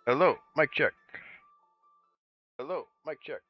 Hello, mic check. Hello, mic check.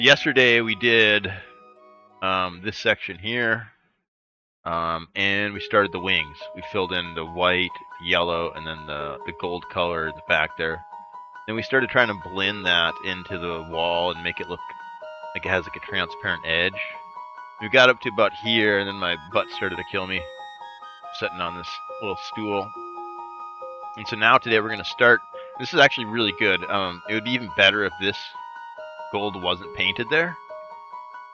Yesterday we did this section here, and we started the wings. We filled in the white, yellow, and then the gold color in the back there. Then we started trying to blend that into the wall and make it look like it has like a transparent edge. We got up to about here, and then my butt started to kill me, sitting on this little stool. And so now today we're going to start. This is actually really good. It would be even better if this gold wasn't painted there,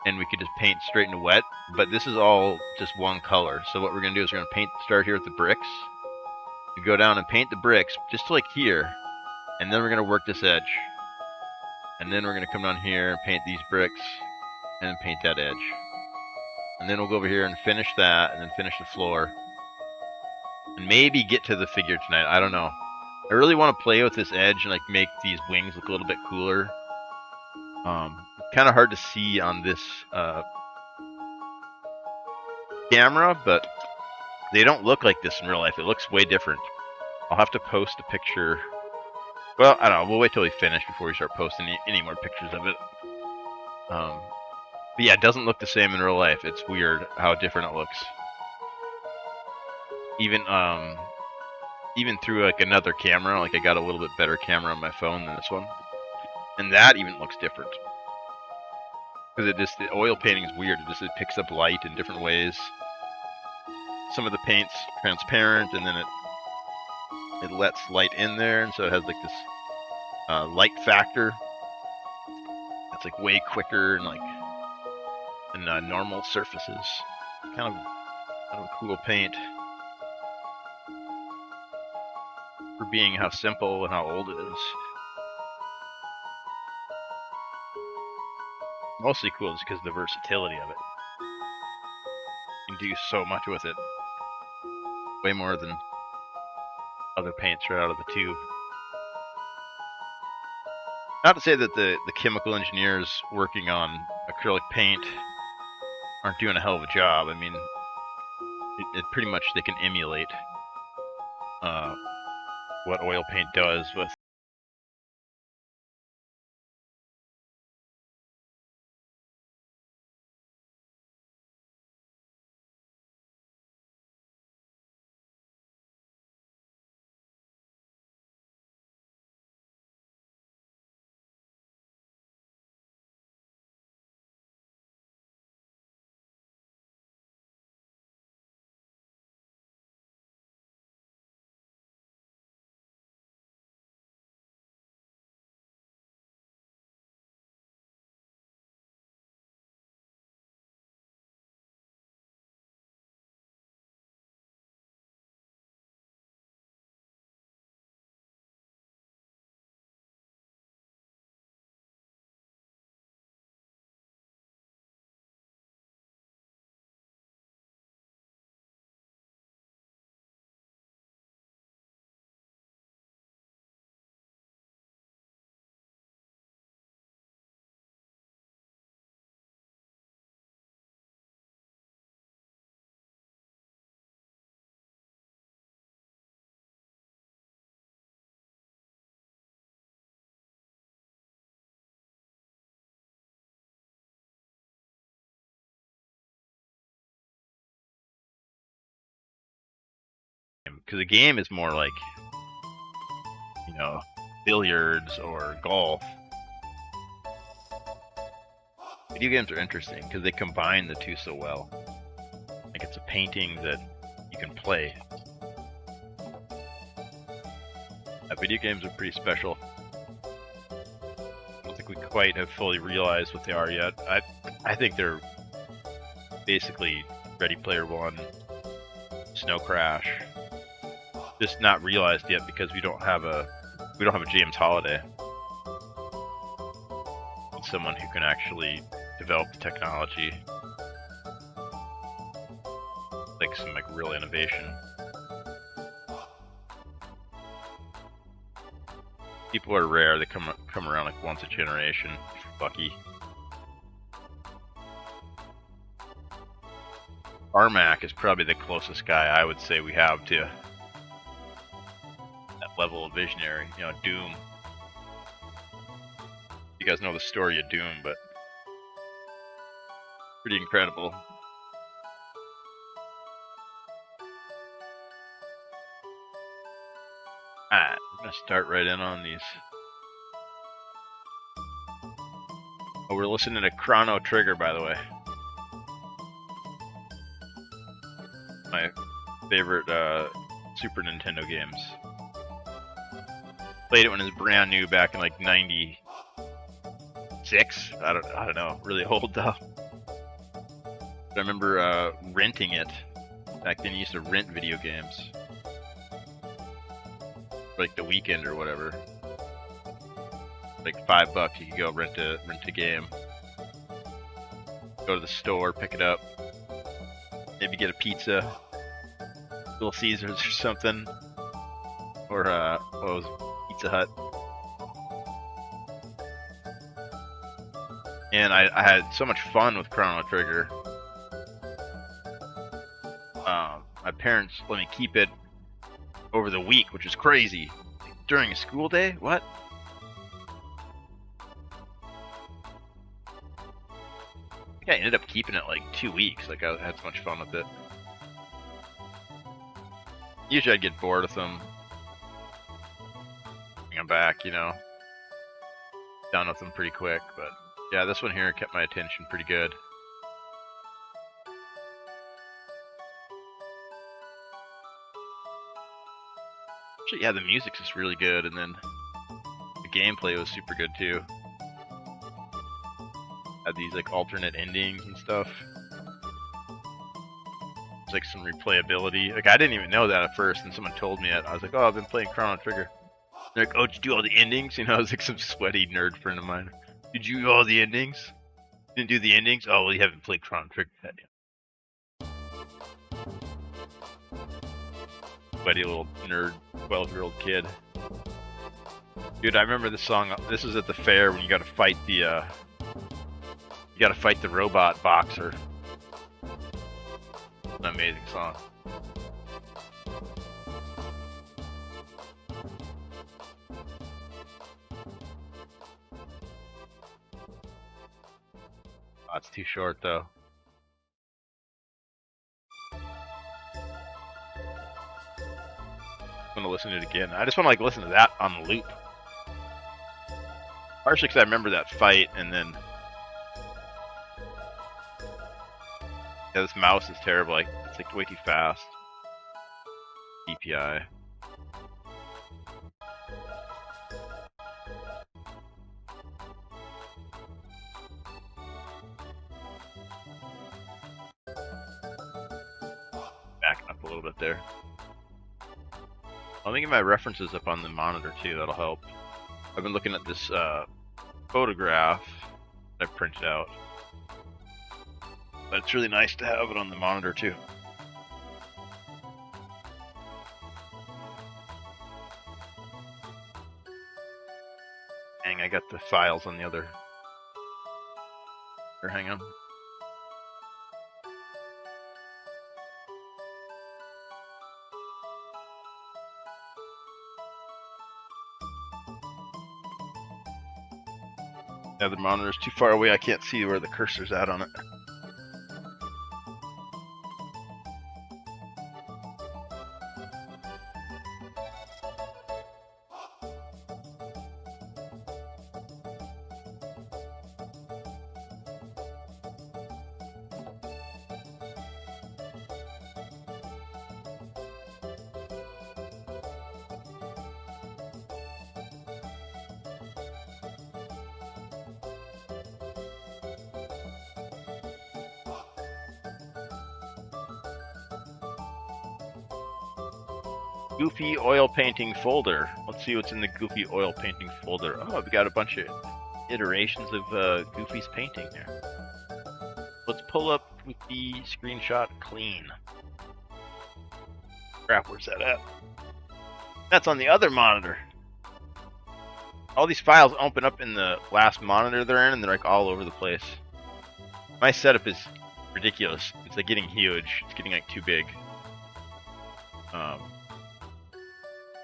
and we could just paint straight into wet. But this is all just one color. So what we're going to do is we're going to start here with the bricks. We go down and paint the bricks just to like here, and then we're going to work this edge. And then we're going to come down here and paint these bricks, and then paint that edge. And then we'll go over here and finish that, and then finish the floor. And maybe get to the figure tonight. I don't know. I really want to play with this edge and like make these wings look a little bit cooler. Kind of hard to see on this camera, but they don't look like this in real life. It looks way different. I'll have to post a picture. Well, I don't know. We'll wait till we finish before we start posting any more pictures of it. But yeah, it doesn't look the same in real life. It's weird how different it looks. Even through like another camera, like I got a little bit better camera on my phone than this one, and that even looks different. Because the oil painting is weird. It picks up light in different ways. Some of the paint's transparent, and then it lets light in there, and so it has like this light factor. It's like way quicker and like than normal surfaces. Kind of a cool paint for being how simple and how old it is. Mostly cool just because of the versatility of it. You can do so much with it. Way more than other paints right out of the tube. Not to say that the chemical engineers working on acrylic paint aren't doing a hell of a job. I mean, it pretty much they can emulate what oil paint does with because the game is more like, you know, billiards or golf. Video games are interesting because they combine the two so well. Like it's a painting that you can play. Video games are pretty special. I don't think we quite have fully realized what they are yet. I think they're basically Ready Player One, Snow Crash. Just not realized yet because we don't have a James Holiday. It's someone who can actually develop the technology, like some like real innovation. People are rare. They come around like once a generation. If you're lucky. Armac is probably the closest guy I would say we have to that level of visionary. You know, Doom. You guys know the story of Doom, but Pretty incredible. Alright, we're gonna start right in on these. Oh, we're listening to Chrono Trigger, by the way. My favorite Super Nintendo games. Played it when it was brand new back in like '96. I don't know, really old though. But I remember renting it. Back then, you used to rent video games, like the weekend or whatever. Like $5, you could go rent a game. Go to the store, pick it up. Maybe get a pizza, Little Caesars or something, or what was it, Pizza Hut. And I had so much fun with Chrono Trigger. My parents let me keep it over the week, which is crazy. During a school day? What? I think I ended up keeping it like 2 weeks. Like I had so much fun with it. Usually I'd get bored with them. Bring them back, you know. Done with them pretty quick, but yeah, this one here kept my attention pretty good. Actually, yeah, the music's just really good, and then the gameplay was super good too. Had these like alternate endings and stuff. It's like some replayability. Like I didn't even know that at first, and someone told me it. I was like, oh, I've been playing Chrono Trigger. They're like, oh, did you do all the endings? You know, I was like some sweaty nerd friend of mine. Did you do all the endings? Didn't do the endings? Oh, well, you haven't played Chrono Trigger yet. Sweaty little nerd, 12-year-old kid. Dude, I remember this song. This was at the fair when you got to fight the robot boxer. An amazing song. Oh, it's too short though. I'm gonna listen to it again. I just want to like listen to that on loop. Partially because I remember that fight, and then yeah, this mouse is terrible. Like it's like way too fast. DPI. Backing up a little bit there. Let me get my references up on the monitor too. That'll help. I've been looking at this photograph that I printed out, but it's really nice to have it on the monitor too. Dang, I got the files on the other. Here, hang on. Yeah, the monitor's too far away. I can't see where the cursor's at on it. Goofy oil painting folder. Let's see what's in the Goofy oil painting folder. Oh, we got a bunch of iterations of Goofy's painting there. Let's pull up Goofy screenshot clean. Crap, where's that at? That's on the other monitor. All these files open up in the last monitor they're in, and they're like all over the place. My setup is ridiculous. It's like getting huge. It's getting like too big.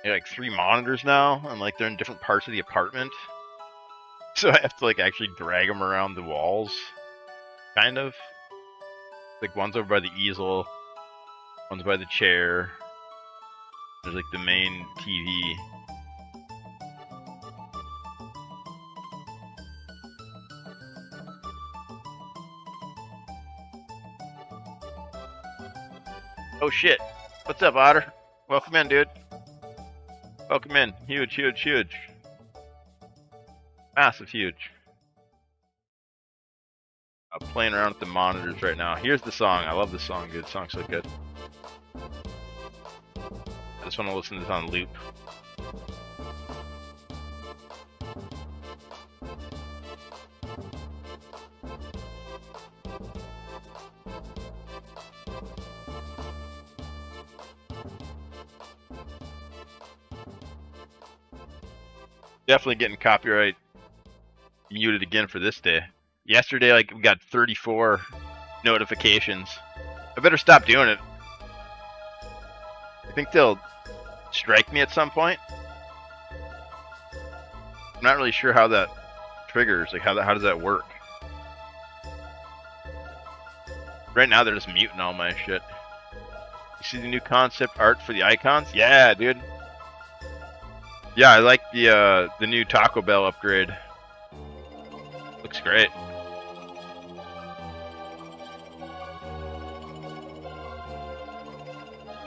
I have like 3 monitors now, and like they're in different parts of the apartment. So I have to like actually drag them around the walls, kind of. Like one's over by the easel, one's by the chair. There's like the main TV. Oh shit! What's up, Otter? Welcome in, dude. Welcome in. Huge, huge, huge. Massive, huge. I'm playing around with the monitors right now. Here's the song. I love this song, dude. The song's so good. I just want to listen to this on loop. Definitely getting copyright muted again for this day. Yesterday, like, we got 34 notifications. I better stop doing it. I think they'll strike me at some point. I'm not really sure how that triggers. Like, how does that work? Right now, they're just muting all my shit. You see the new concept art for the icons? Yeah, dude. Yeah, I like the new Taco Bell upgrade. Looks great.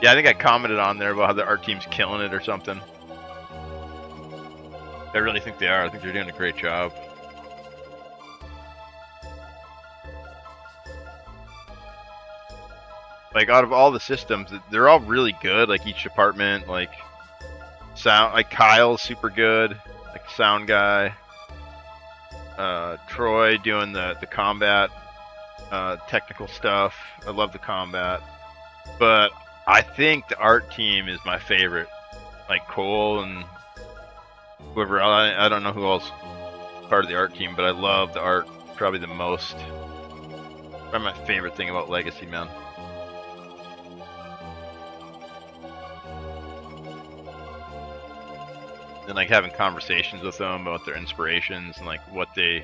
Yeah, I think I commented on there about how the art team's killing it or something. I really think they are. I think they're doing a great job. Like, out of all the systems, they're all really good. Like, each department, like sound, like Kyle's super good, like sound guy. Troy doing the combat, technical stuff. I love the combat, but I think the art team is my favorite. Like Cole and whoever. I don't know who else part of the art team, but I love the art probably the most. Probably my favorite thing about Legacy, man. And like having conversations with them about their inspirations and like what they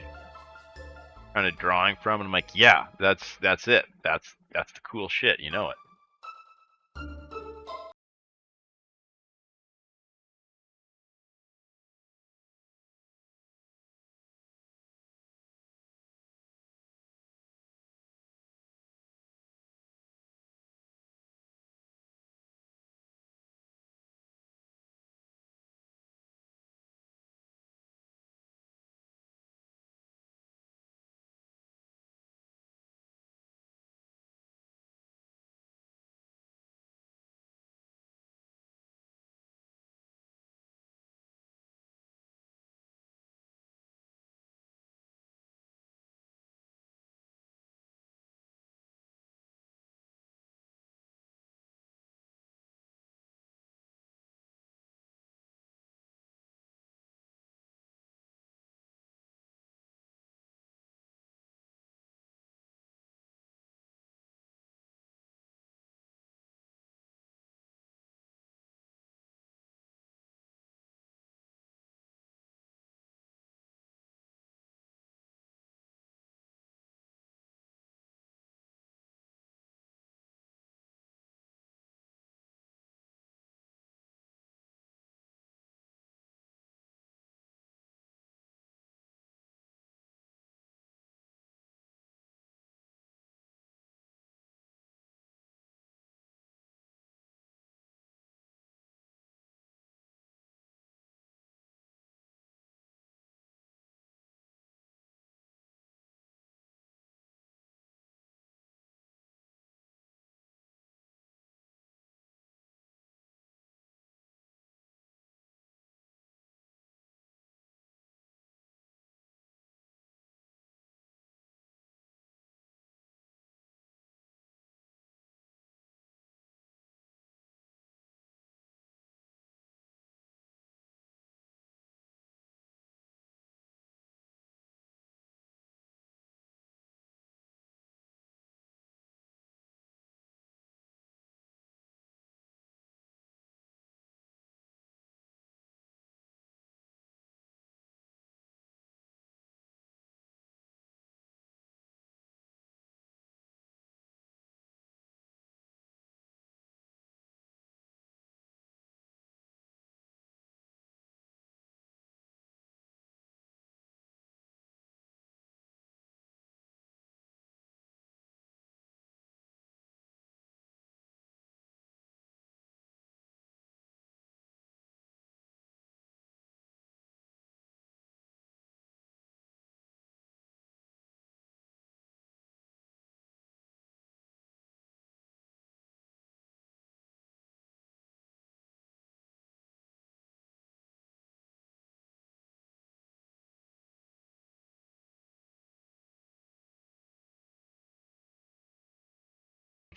kind of drawing from, and I'm like, yeah, that's it. That's the cool shit. You know it.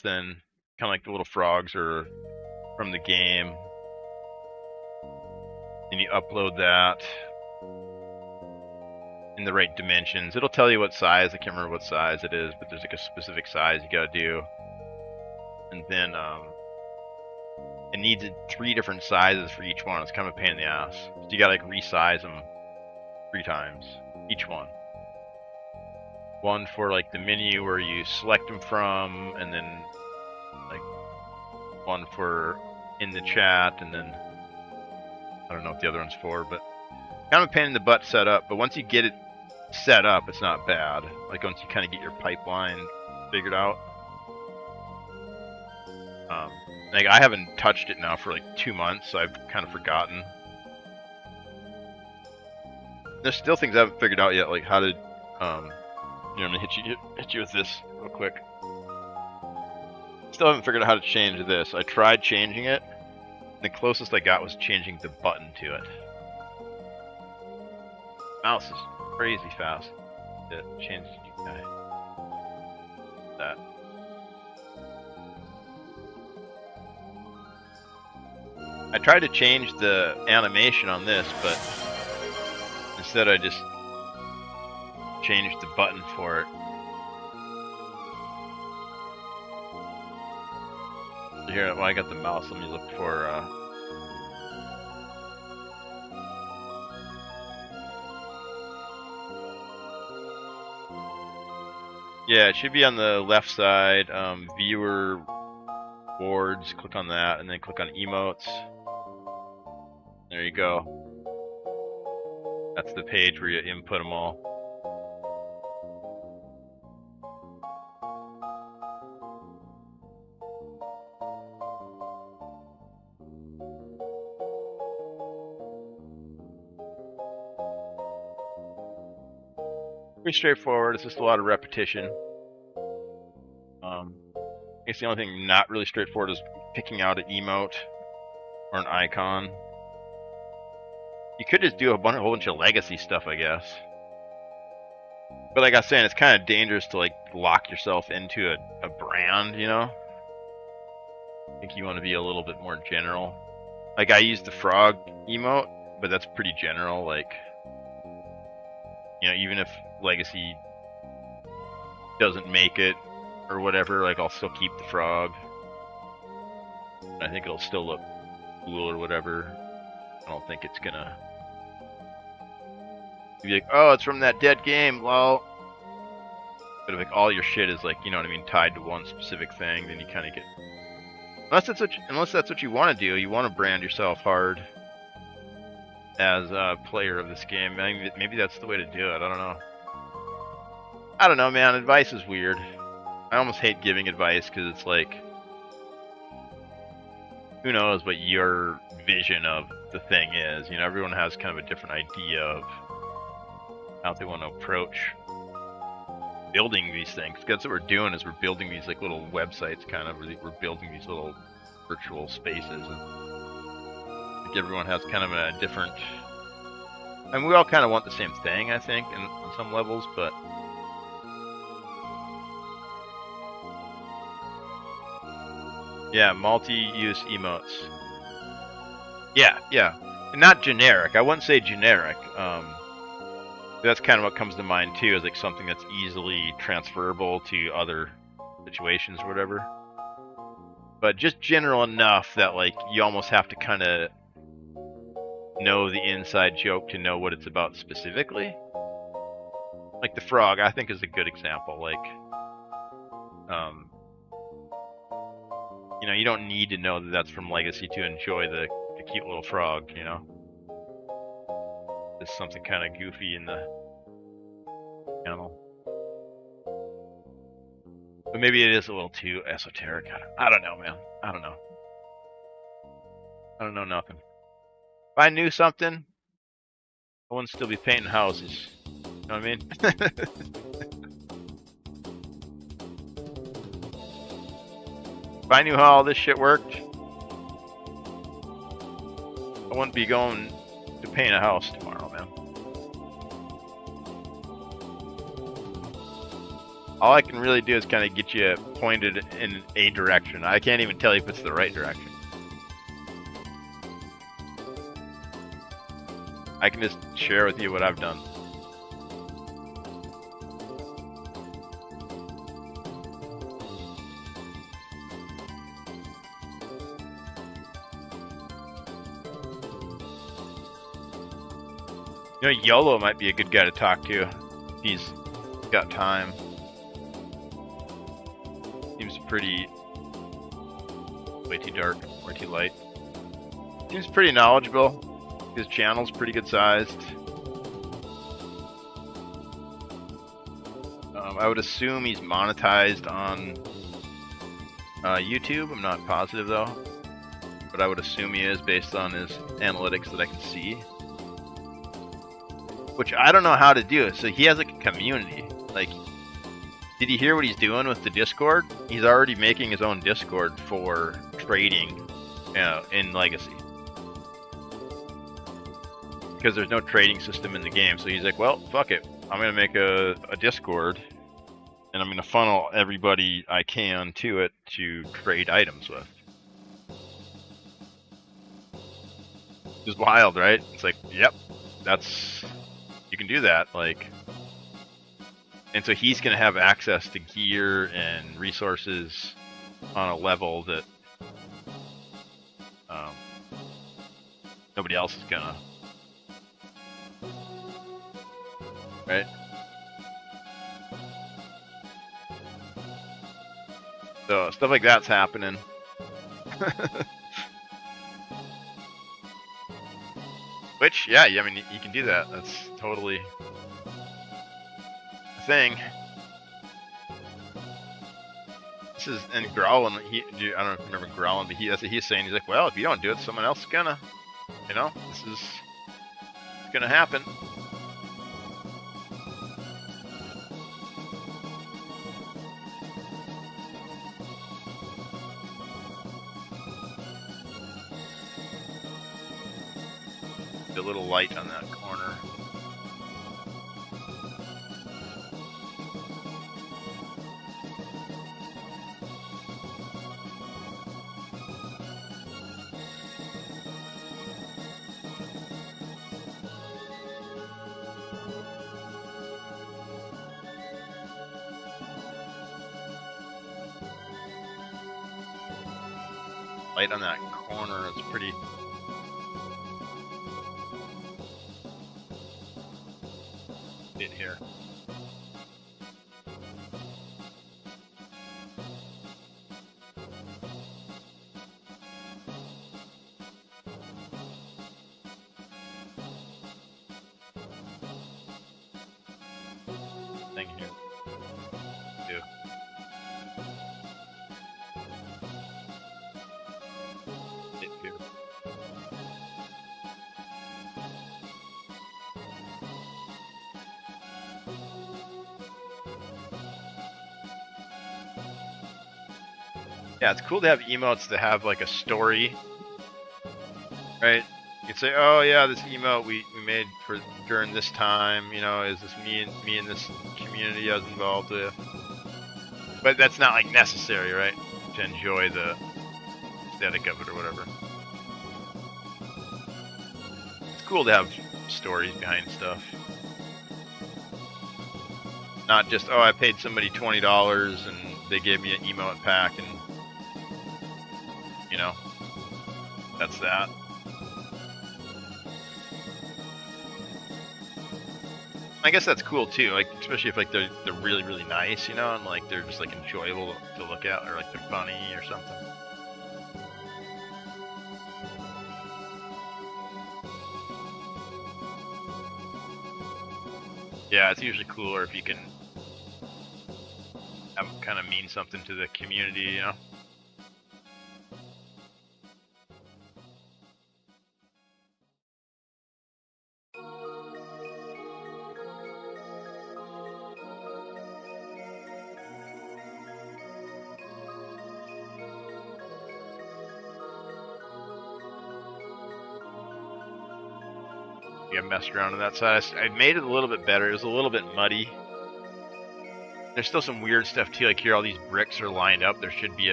something, kind of like the little frogs or from the game, and you upload that in the right dimensions. It'll tell you what size. I can't remember what size it is, but there's like a specific size you gotta do. And then it needs 3 different sizes for each one. It's kind of a pain in the ass. So you gotta like resize them 3 times, each one. One for like the menu where you select them from, and then like one for in the chat, and then I don't know what the other one's for, but kind of a pain in the butt set up. But once you get it set up, it's not bad. Like once you kind of get your pipeline figured out. Like I haven't touched it now for like 2 months, so I've kind of forgotten. There's still things I haven't figured out yet, like how to, I'm gonna hit you with this real quick. Still haven't figured out how to change this. I tried changing it. The closest I got was changing the button to it. Mouse is crazy fast. It changes that. I tried to change the animation on this, but instead I just changed the button for it. Here, well, I got the mouse. Let me look for. Yeah, it should be on the left side. Viewer boards. Click on that, and then click on emotes. There you go. That's the page where you input them all. Pretty straightforward. It's just a lot of repetition. I guess the only thing not really straightforward is picking out an emote or an icon. You could just do a whole bunch of legacy stuff, I guess. But like I was saying, it's kind of dangerous to like lock yourself into a brand, you know? I think you want to be a little bit more general. Like I use the frog emote, but that's pretty general. Like, you know, even if legacy doesn't make it or whatever, like I'll still keep the frog. I think it'll still look cool or whatever. I don't think it's gonna be like, oh, it's from that dead game, lol. But if like all your shit is like, you know what I mean, tied to one specific thing, then you kind of get. Unless that's what you want to do, you want to brand yourself hard as a player of this game. Maybe that's the way to do it. I don't know, man. Advice is weird. I almost hate giving advice because it's like, who knows what your vision of the thing is. You know, everyone has kind of a different idea of how they want to approach building these things. That's what we're doing, is we're building these like little websites, kind of. We're building these little virtual spaces. And like everyone has kind of a different. I mean, we all kind of want the same thing, I think, on some levels, but. Yeah, multi-use emotes. Yeah. Not generic. I wouldn't say generic. That's kind of what comes to mind too, is like something that's easily transferable to other situations or whatever. But just general enough that like you almost have to kind of know the inside joke to know what it's about specifically. Like the frog, I think, is a good example. Like, you know, you don't need to know that that's from Legacy to enjoy the cute little frog, you know? There's something kind of goofy in the channel. But maybe it is a little too esoteric. I don't know, man. I don't know. I don't know nothing. If I knew something, I wouldn't still be painting houses. You know what I mean? If I knew how all this shit worked, I wouldn't be going to paint a house tomorrow, man. All I can really do is kind of get you pointed in a direction. I can't even tell you if it's the right direction. I can just share with you what I've done. You know, YOLO might be a good guy to talk to. He's got time. Seems pretty... way too dark, way too light. Seems pretty knowledgeable. His channel's pretty good sized. I would assume he's monetized on YouTube. I'm not positive though, but I would assume he is based on his analytics that I can see. Which I don't know how to do it. So he has like a community. Like, did you hear what he's doing with the Discord? He's already making his own Discord for trading, in Legacy. Because there's no trading system in the game. So he's like, well, fuck it. I'm going to make a Discord, and I'm going to funnel everybody I can to it to trade items with. It's wild, right? It's like, yep, that's... you can do that, like... and so he's going to have access to gear and resources on a level that nobody else is gonna. Right? So stuff like that's happening. Which, yeah, I mean, you can do that. That's totally a thing. This is, and Growlin, I don't know if you remember Growlin, but that's what he's saying. He's like, well, if you don't do it, someone else is gonna. You know, this is gonna happen. The little light on that corner. Light on that corner is pretty... in here. Thing here. Too. It too. Yeah, it's cool to have emotes that have like a story, right? You'd say, oh yeah, this emote we made for during this time, you know, is this me and this community I was involved with. But that's not like necessary, right? To enjoy the aesthetic of it or whatever. It's cool to have stories behind stuff. Not just, oh, I paid somebody $20 and they gave me an emote pack and, you know, that's that. I guess that's cool too, like especially if like they're really really nice, you know, and like they're just like enjoyable to look at, or like they're funny or something. Yeah, it's usually cooler if you can have kind of mean something to the community, you know. Yeah, messed around on that side. I made it a little bit better. It was a little bit muddy. There's still some weird stuff too, like here all these bricks are lined up. They should be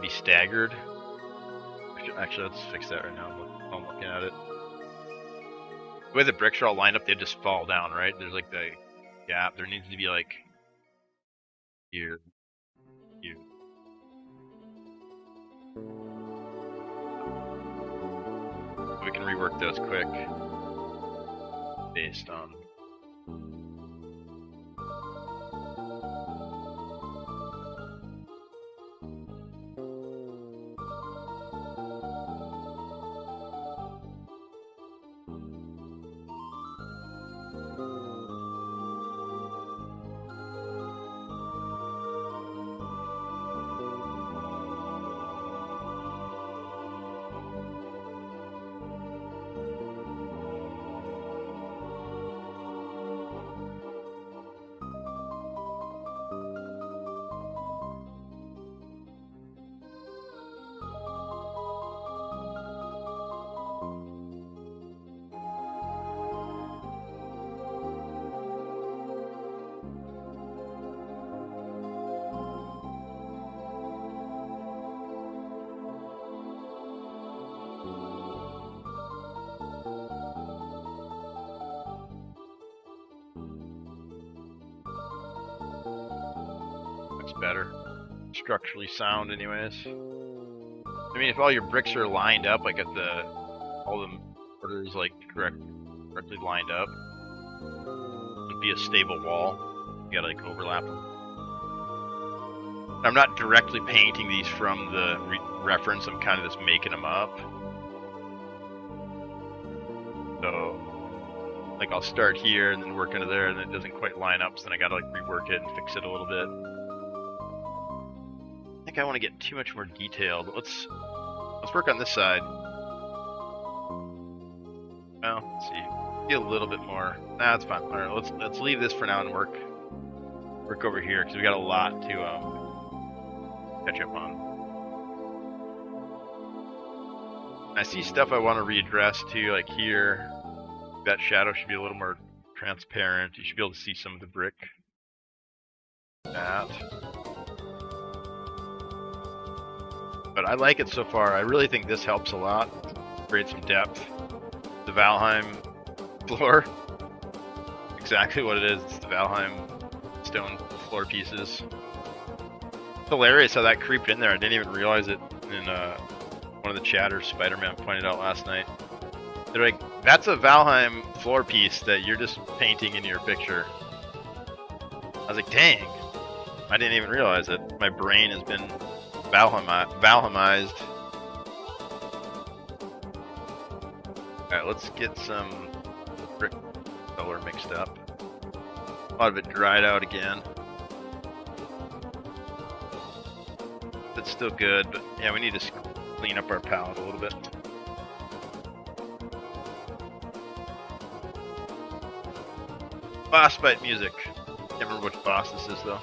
staggered. Actually, let's fix that right now. I'm looking at it. The way the bricks are all lined up, they just fall down, right? There's like the gap. There needs to be like here. We can rework those quick based on. Better. Structurally sound anyways. I mean, if all your bricks are lined up, like at all the orders like correctly lined up, it'd be a stable wall. You gotta like overlap them. I'm not directly painting these from the reference, I'm kind of just making them up. So, like I'll start here and then work into there and it doesn't quite line up, so then I gotta like rework it and fix it a little bit. I want to get too much more detailed. Let's work on this side. Well, let's see. Get a little bit more. Nah, that's fine. All right, let's leave this for now and work over here because we got a lot to catch up on. I see stuff I want to readdress too, like here. That shadow should be a little more transparent. You should be able to see some of the brick. That. But I like it so far. I really think this helps a lot. Create some depth. The Valheim floor. Exactly what it is. It's the Valheim stone floor pieces. It's hilarious how that creeped in there. I didn't even realize it. In one of the chatters Spider-Man pointed out last night. They're like, that's a Valheim floor piece that you're just painting into your picture. I was like, dang. I didn't even realize it. My brain has been Valheimized. Alright, let's get some brick color mixed up. A lot of it dried out again. It's still good, but yeah, we need to clean up our palette a little bit. Boss fight music. Can't remember which boss this is though.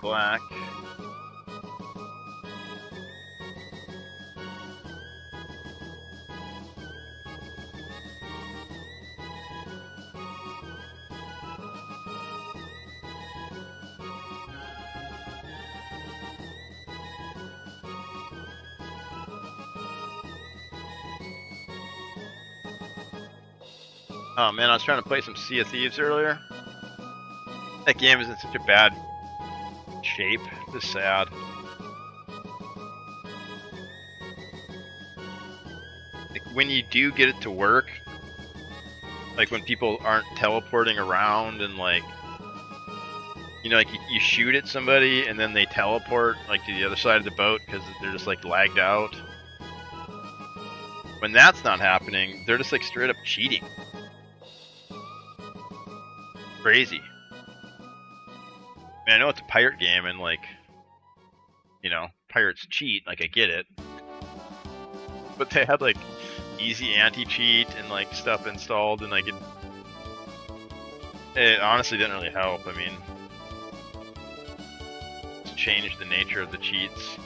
Black. Oh man, I was trying to play some Sea of Thieves earlier. That game is in such a bad shape. It's sad. Like when you do get it to work, like when people aren't teleporting around and like, you know, like you shoot at somebody and then they teleport like to the other side of the boat because they're just like lagged out. When that's not happening, they're just like straight up cheating. Crazy. I mean, I know it's a pirate game and like you know, pirates cheat, like I get it. But they had like easy anti-cheat and like stuff installed, and like it honestly didn't really help. I mean, it's changed the nature of the cheats.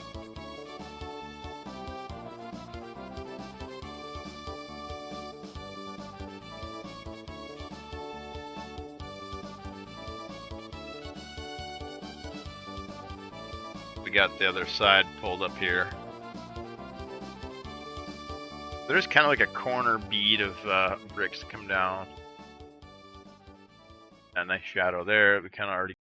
We got the other side pulled up here. There's kind of like a corner bead of bricks come down. A nice shadow there. We kind of already.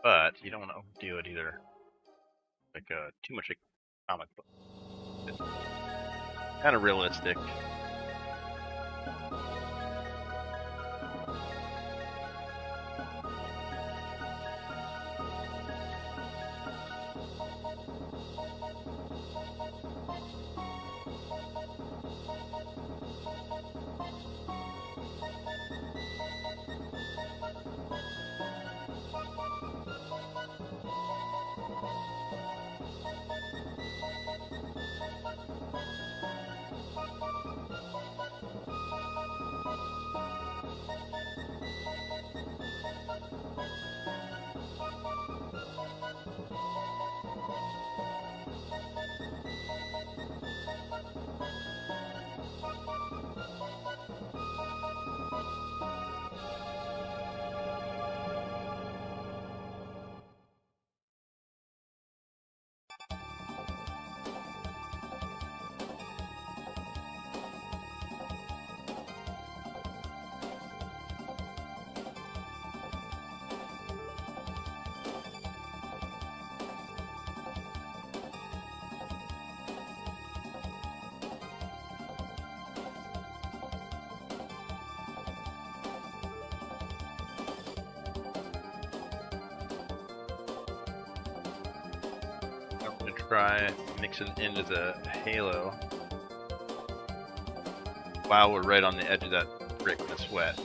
But you don't want to overdo it either. Like too much like comic book. Kind of realistic. try mixing into the halo while we're right on the edge of that brick when it's wet.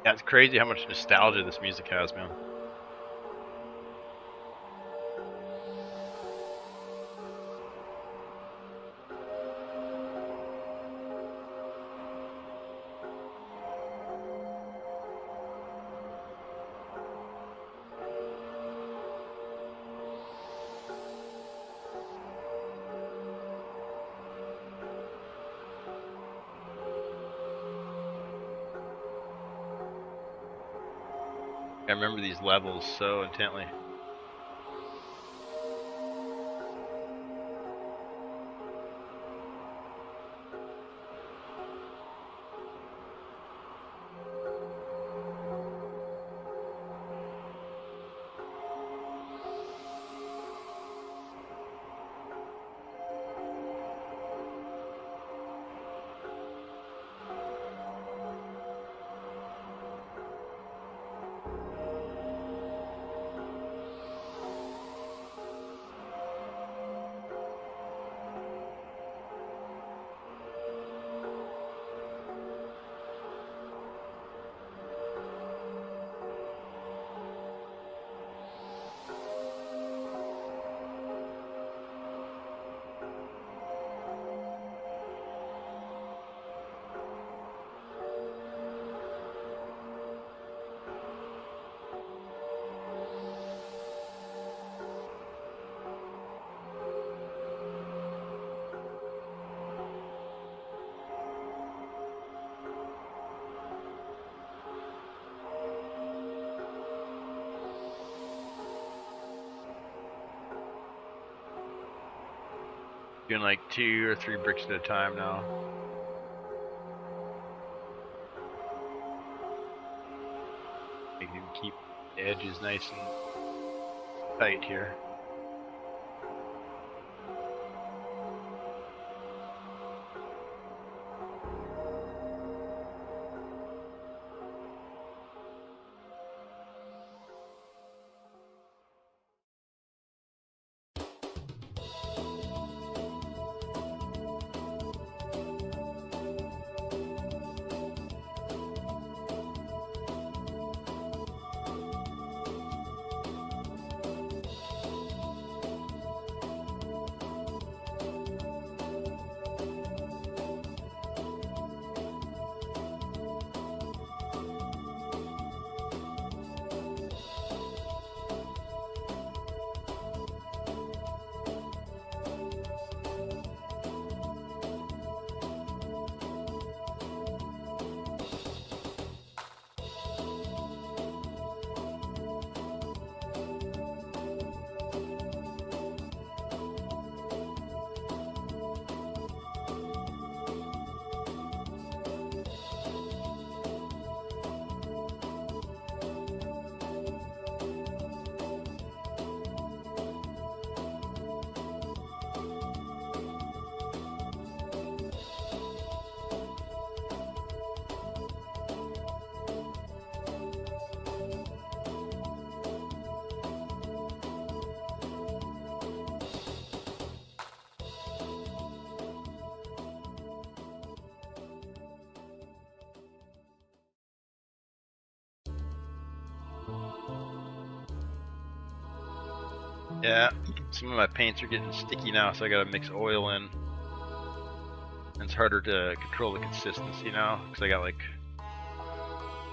Yeah, it's crazy how much nostalgia this music has, man. I remember these levels so intently. Doing like 2 or 3 bricks at a time now. You can keep the edges nice and tight here. Yeah, some of my paints are getting sticky now, so I gotta mix oil in. And it's harder to control the consistency now, because I got like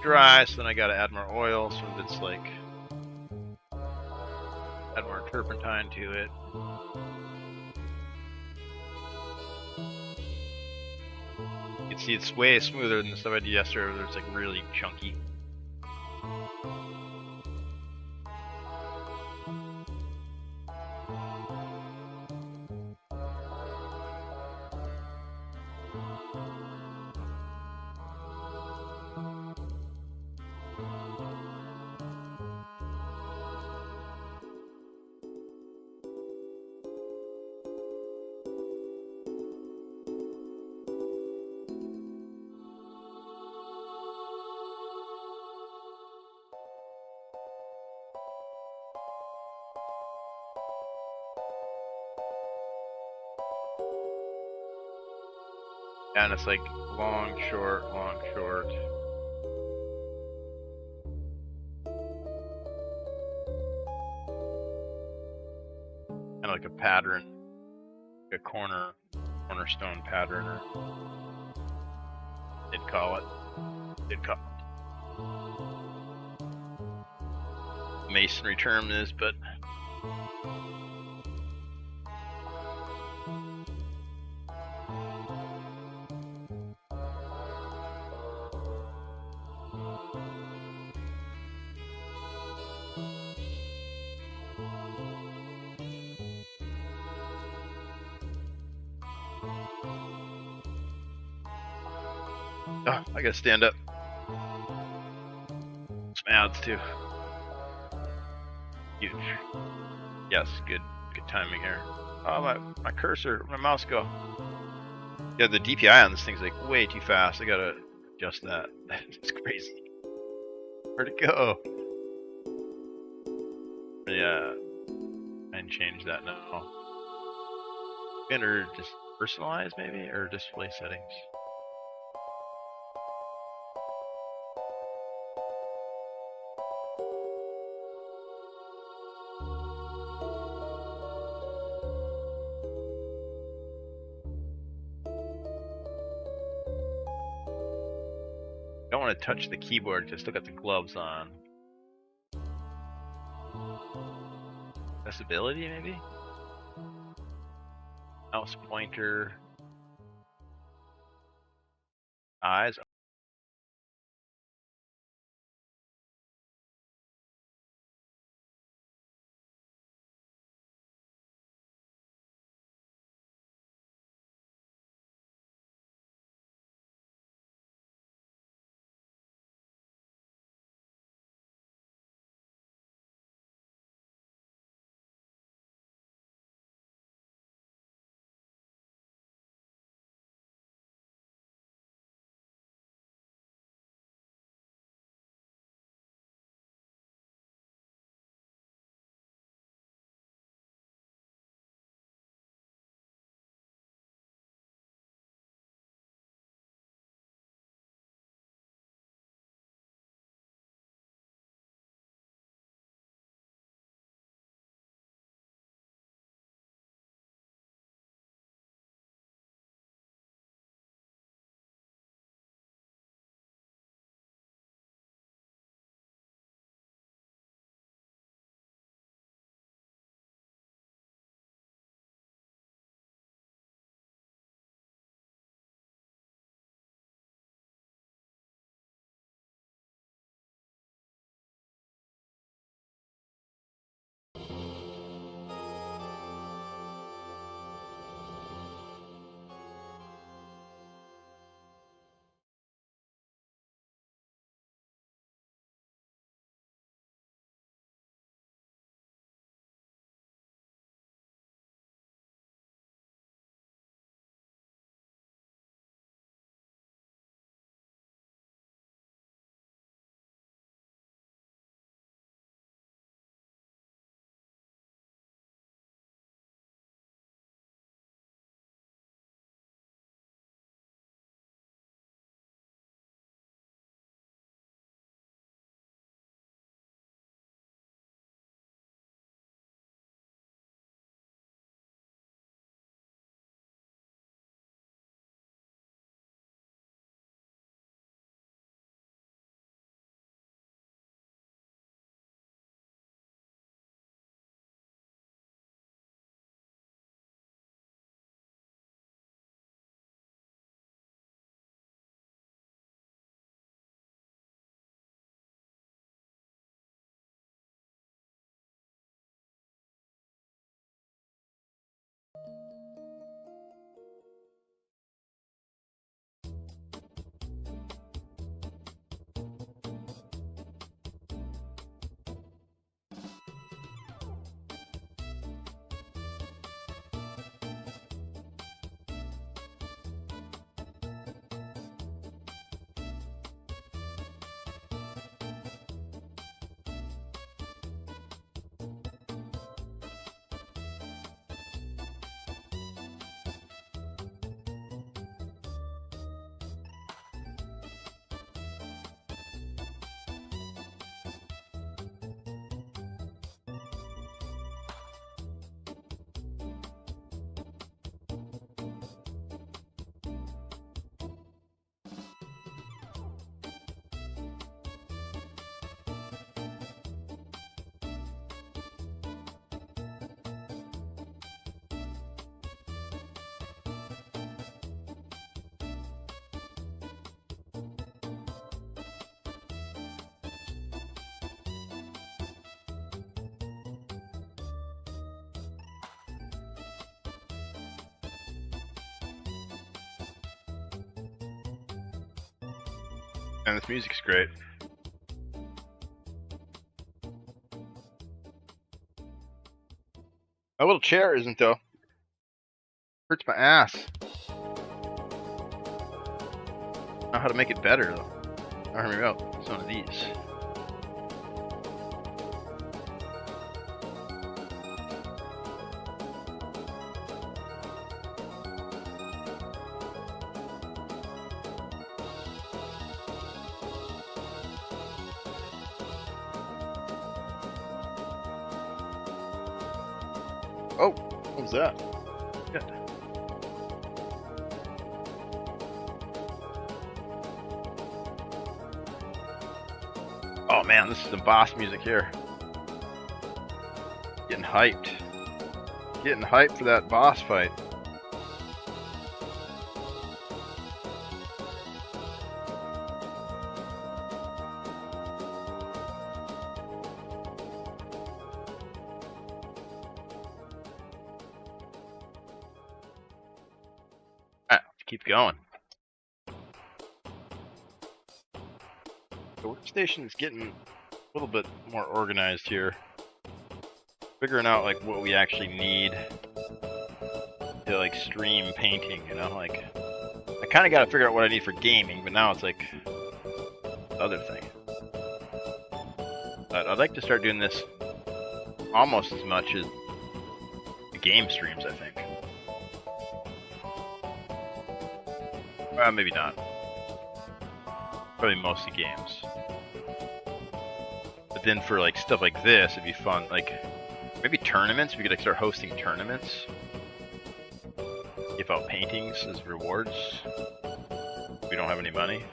dry, so then I gotta add more oil, so it's like add more turpentine to it. You can see it's way smoother than the stuff I did yesterday, where it's like really chunky. And it's like long, short, long, short. Kind of like a pattern, a cornerstone pattern, or they'd call it. Masonry term is, but oh, I gotta stand up. Some ads too. Huge. Yes, good timing here. Oh, my cursor, my mouse go. Yeah, the DPI on this thing's like way too fast. I gotta adjust that. It's crazy. Where'd it go? Yeah, and change that now. Enter just personalize maybe, or display settings. Don't want to touch the keyboard because I still got the gloves on. Accessibility maybe? Mouse pointer. Eyes. And this music's great. My little chair isn't though. Hurts my ass. I know how to make it better though. I don't remember. It's one of these. Oh, what was that? Yeah. Oh man, this is some boss music here. Getting hyped. Getting hyped for that boss fight. Alright, let's keep going. The workstation is getting a little bit more organized here. Figuring out like what we actually need to like stream painting, you know, like I kind of got to figure out what I need for gaming, but now it's like the other thing. But I'd like to start doing this almost as much as the game streams, I think. Maybe not. Probably mostly games. But then for like stuff like this, it'd be fun. Like maybe tournaments. We could like start hosting tournaments. Give out paintings as rewards. We don't have any money.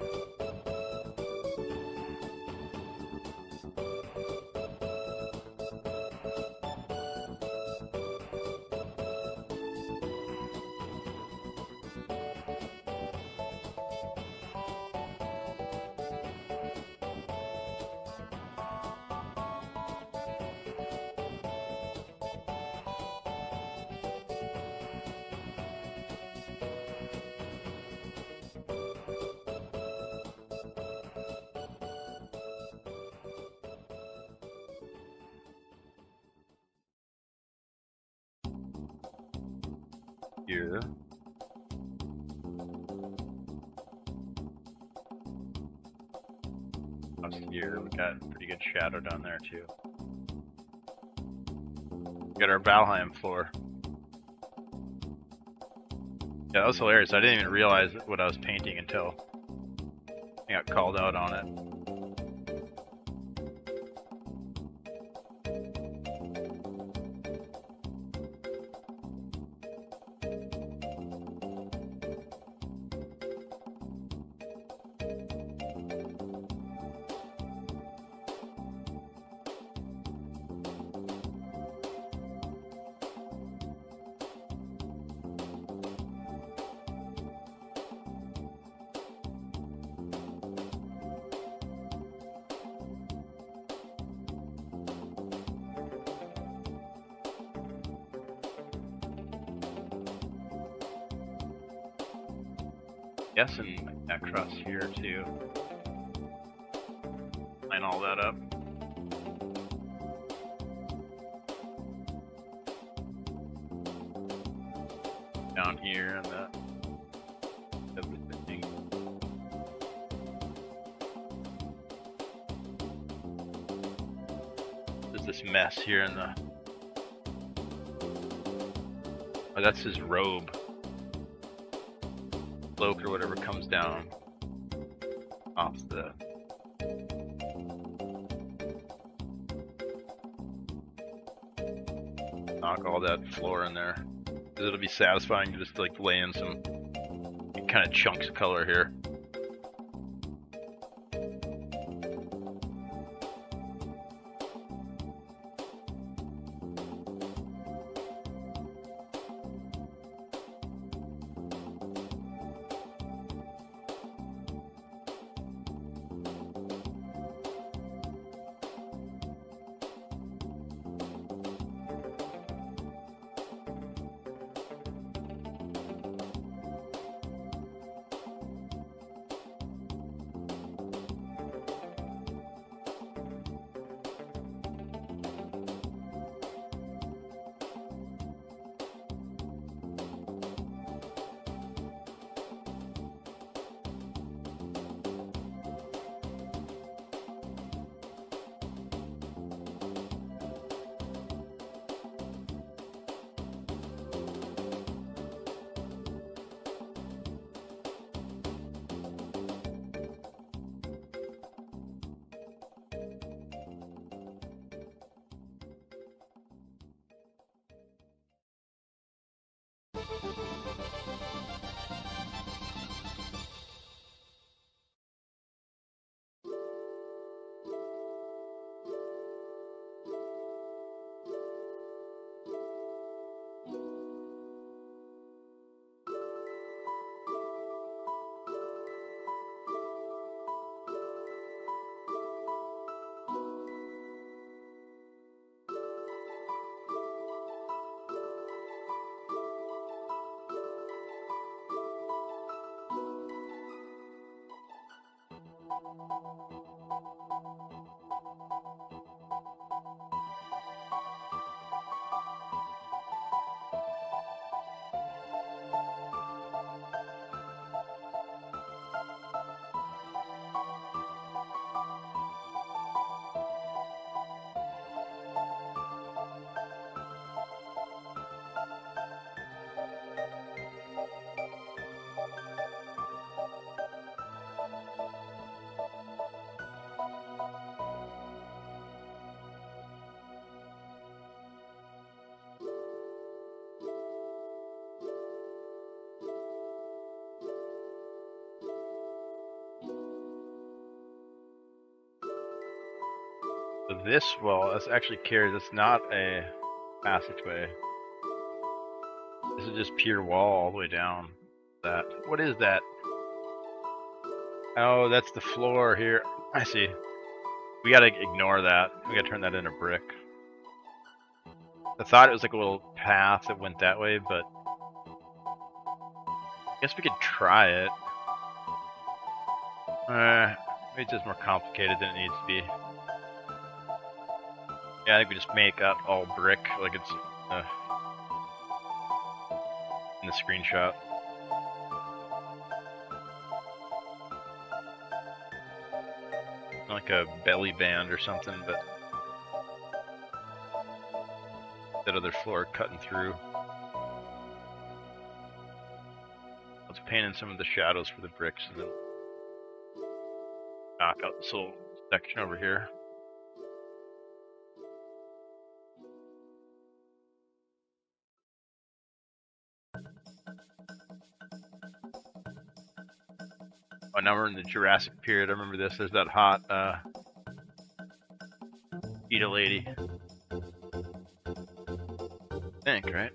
Here. Up here, we got pretty good shadow down there too. We got our Valheim floor. Yeah, that was hilarious. I didn't even realize what I was painting until I got called out on it. Guessing across here too. Line all that up. Down here and that. Everything. There's this mess here in the. Oh, that's his robe. Cloak or whatever comes down off the knock all that floor in there, because it'll be satisfying to just like lay in some kind of chunks of color here. This wall is actually carried. It's not a passageway. This is just pure wall all the way down. That. What is that? Oh, that's the floor here. I see. We gotta ignore that. We gotta turn that into brick. I thought it was like a little path that went that way, but I guess we could try it. Maybe it's just more complicated than it needs to be. Yeah, I think we just make that all brick, like it's in the screenshot. Like a belly band or something, but that other floor cutting through. Let's paint in some of the shadows for the bricks and then knock out this little section over here. Oh, now we're in the Jurassic period. I remember this. There's that hot cheetah lady. I think, right?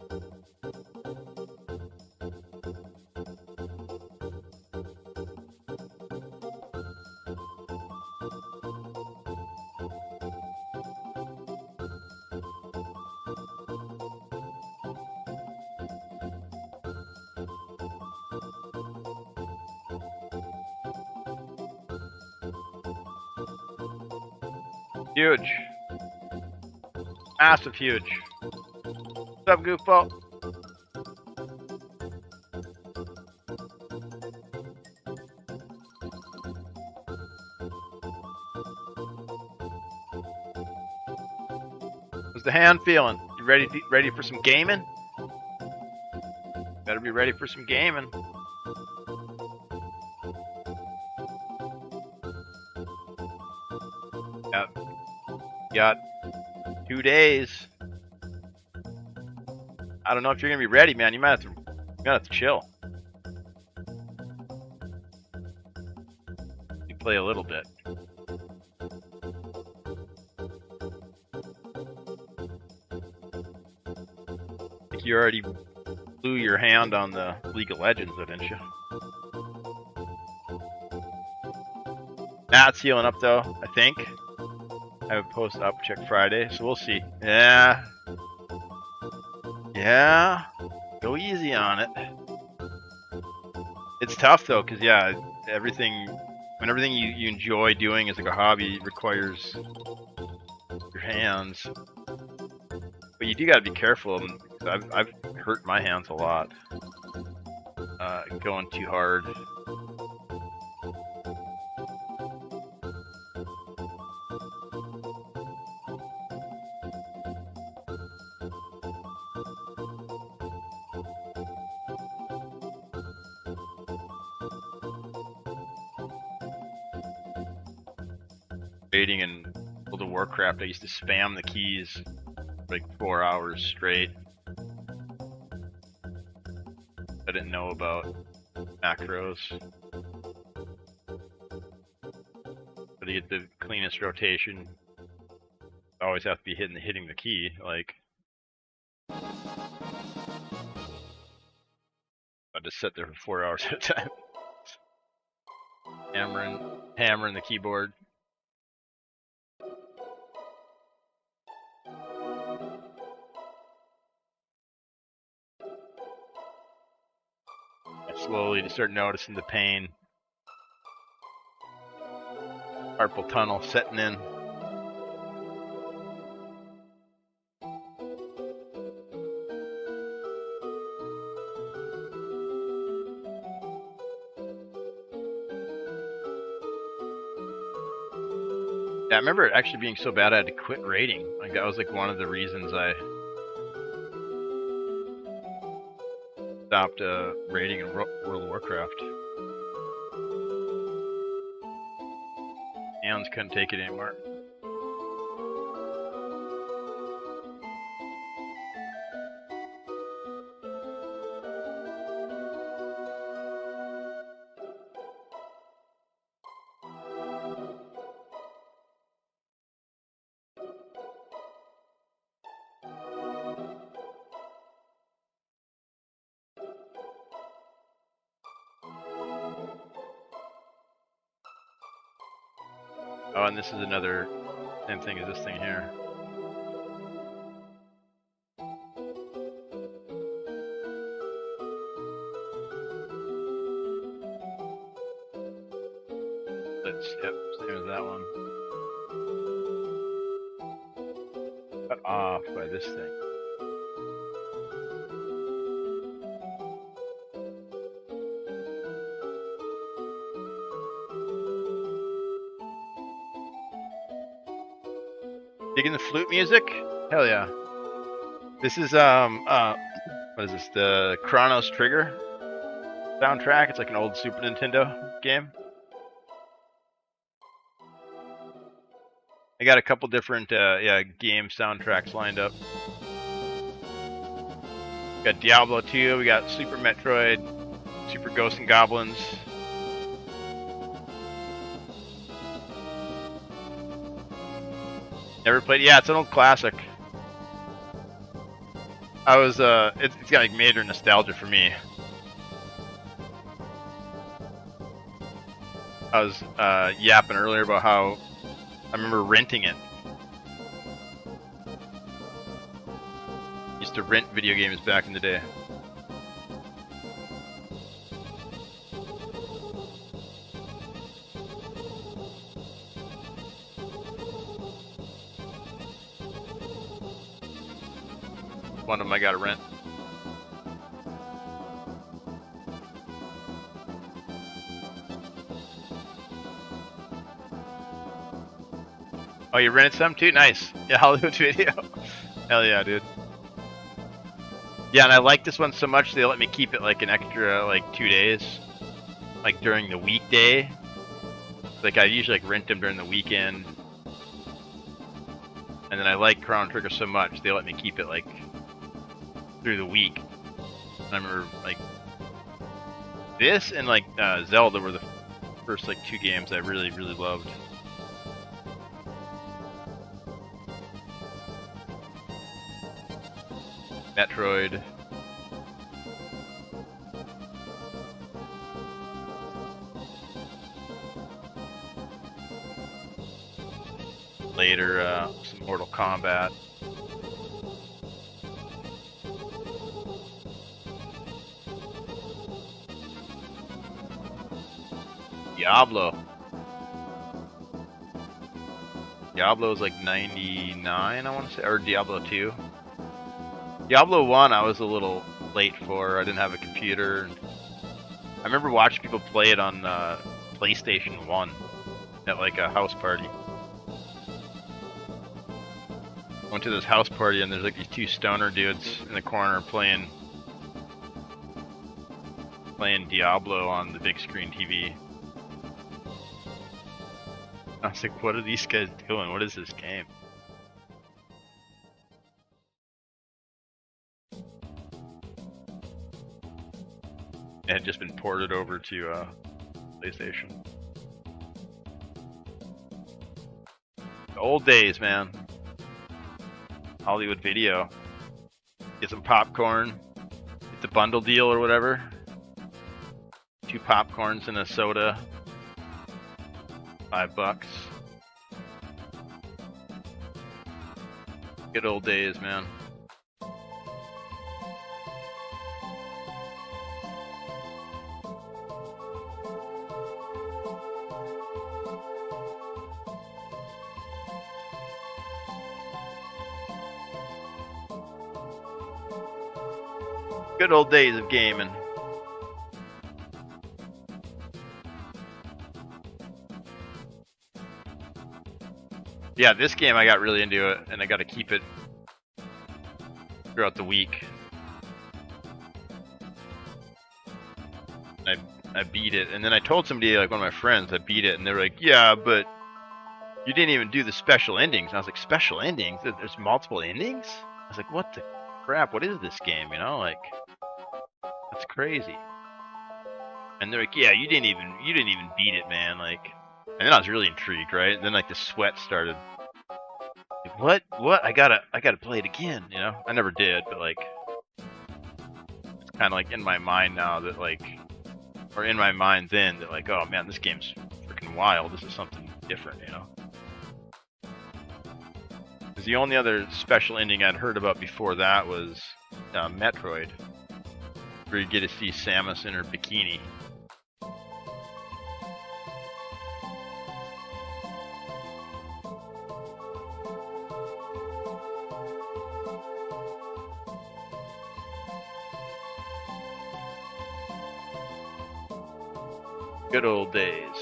Huge. Massive huge. What's up, goofball? How's the hand feeling? You ready for some gaming? Better be ready for some gaming. Got 2 days. I don't know if you're gonna be ready, man. You might have to chill. You play a little bit. I think you already blew your hand on the League of Legends, though, didn't you? Matt's healing up though, I think. I have a post up check Friday, so we'll see. Yeah. Yeah. Go easy on it. It's tough though, cause yeah, everything you enjoy doing as like a hobby requires your hands. But you do gotta be careful. I've hurt my hands a lot. Going too hard. Debating in World of Warcraft, I used to spam the keys for like 4 hours straight. I didn't know about macros. But to get the cleanest rotation, I always have to be hitting the key. Like, I just sit there for 4 hours at a time, hammering the keyboard. I slowly just start noticing the pain. Carpal tunnel setting in. Yeah, I remember it actually being so bad I had to quit raiding. Like that was like one of the reasons I stopped raiding in World of Warcraft. Hands couldn't take it anymore. Oh, and this is another same thing as this thing here. That's, yep, same as that one. Cut off by this thing. Digging the flute music? Hell yeah. This is what is this? The Chronos Trigger soundtrack. It's like an old Super Nintendo game. I got a couple different game soundtracks lined up. We got Diablo 2, we got Super Metroid, Super Ghosts and Goblins. Never played? Yeah, it's an old classic. I was it's got like major nostalgia for me. I was yapping earlier about how I remember renting it. Used to rent video games back in the day. One of them I got to rent. Oh, you rented some too? Nice. Yeah, Hollywood Video. Hell yeah, dude. Yeah, and I like this one so much they let me keep it like an extra like 2 days, like during the weekday. Like I usually like rent them during the weekend, and then I like Chrono Trigger so much they let me keep it like through the week. And I remember like this and like Zelda were the first like 2 games I really loved. Metroid. Later, some Mortal Kombat. Diablo. Diablo is like 99, I want to say, or Diablo 2. Diablo 1 I was a little late for. I didn't have a computer. I remember watching people play it on PlayStation 1 at like a house party. Went to this house party and there's like these 2 stoner dudes in the corner playing Diablo on the big screen TV. I was like, what are these guys doing? What is this game? It had just been ported over to PlayStation. The old days, man. Hollywood Video. Get some popcorn. Get the bundle deal or whatever. 2 popcorns and a soda. $5. Good old days, man. Good old days of gaming. Yeah, this game I got really into it, and I got to keep it throughout the week. I beat it, and then I told somebody, like one of my friends, I beat it, and they were like, "Yeah, but you didn't even do the special endings." And I was like, "Special endings? There's multiple endings?" I was like, "What the crap? What is this game? You know, like that's crazy." And they're like, "Yeah, you didn't even beat it, man." Like, and then I was really intrigued, right? And then like the sweat started. Like, what? I gotta play it again. You know, I never did, but like, it's kind of like in my mind now that like, or in my mind then that like, oh man, this game's freaking wild. This is something different, you know. Because the only other special ending I'd heard about before that was Metroid, where you get to see Samus in her bikini. Good old days.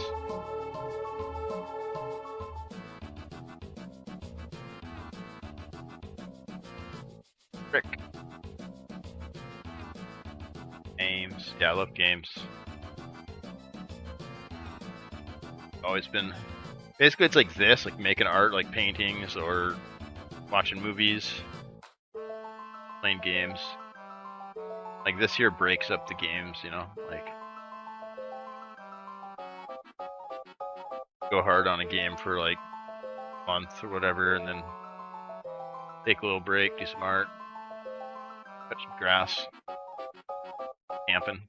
Frick. Games. Yeah, I love games. Always been. Basically, it's like this, like making art, like paintings, or watching movies, playing games. Like this here breaks up the games, you know? Like, go hard on a game for like a month or whatever, and then take a little break, do some art, cut some grass, camping.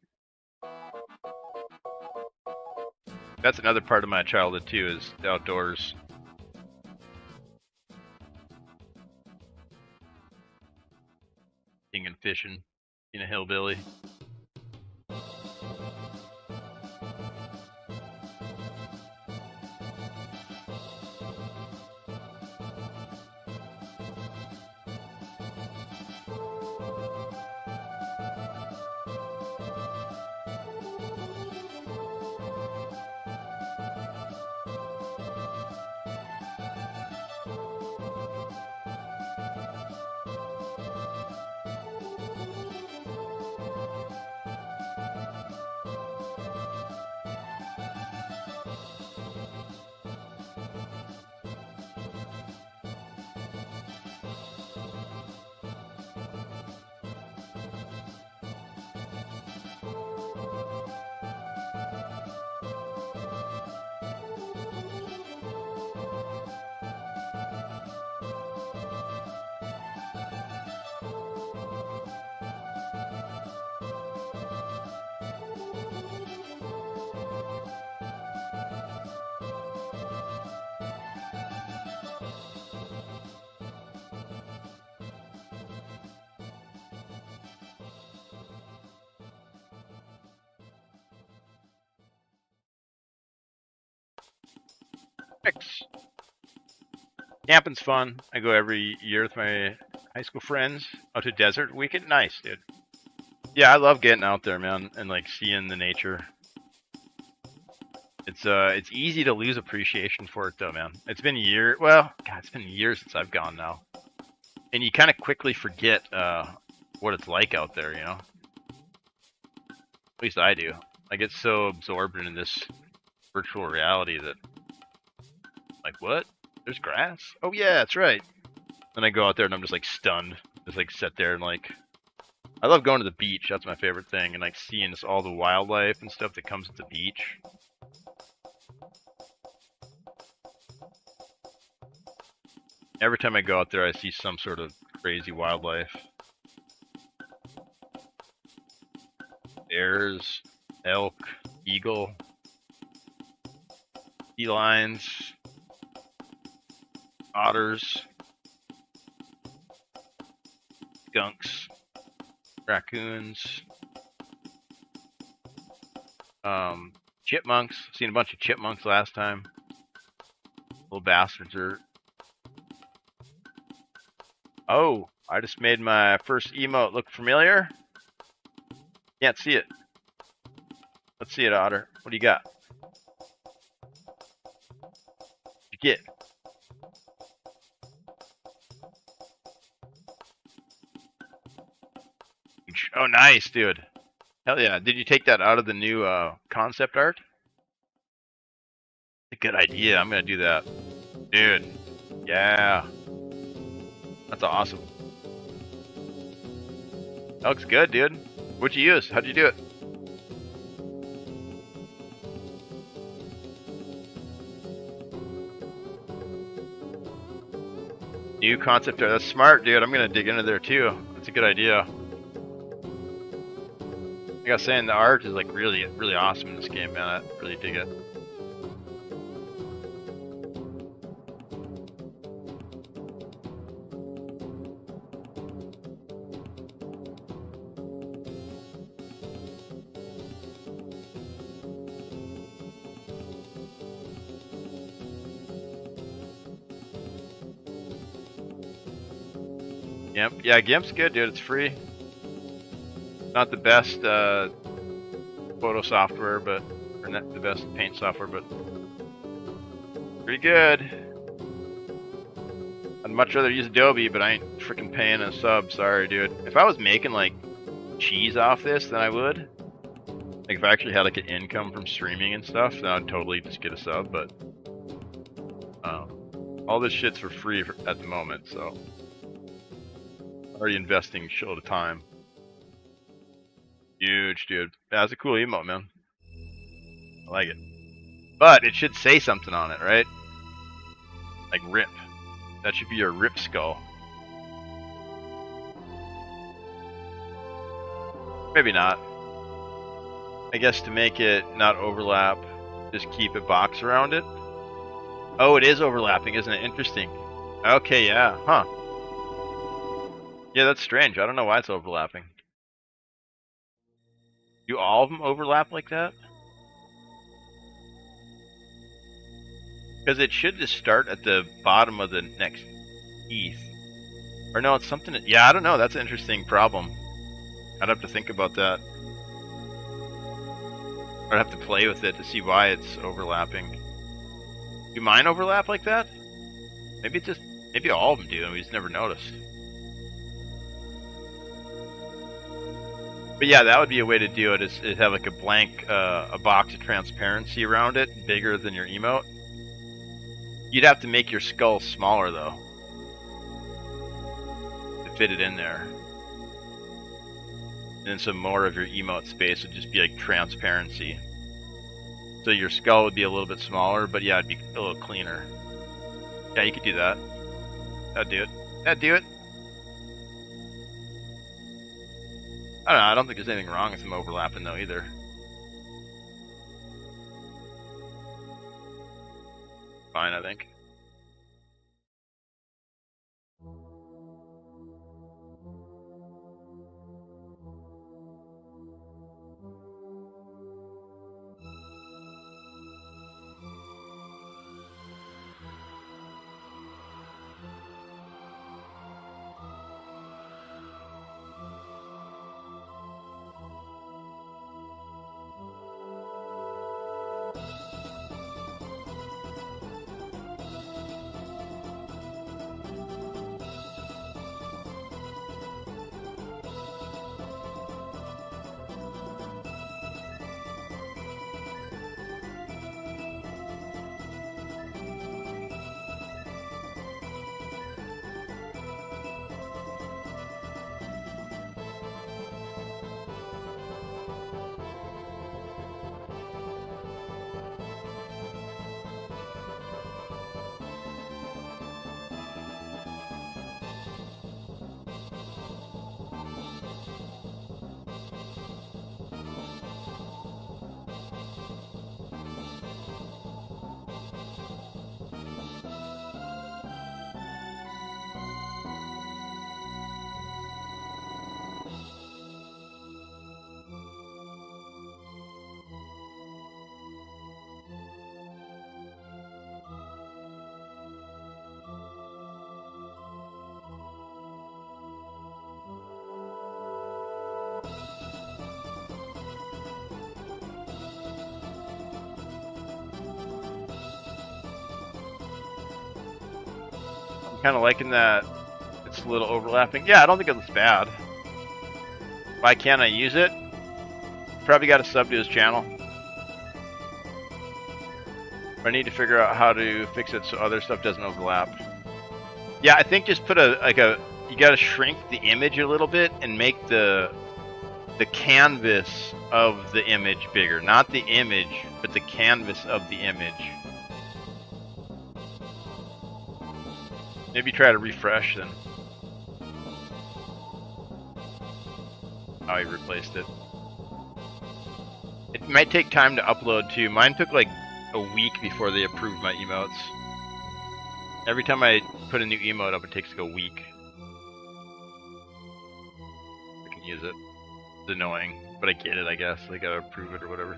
That's another part of my childhood too, is the outdoors. Hunting and fishing, being a hillbilly. Camping's fun. I go every year with my high school friends out to desert weekend. Nice, dude. Yeah, I love getting out there, man, and like seeing the nature. It's easy to lose appreciation for it though, man. It's been years. Well, God, it's been years since I've gone now, and you kind of quickly forget what it's like out there. You know, at least I do. I get so absorbed in this virtual reality that, like, what? There's grass? Oh yeah, that's right. Then I go out there and I'm just like stunned. Just like sit there and like, I love going to the beach. That's my favorite thing, and like seeing just all the wildlife and stuff that comes to the beach. Every time I go out there, I see some sort of crazy wildlife. Bears, elk, eagle, sea lions, otters, skunks, raccoons, chipmunks. Seen a bunch of chipmunks last time. Little bastards are. Oh, I just made my first emote look familiar. Can't see it. Let's see it, Otter. What do you got? You get. Oh, nice, dude. Hell yeah. Did you take that out of the new concept art? A good idea. I'm going to do that. Dude. Yeah. That's awesome. That looks good, dude. What'd you use? How'd you do it? New concept art. That's smart, dude. I'm going to dig into there too. That's a good idea. Like I was saying, the art is like really, really awesome in this game, man. I really dig it. Gimp. Yeah, Gimp's good, dude. It's free. Not the best photo software, but or not the best paint software, but pretty good. I'd much rather use Adobe, but I ain't freaking paying a sub. Sorry, dude. If I was making like cheese off this, then I would. Like if I actually had like an income from streaming and stuff, then I'd totally just get a sub. But all this shit's for free at the moment, so already investing a shitload of time. Huge, dude. That's a cool emote, man. I like it. But it should say something on it, right? Like RIP. That should be your RIP skull. Maybe not. I guess to make it not overlap, just keep a box around it. Oh, it is overlapping, isn't it? Interesting. Okay, yeah. Huh. Yeah, that's strange. I don't know why it's overlapping. Do all of them overlap like that? Because it should just start at the bottom of the next piece. Or no, it's something... Yeah, I don't know. That's an interesting problem. I'd have to think about that. I'd have to play with it to see why it's overlapping. Do mine overlap like that? Maybe it's just... Maybe all of them do and we just never noticed. But yeah, that would be a way to do it, is have like a blank, a box of transparency around it, bigger than your emote. You'd have to make your skull smaller though, to fit it in there. And then some more of your emote space would just be like transparency. So your skull would be a little bit smaller, but yeah, it'd be a little cleaner. Yeah, you could do that. That'd do it. That'd do it. I don't know, I don't think there's anything wrong with them overlapping though either. Fine, I think. Kind of liking that it's a little overlapping. Yeah, I don't think it looks bad. Why can't I use it? Probably got to sub to his channel. I need to figure out how to fix it so other stuff doesn't overlap. Yeah, I think just put you got to shrink the image a little bit and make the canvas of the image bigger. Not the image, but the canvas of the image. Maybe try to refresh then. Oh, he replaced it. It might take time to upload too. Mine took like a week before they approved my emotes. Every time I put a new emote up, it takes like a week. I can use it. It's annoying, but I get it, I guess. They gotta approve it or whatever.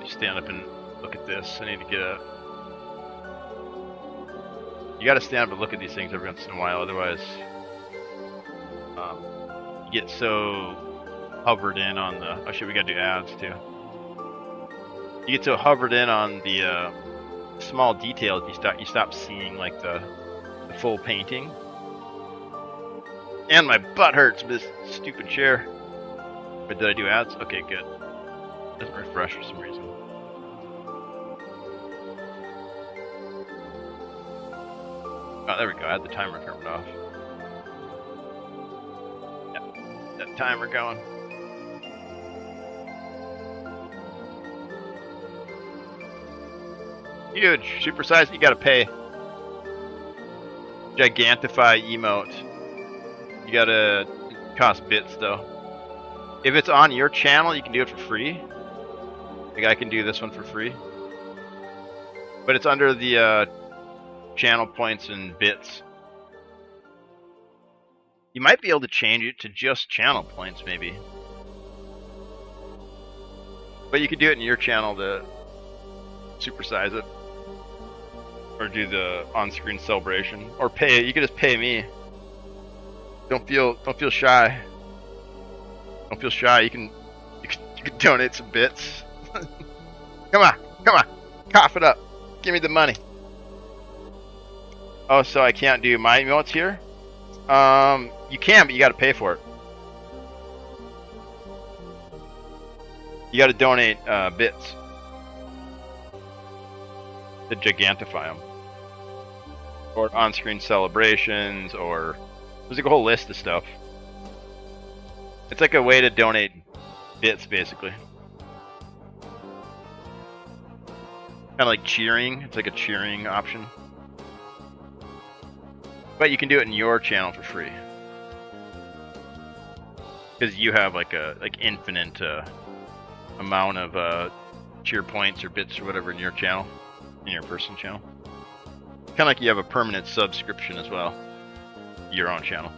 Stand up and look at this. I need to get a... You gotta stand up and look at these things every once in a while, otherwise you get so hovered in on the... Oh shit, we gotta do ads too. You get so hovered in on the small details, you stop seeing like the full painting. And my butt hurts with this stupid chair. But did I do ads? Okay, good. Doesn't refresh for some reason. Oh, there we go. I had the timer turned off. Yep. That timer going. Huge. Supersize, you gotta pay. Gigantify emote. You gotta cost bits though. If it's on your channel, you can do it for free. Like I can do this one for free. But it's under the channel points and bits. You might be able to change it to just channel points maybe. But you could do it in your channel to supersize it. Or do the on-screen celebration. Or pay, you could just pay me. Don't feel shy. Don't feel shy, you can donate some bits. Come on, cough it up. Give me the money. Oh, so I can't do my emotes here? You can, but you gotta pay for it. You gotta donate bits to gigantify them. Or on-screen celebrations, or there's like a whole list of stuff. It's like a way to donate bits, basically. Kind of like cheering. It's like a cheering option. But you can do it in your channel for free. Because you have like infinite amount of cheer points or bits or whatever in your channel. In your personal channel. Kind of like you have a permanent subscription as well. Your own channel.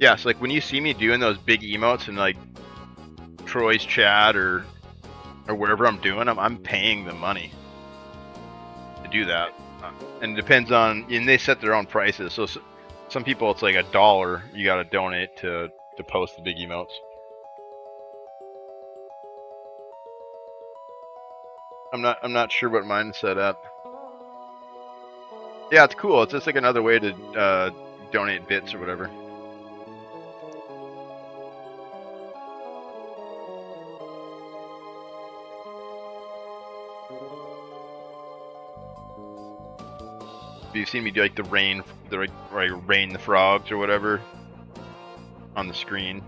Yeah, so like when you see me doing those big emotes in like Troy's chat or wherever I'm doing them, I'm paying the money to do that. And it depends on, and they set their own prices. So some people it's like $1 you gotta donate to post the big emotes. I'm not sure what mine is set at. Yeah, it's cool. It's just like another way to donate bits or whatever. You've seen me do like the rain the frogs or whatever on the screen.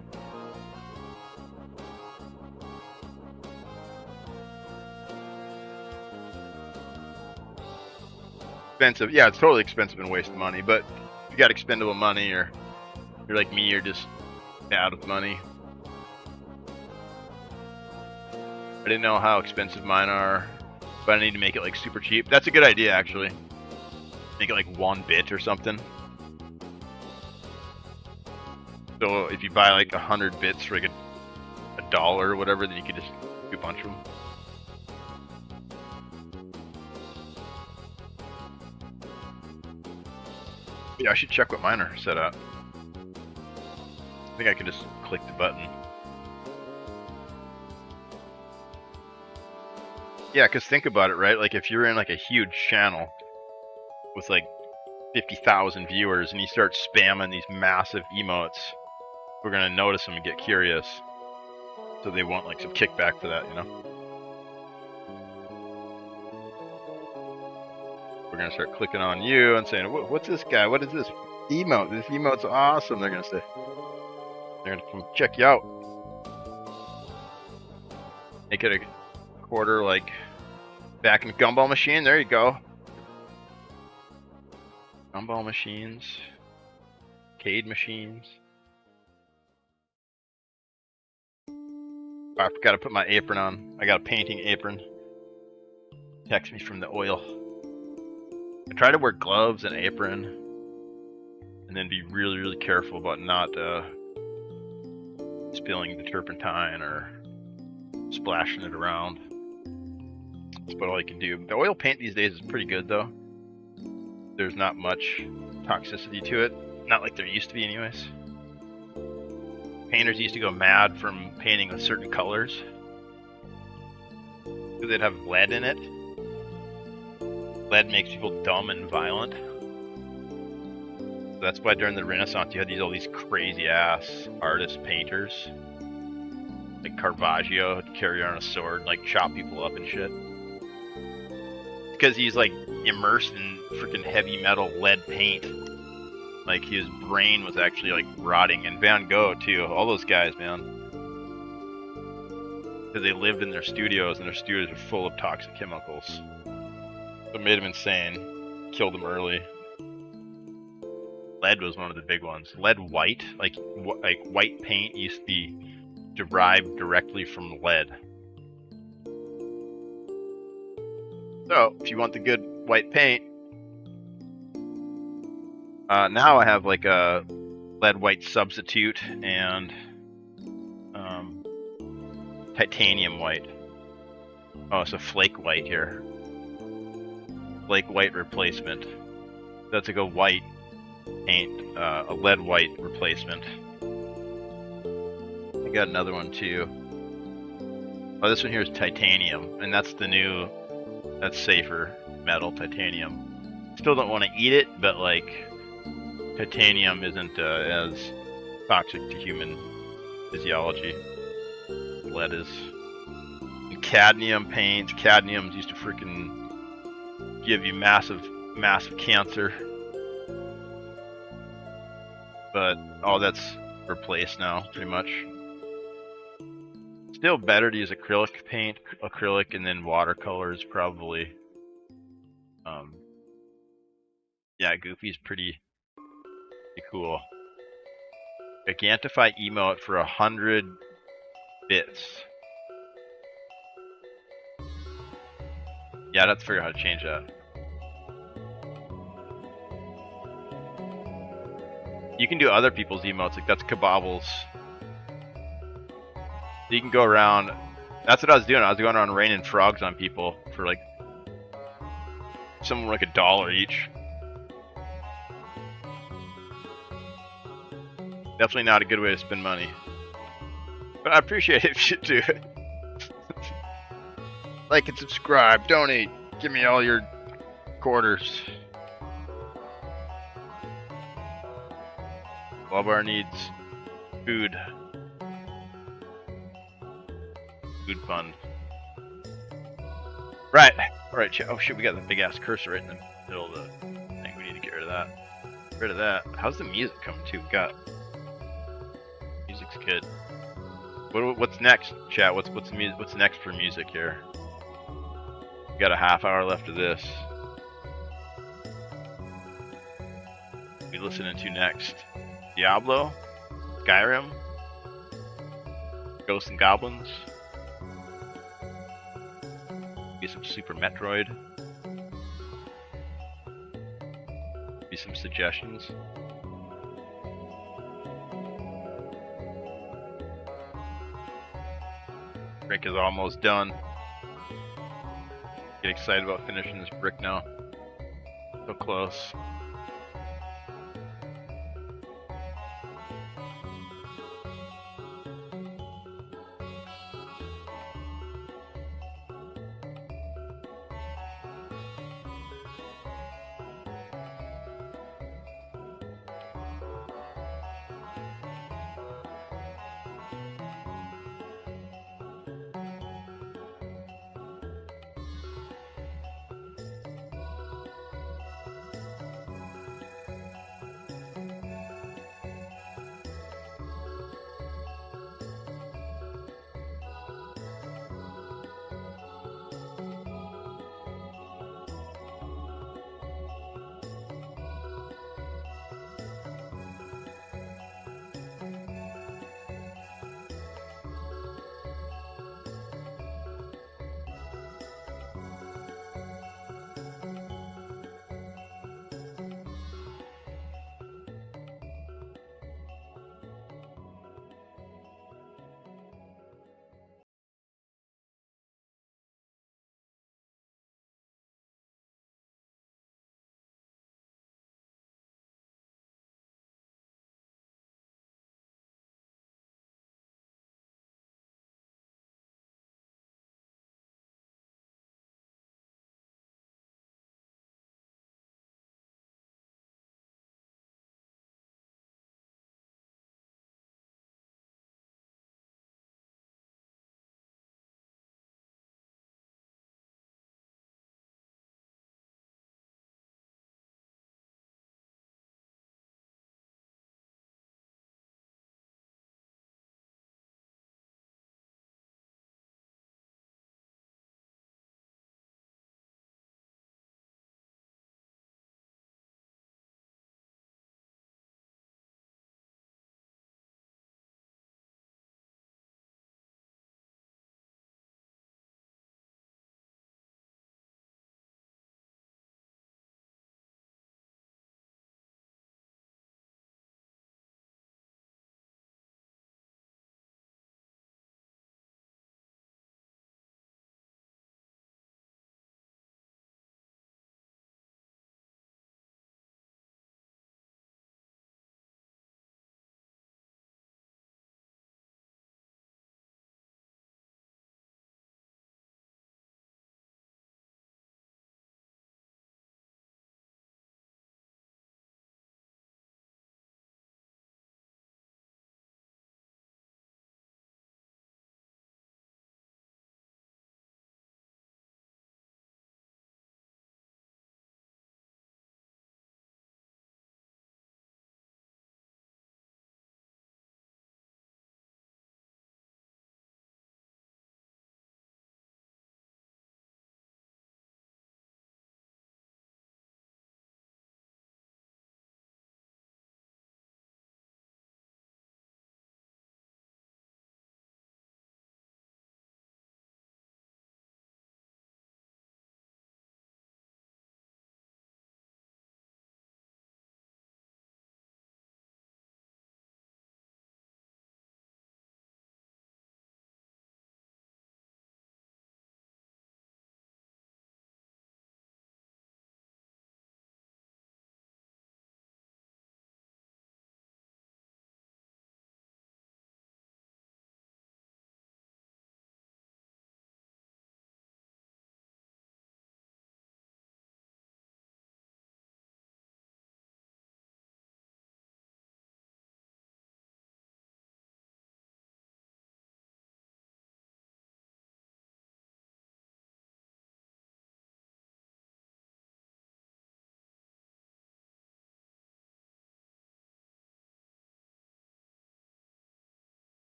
Expensive, yeah, it's totally expensive and waste of money. But if you got expendable money, or you're like me, you're just bad with money. I didn't know how expensive mine are, but I need to make it like super cheap. That's a good idea, actually. Make it like 1 bit or something. So if you buy like 100 bits for like a dollar or whatever, then you could just do a bunch of them. Yeah, I should check what mine are set up. I think I can just click the button. Yeah, because think about it, right? Like if you're in like a huge channel with like 50,000 viewers and you start spamming these massive emotes, we're gonna notice them and get curious. So they want like some kickback for that, you know? We're gonna start clicking on you and saying, what's this guy? What is this emote? This emote's awesome, they're gonna say. They're gonna come check you out. Make it a quarter like back in the gumball machine. There you go. Gumball machines. Arcade machines. I forgot to put my apron on. I got a painting apron. Protects me from the oil. I try to wear gloves and apron, and then be really, really careful about not spilling the turpentine or splashing it around. That's about all you can do. The oil paint these days is pretty good, though. There's not much toxicity to it. Not like there used to be, anyways. Painters used to go mad from painting with certain colors because they'd have lead in it. Lead makes people dumb and violent. So that's why during the Renaissance you had all these crazy ass artist painters. Like Caravaggio would carry on a sword and like chop people up and shit. Because he's like immersed in freaking heavy metal lead paint. Like his brain was actually like rotting. And Van Gogh too. All those guys, man. Because they lived in their studios and their studios were full of toxic chemicals. So it made him insane. Killed him early. Lead was one of the big ones. Lead white, like white paint used to be derived directly from lead. So if you want the good white paint, now I have like a lead white substitute and titanium white. Oh, it's a flake white here. Flake white replacement. That's like a white paint, a lead white replacement. I got another one too. Oh, this one here is titanium, and that's the new, that's safer metal, titanium. Still don't want to eat it, but like, titanium isn't as toxic to human physiology. Lead is. And cadmium paint. Cadmium's used to freaking give you massive cancer. But all that's replaced now, pretty much. Still better to use acrylic paint, acrylic, and then watercolors probably. Yeah, Goofy's pretty cool. Gigantify emote for 100 bits. Yeah, I'd have to figure out how to change that. You can do other people's emotes, like that's Kabobbles. You can go around. That's what I was doing. I was going around raining frogs on people for like something like $1 each. Definitely not a good way to spend money. But I appreciate it if you do it. Like and subscribe, donate, give me all your quarters. Blubber needs food. Food fund. Right. Alright, chat. Oh shit, we got the big ass cursor right in the middle of the thing. We need to get rid of that. Get rid of that. How's the music coming too? We got music's good. What's next, chat? What's next for music here? We got a half hour left of this. We listening to next? Diablo? Skyrim? Ghosts and Goblins? Be some Super Metroid? Be some suggestions? Drink is almost done. Get excited about finishing this brick now. So close.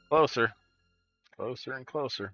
Closer. Closer and closer.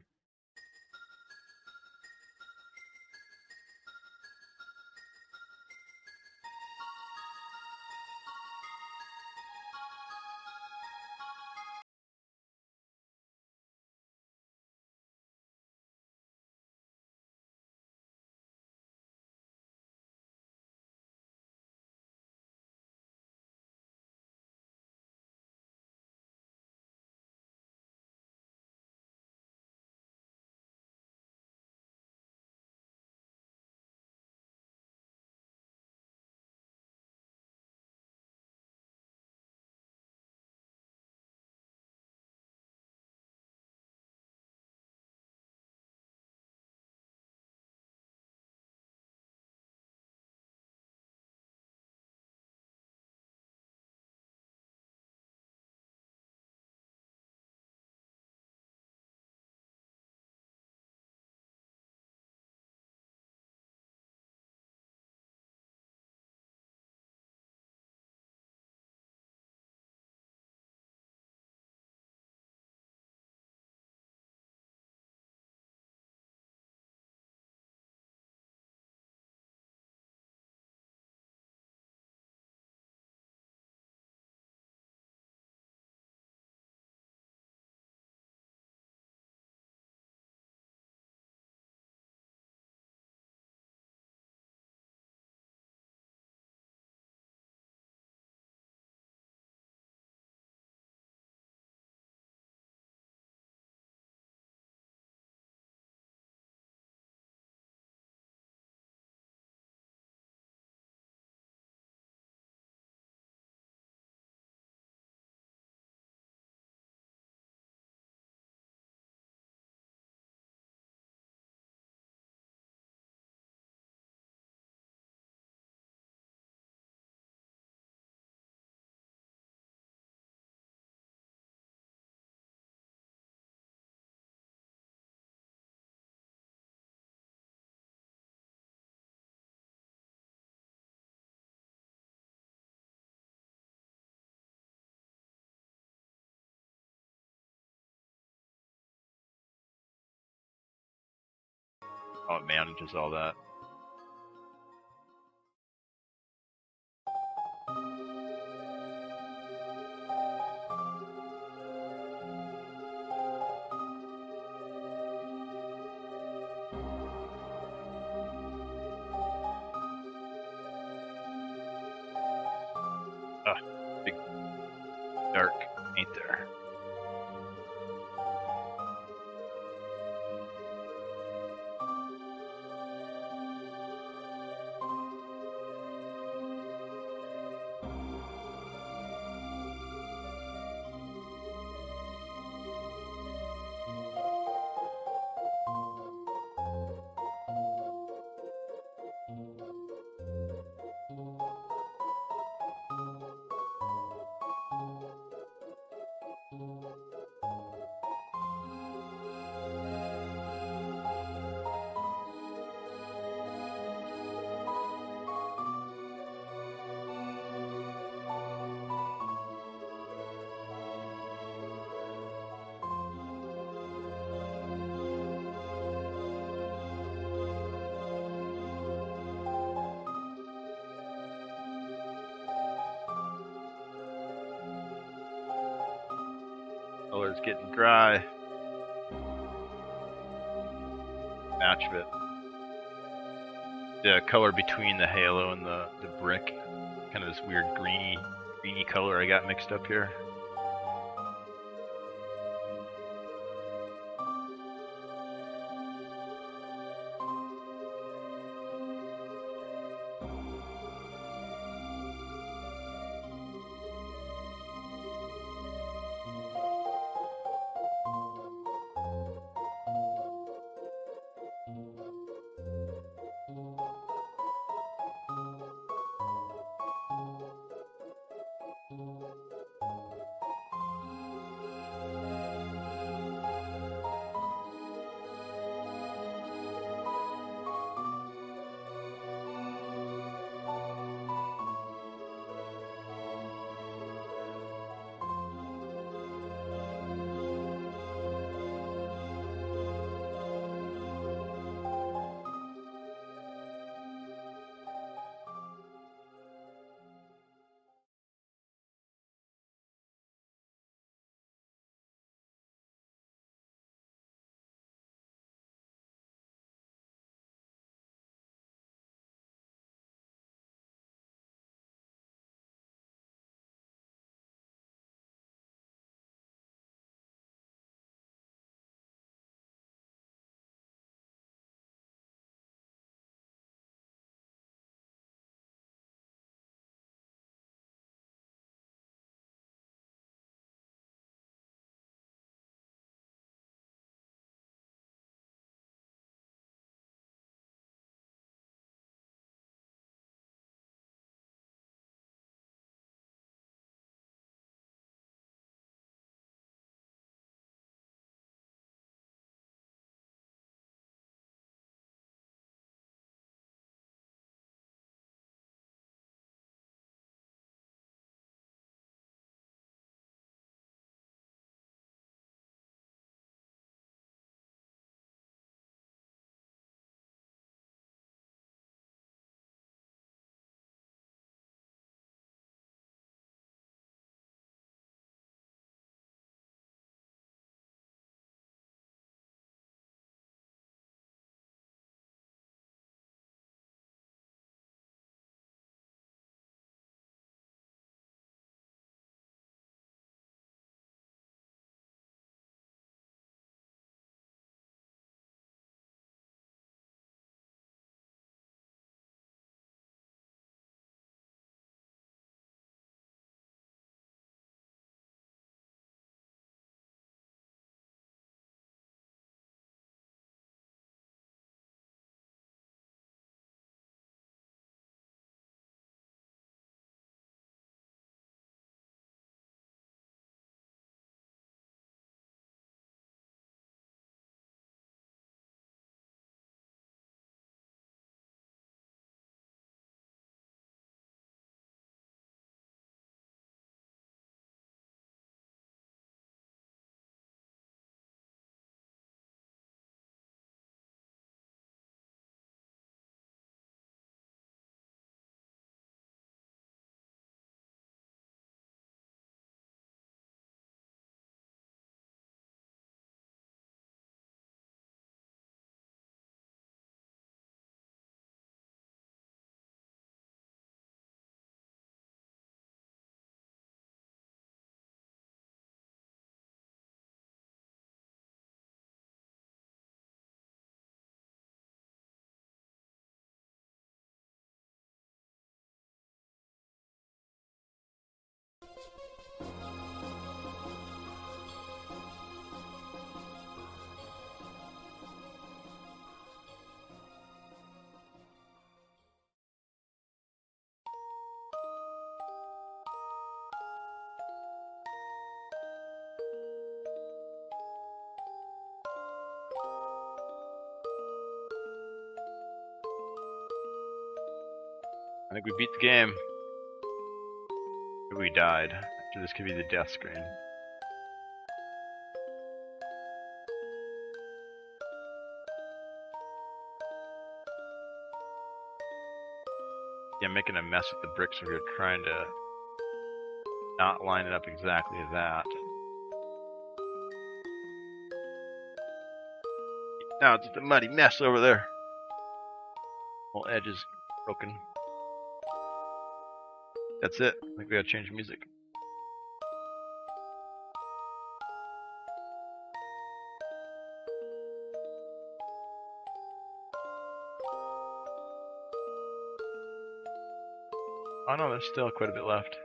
Oh, it manages all that. Ah, big dark ain't there. Color's getting dry. Match of it. The color between the halo and the brick, kind of this weird greeny color I got mixed up here. I think we beat the game. Maybe we died. Actually, this could be the death screen. Yeah, I'm making a mess with the bricks over here, trying to not line it up exactly as that. Now it's just a muddy mess over there. All edges broken. That's it. I think we gotta change music. Oh no, there's still quite a bit left.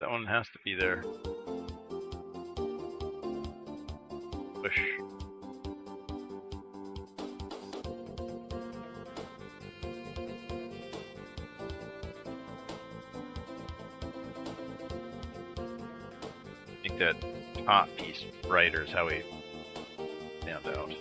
That one has to be there. Push. I think that top piece brighter is how we stand out.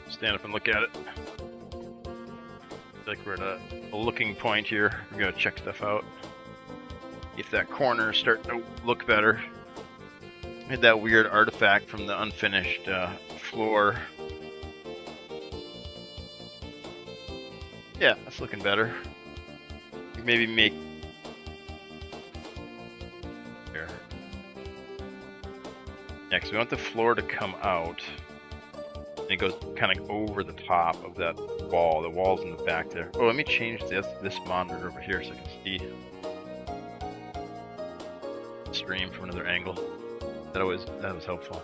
Stand up and look at it. Like we're at a looking point here. We're gonna check stuff out. If that corner is starting to look better. I had that weird artifact from the unfinished floor. Yeah, that's looking better. Maybe make here. Yeah, because we want the floor to come out. And it goes kind of over the top of that wall. The wall's in the back there. Oh, let me change this monitor over here so I can see the stream from another angle. That was helpful.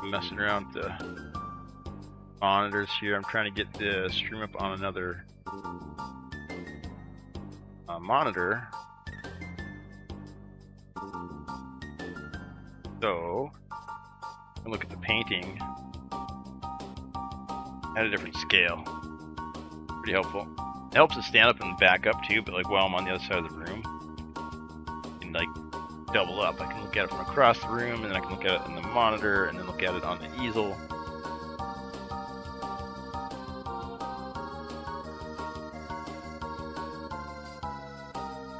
messing around with the monitors here. I'm trying to get the stream up on another monitor. So, I look at the painting at a different scale. Pretty helpful. It helps to stand up and back up too, but like while I'm on the other side of the room, I can like double up. I can look at it from across the room, and then I can look at it in the monitor, and then look at it on the easel.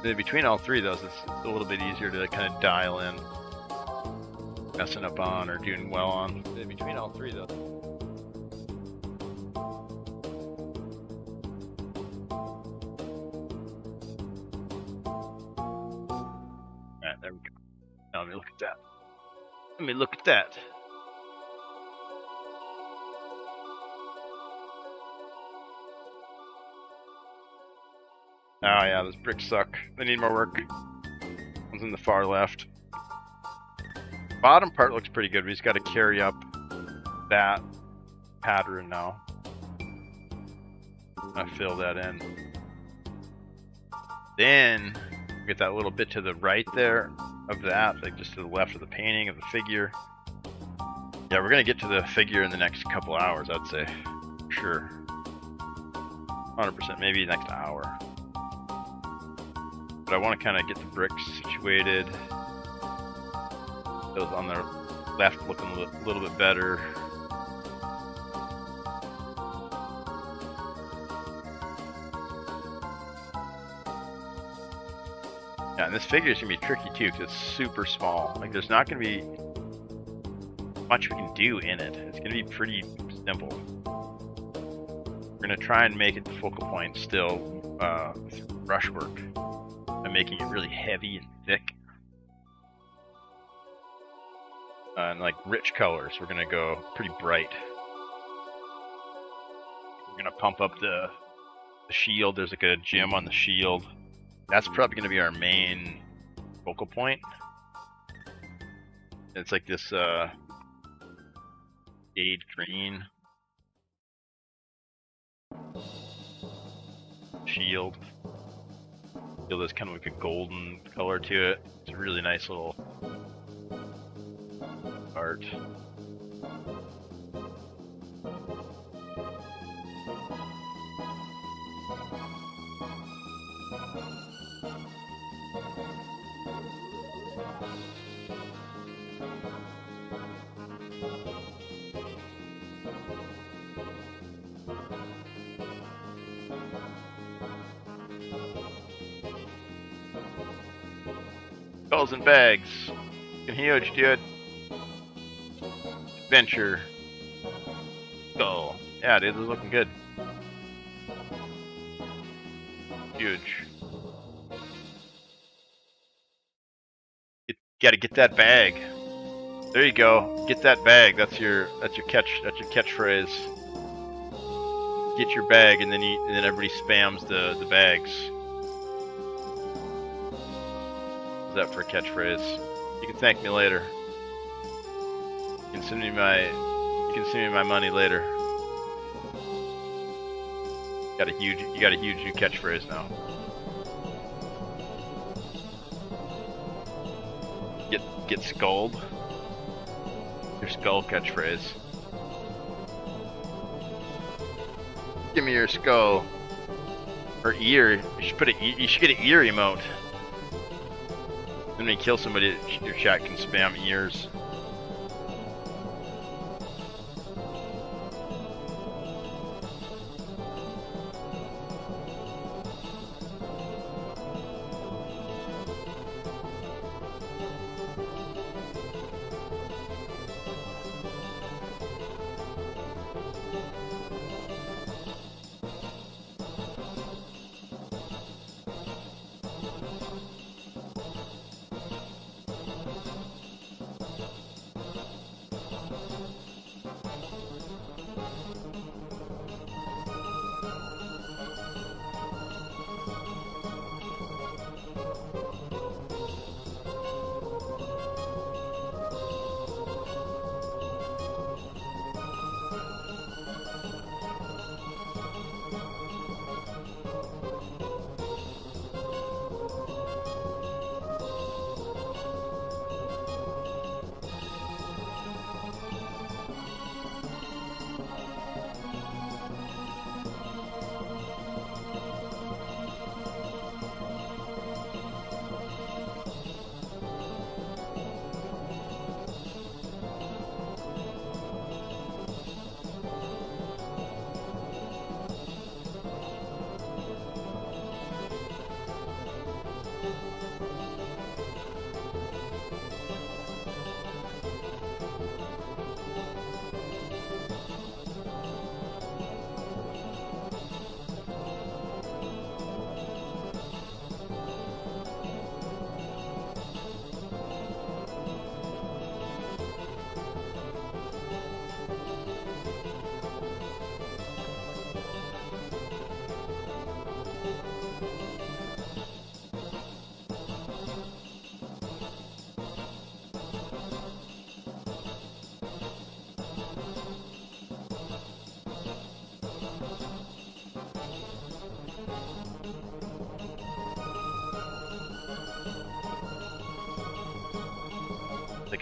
Then between all three of those, it's a little bit easier to kind of dial in messing up on or doing well on. Then between all three of those. Alright, there we go. Now let me look at that. Let me look at that. Oh yeah, those bricks suck. They need more work. One's in the far left. Bottom part looks pretty good. We just got to carry up that pattern now. I fill that in. Then get that little bit to the right there of that, like just to the left of the painting of the figure. Yeah, we're gonna get to the figure in the next couple hours, I'd say. Sure. 100%, maybe next hour. But I want to kind of get the bricks situated. Those on the left looking a little bit better. Yeah, and this figure is going to be tricky too because it's super small. Like there's not going to be much we can do in it. It's going to be pretty simple. We're going to try and make it the focal point still with brushwork by making it really heavy and thick. And like rich colors, we're going to go pretty bright. We're going to pump up the shield. There's like a gem on the shield. That's probably going to be our main focal point. It's like this jade green shield. Shield has kind of like a golden color to it. It's a really nice little art. Skulls and bags. Looking huge, dude. Adventure. Skull. Yeah, dude, this is looking good. Huge. Gotta get that bag. There you go. Get that bag. That's your catchphrase. Get your bag, and then everybody spams the bags. Is that for a catchphrase? You can thank me later. You can send me my money later. You got a huge new catchphrase now. Get skulled. Your skull catchphrase. Give me your skull. Or ear. You should get an ear emote. Then when you kill somebody, your chat can spam ears.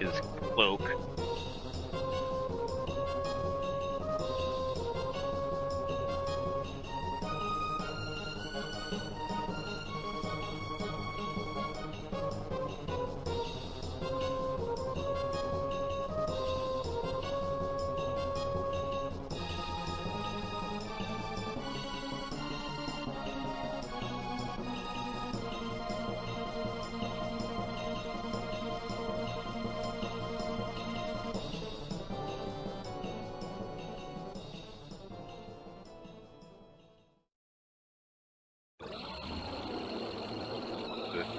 like his cloak.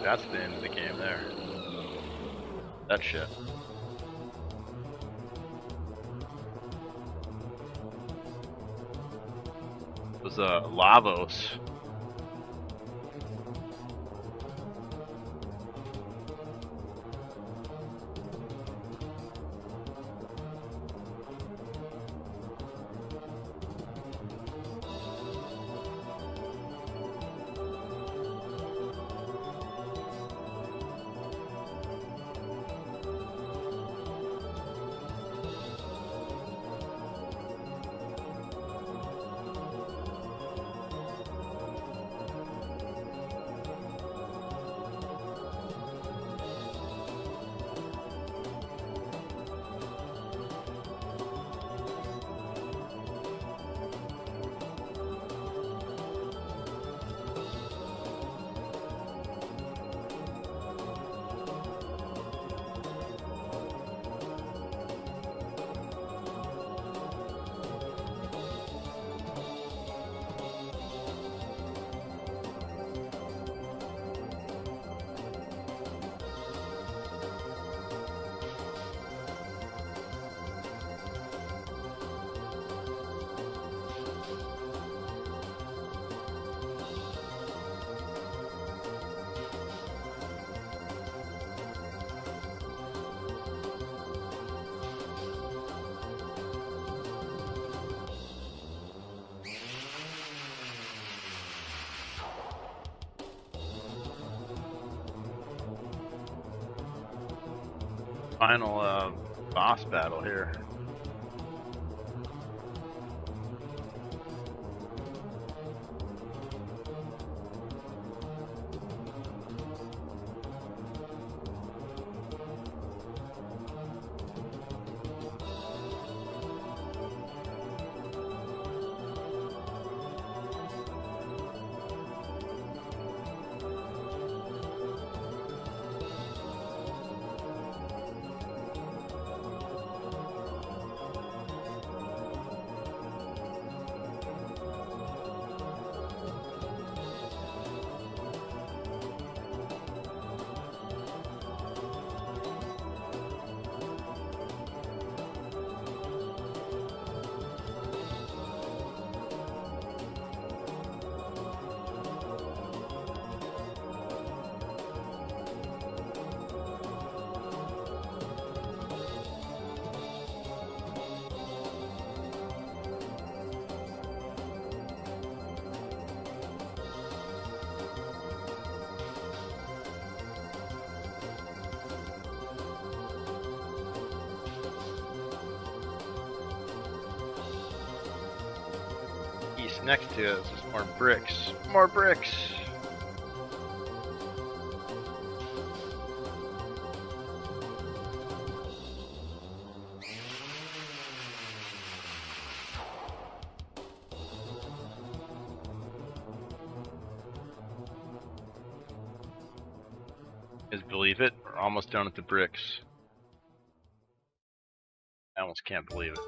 That's the end of the game there. That shit. It was Lavos. Final boss battle here. East next to us is more bricks. More bricks! You guys believe it? We're almost done with the bricks. I almost can't believe it.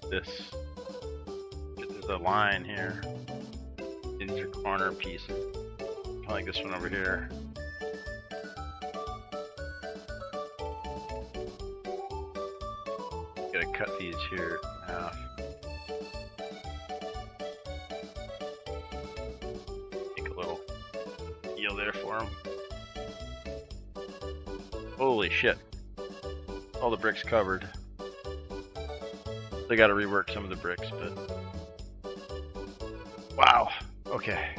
This. There's a line here. These are corner pieces. Kind of like this one over here. Gotta cut these here in half. Make a little heel there for them. Holy shit. All the bricks covered. They gotta rework some of the bricks, but... Wow. Okay.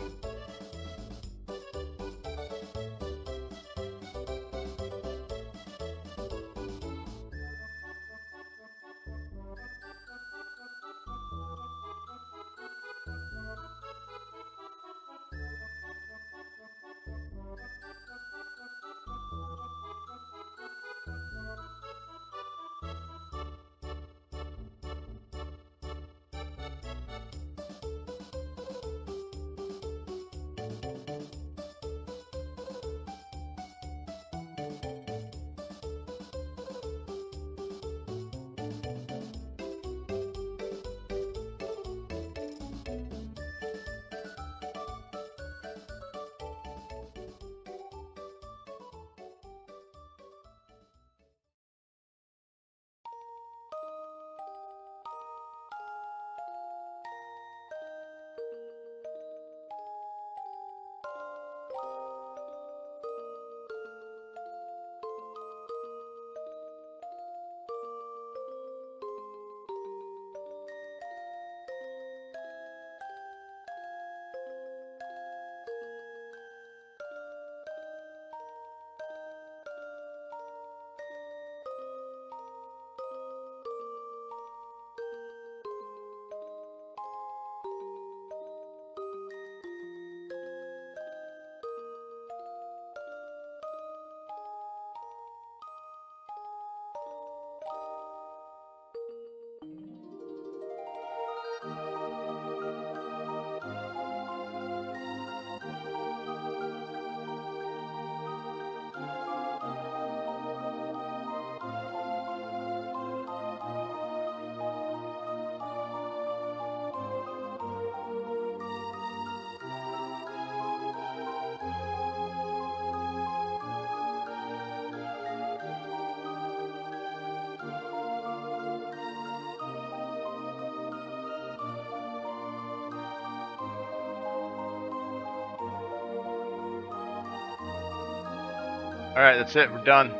Alright, that's it. We're done.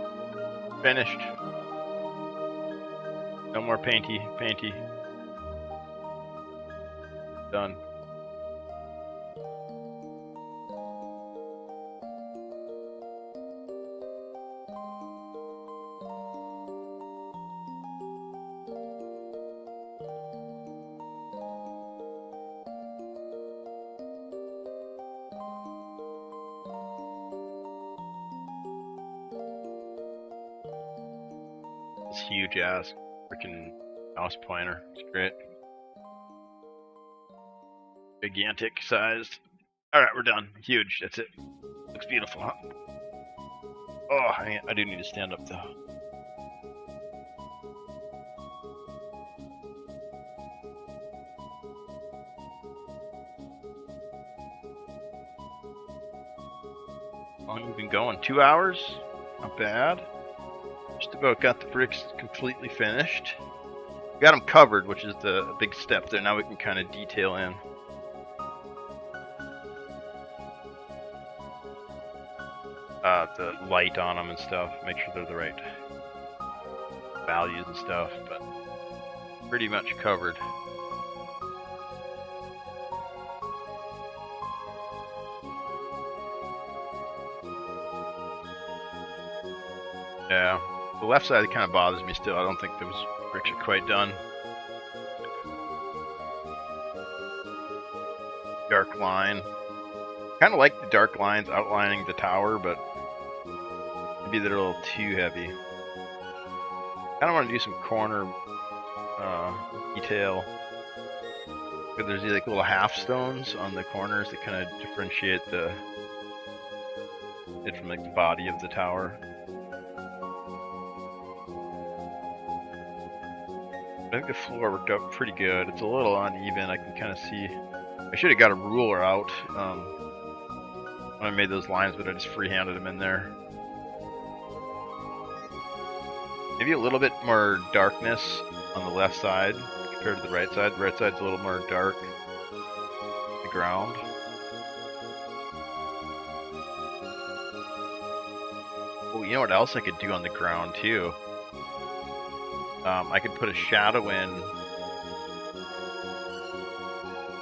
Finished. No more painty. Done. This huge ass freaking mouse pointer. It's great. Gigantic sized. Alright, we're done. Huge. That's it. Looks beautiful, huh? Oh, I do need to stand up though. How long have we been going? 2 hours? Not bad. Just about got the bricks completely finished. Got them covered, which is the big step there. Now we can kind of detail in. The light on them and stuff. Make sure they're the right values and stuff, but pretty much covered. Yeah, the left side kind of bothers me still. I don't think those bricks are quite done. Dark line. Kind of like the dark lines outlining the tower, but maybe they're a little too heavy. Kind of want to do some corner detail. But there's like little half stones on the corners that kind of differentiate the it from like the body of the tower. I think the floor worked out pretty good. It's a little uneven. I can kind of see. I should have got a ruler out when I made those lines, but I just freehanded them in there. Maybe a little bit more darkness on the left side compared to the right side. The right side's a little more dark. The ground. Oh, you know what else I could do on the ground too? I could put a shadow in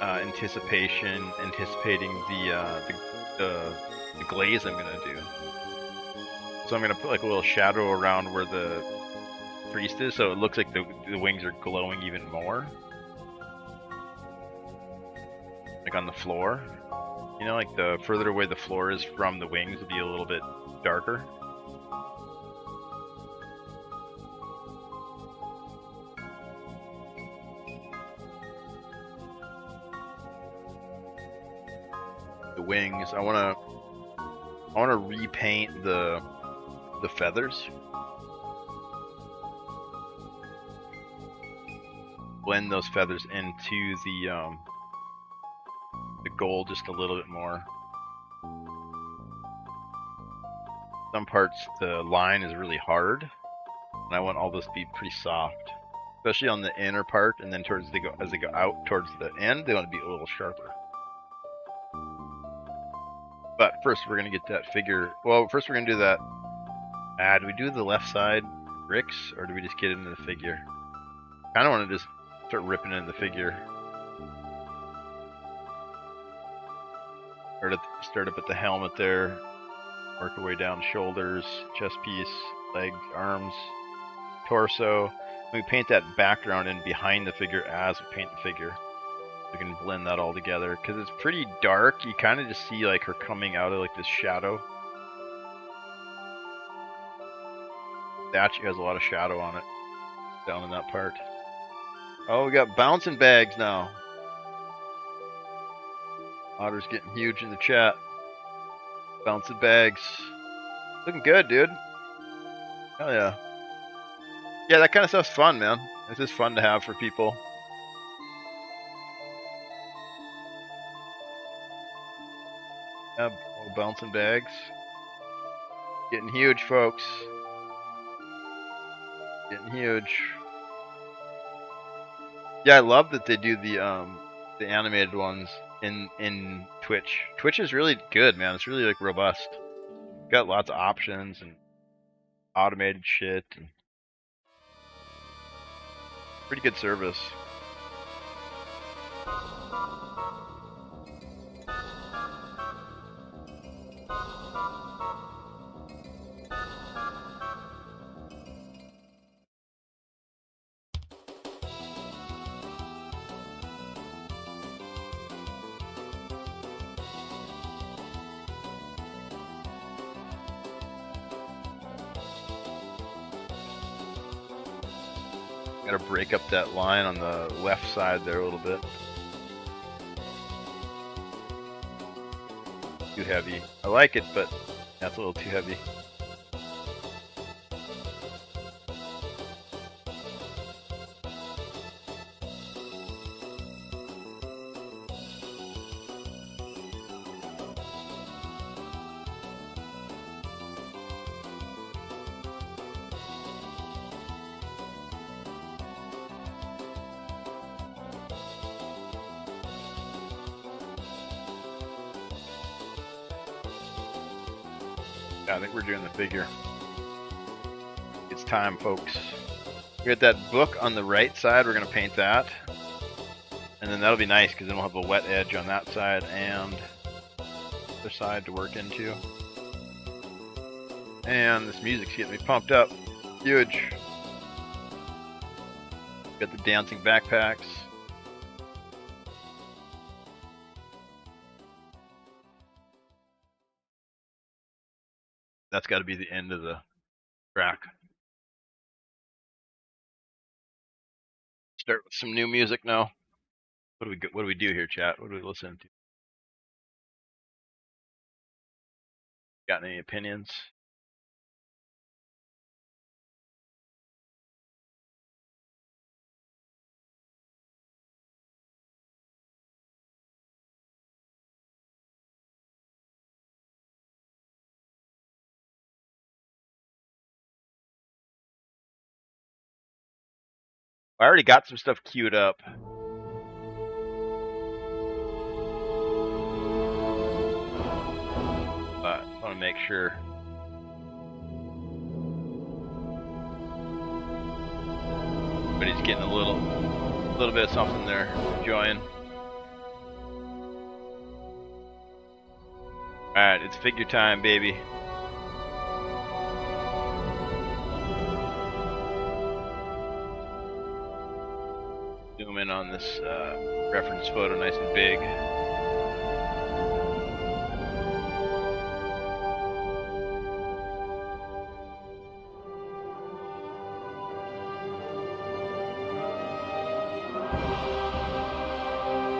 anticipating the glaze I'm gonna do. So I'm gonna put like a little shadow around where the priest is, so it looks like the wings are glowing even more, like on the floor. You know, like the further away the floor is from the wings, will be a little bit darker. The wings, I wanna repaint the feathers. Blend those feathers into the gold just a little bit more. Some parts the line is really hard, and I want all this to be pretty soft, especially on the inner part, and then as they go out towards the end, they want to be a little sharper. But first, we're gonna get that figure. Well, first we're gonna do that. Do we do the left side bricks, or do we just get into the figure? Kind of want to just start ripping into the figure. Start up at the helmet there. Work our way down shoulders, chest piece, legs, arms, torso. We paint that background in behind the figure as we paint the figure. We can blend that all together because it's pretty dark. You kind of just see like her coming out of like this shadow. The statue has a lot of shadow on it down in that part. Oh, we got bouncing bags now. Otter's getting huge in the chat. Bouncing bags. Looking good, dude. Hell yeah. Yeah, that kind of stuff's fun, man. It's just fun to have for people. Little bouncing bags. Getting huge, folks. Getting huge. Yeah, I love that they do the animated ones in Twitch. Twitch is really good, man. It's really like robust. Got lots of options and automated shit and pretty good service. Gotta break up that line on the left side there a little bit. Too heavy. I like it, but that's a little too heavy. Yeah, I think we're doing the figure. It's time, folks. We got that book on the right side. We're gonna paint that, and then that'll be nice because then we'll have a wet edge on that side and the other side to work into. And this music's getting me pumped up. Huge. Got the dancing backpacks. That's got to be the end of the track. Start with some new music now. What do we do here, chat? What do we listen to? Got any opinions? I already got some stuff queued up. But I want to make sure. But he's getting a little bit of something there, enjoying. Alright, it's figure time, baby. Zoom in on this reference photo nice and big.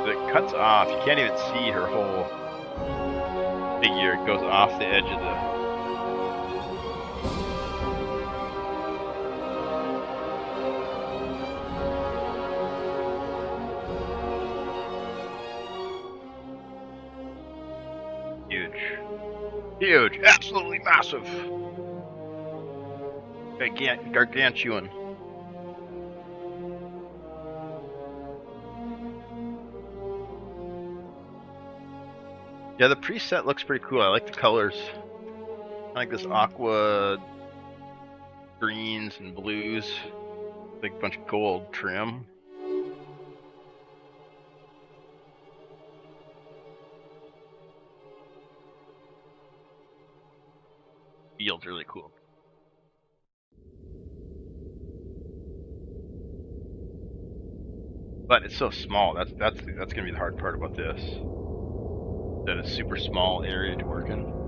It cuts off. You can't even see her whole figure. It goes off the edge of the... Huge, absolutely massive. Gargantuan. Yeah, the preset looks pretty cool. I like the colors. I like this aqua greens and blues. Big bunch of gold trim. Feels really cool. But it's so small. That's gonna be the hard part about this. That it's super small area to work in.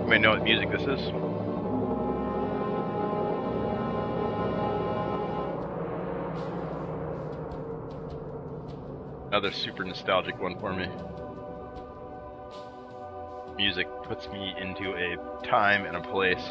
You know what music this is? Another super nostalgic one for me. Music puts me into a time and a place.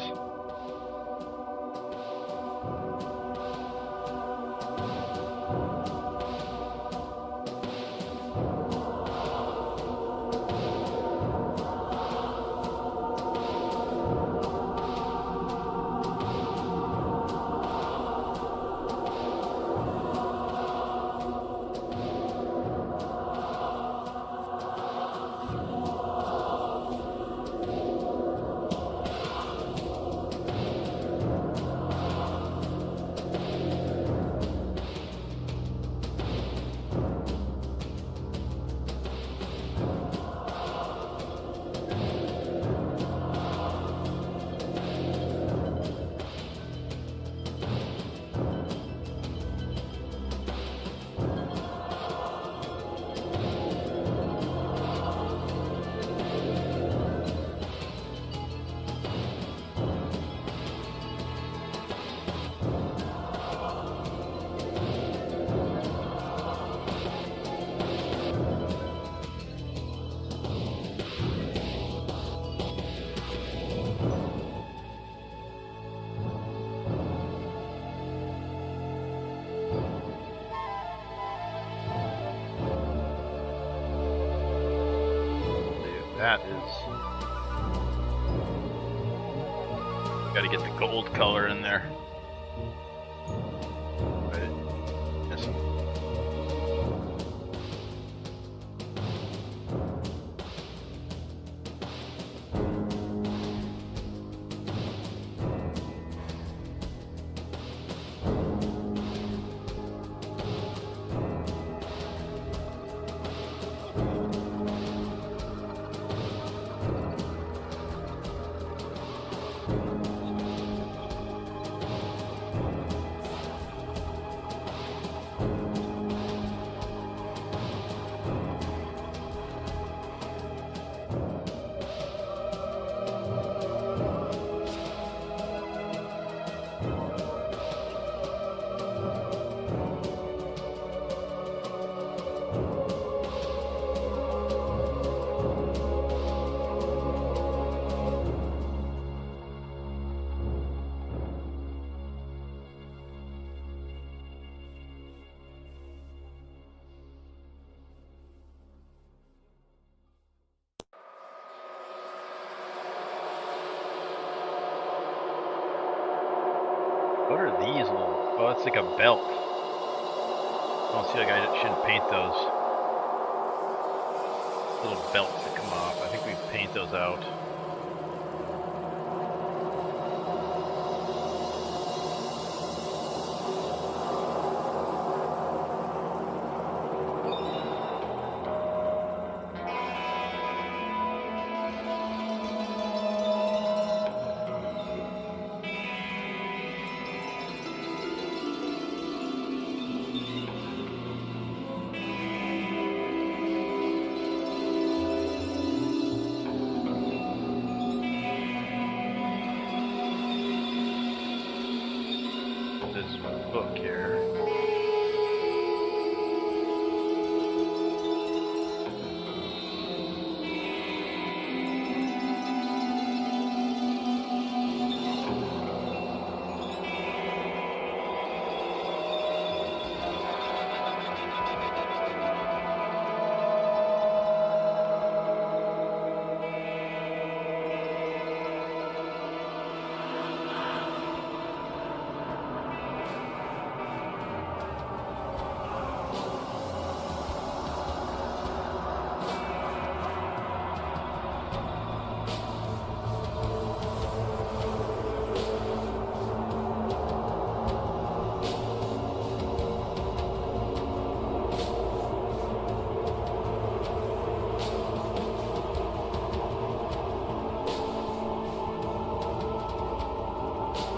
That is... Gotta get the gold color in there. Right. Missing. What are these little? Oh, that's like a belt. Oh, see, like I shouldn't paint those little belts that come off. I think we paint those out. This book here.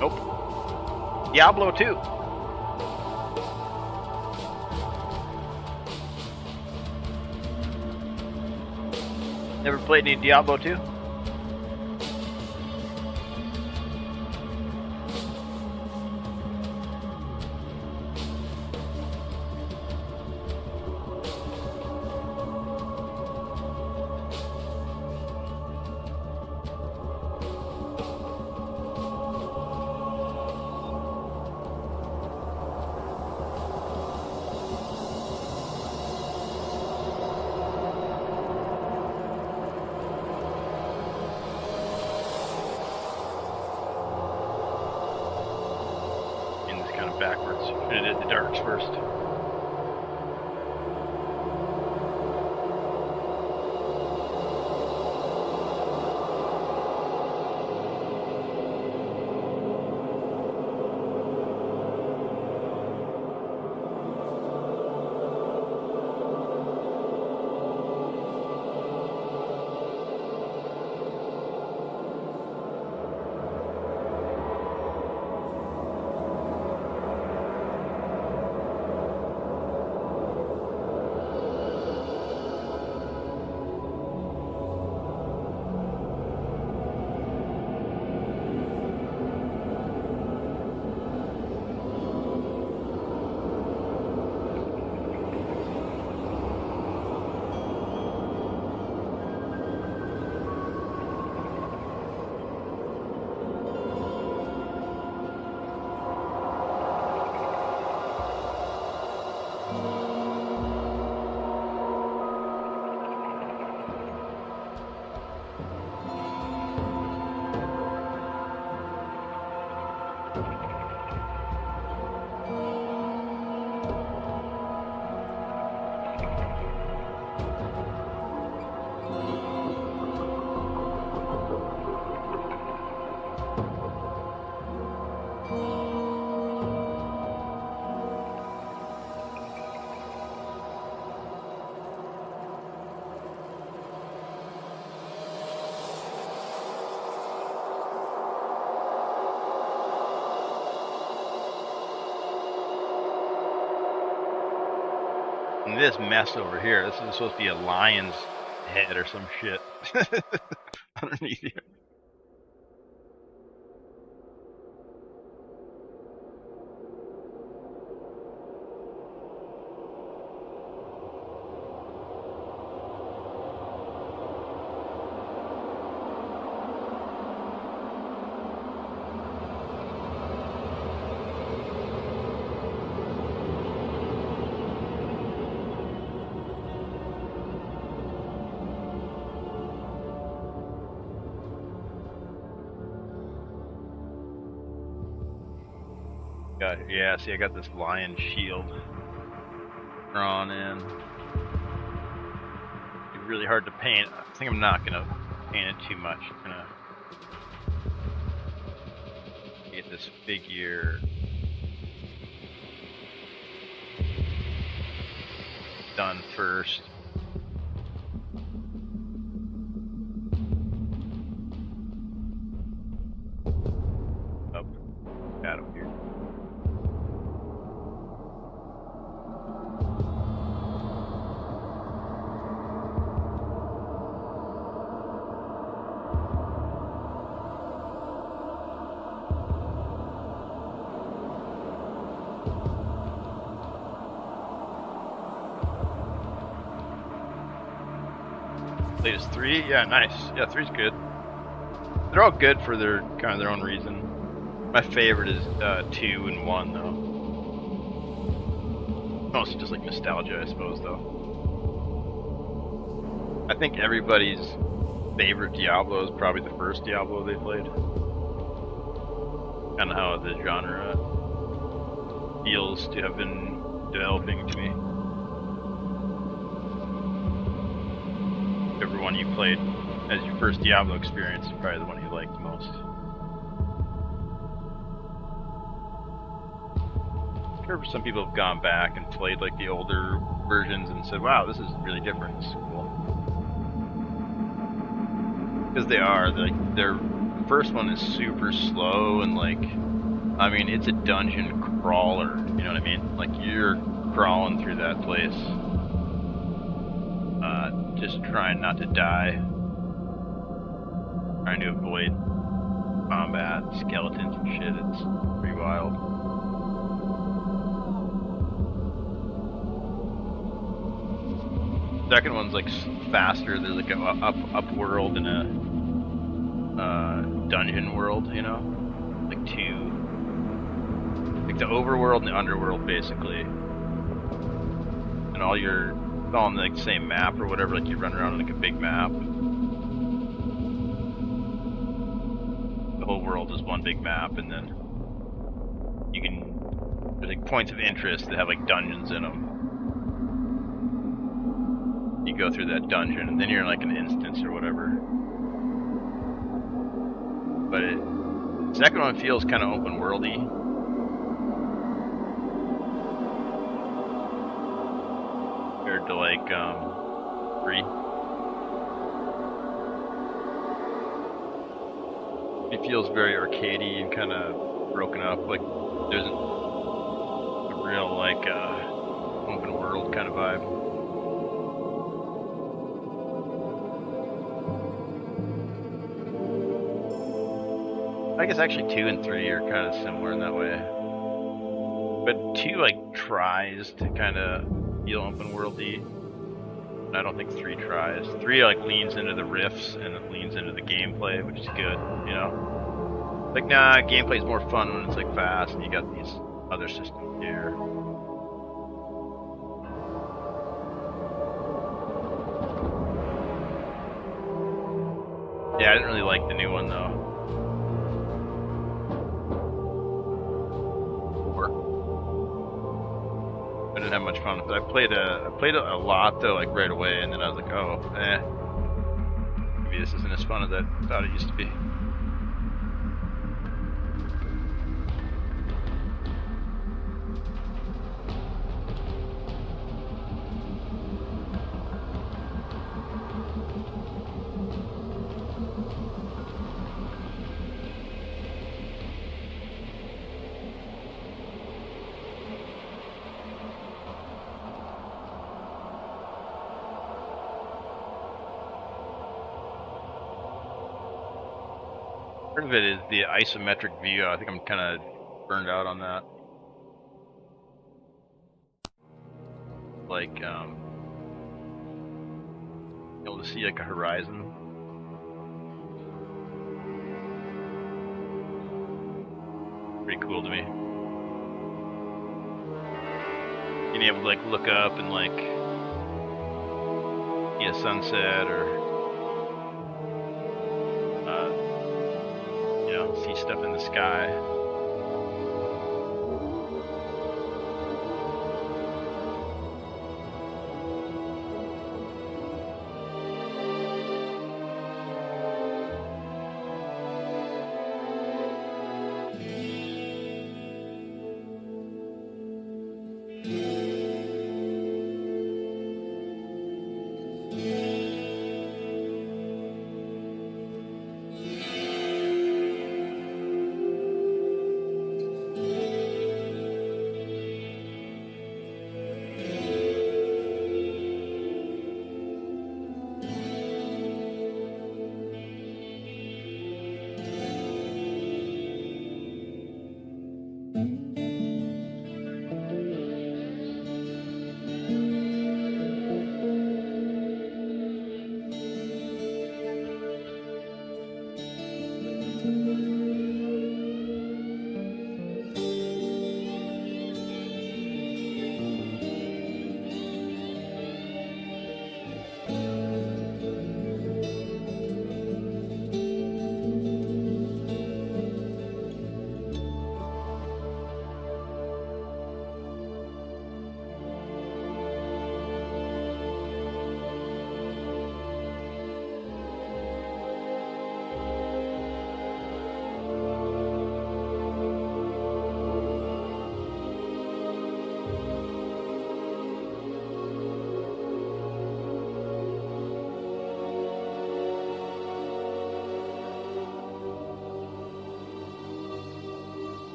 Nope. Diablo 2. Never played any Diablo 2? Kind of backwards. Should have did the darks first. And this mess over here, this is supposed to be a lion's head or some shit underneath here. Yeah, see, I got this lion shield drawn in. It's really hard to paint. I think I'm not gonna paint it too much. I'm gonna get this figure done first. Oh, got him here. Latest 3? Yeah, nice. Yeah, 3's good. They're all good for their kind of their own reason. My favorite is 2 and 1 though. Mostly just like nostalgia, I suppose, though. I think everybody's favorite Diablo is probably the first Diablo they played. Kind of how the genre feels to have been developing to me. Whichever one you played as your first Diablo experience is probably the one you liked the most. I'm sure some people have gone back and played like the older versions and said, wow, this is really different, it's cool. Because they are, like, their first one is super slow and like, I mean, it's a dungeon crawler, you know what I mean? Like, you're crawling through that place. Just trying not to die. Trying to avoid combat, skeletons and shit, it's pretty wild. Second one's like faster, there's like a up world and a dungeon world, you know? Like two, like the overworld and the underworld basically. And all your, it's all on like the same map or whatever, like you run around on like a big map. The whole world is one big map, and then you can, there's like points of interest that have like dungeons in them. You go through that dungeon, and then you're in like an instance or whatever. But the second one feels kind of open worldy. Compared to like 3. It feels very arcadey and kind of broken up. Like there's a real like open world kind of vibe. I guess actually 2 and 3 are kind of similar in that way. But 2 like tries to kind of feel open worldy. I don't think 3 tries. 3 like leans into the riffs and it leans into the gameplay, which is good, you know? Like, nah, gameplay's more fun when it's like fast and you got these other systems here. Yeah, I didn't really like the new one though. I didn't have much fun with it. I played a lot though, like right away, and then I was like, oh, maybe this isn't as fun as I thought it used to be. Part of it is the isometric view. I think I'm kind of burned out on that. Like, able to see like a horizon. Pretty cool to me. Being able to like look up and like see a sunset or see stuff in the sky.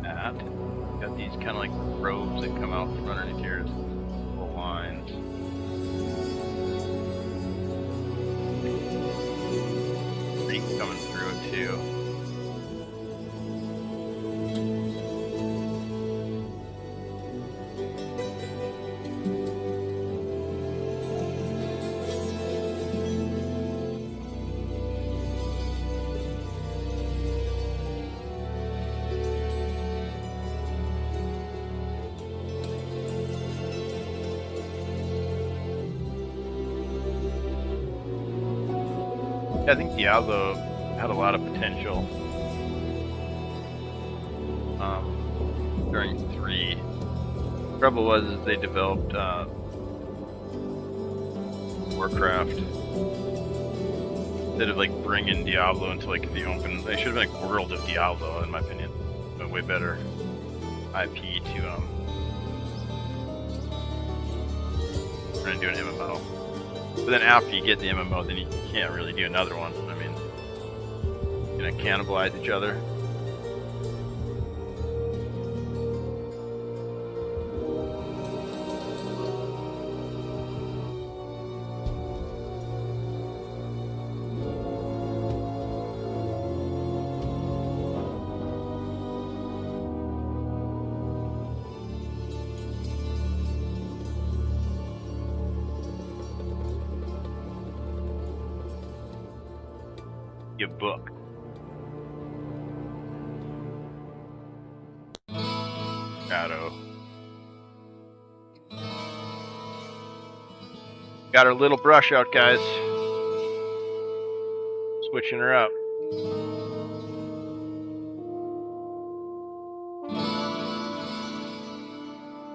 That. Got these kind of like robes that come out from underneath here. Little lines. Creek coming through it too. Yeah, I think Diablo had a lot of potential during 3. The trouble was is they developed Warcraft instead of like bringing Diablo into like the open. They should have been a world of Diablo, in my opinion. A way better IP to trying to do an MMO. But then after you get the MMO, then you can't really do another one. I mean, you're gonna cannibalize each other. Your book. Shadow. Got our little brush out, guys. Switching her up.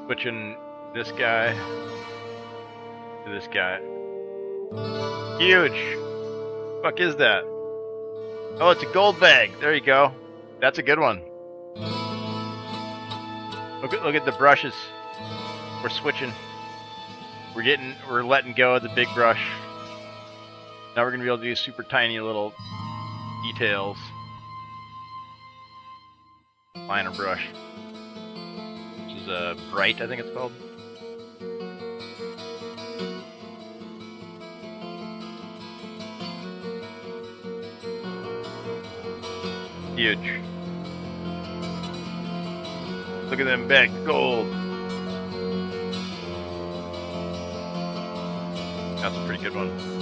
Switching this guy to this guy. Huge. Fuck is that? Oh, it's a gold bag. There you go. That's a good one. Look at the brushes. We're switching. We're letting go of the big brush. Now we're gonna be able to do super tiny little details. Liner brush. Which is bright, I think it's called. Huge. Look at them back gold. That's a pretty good one.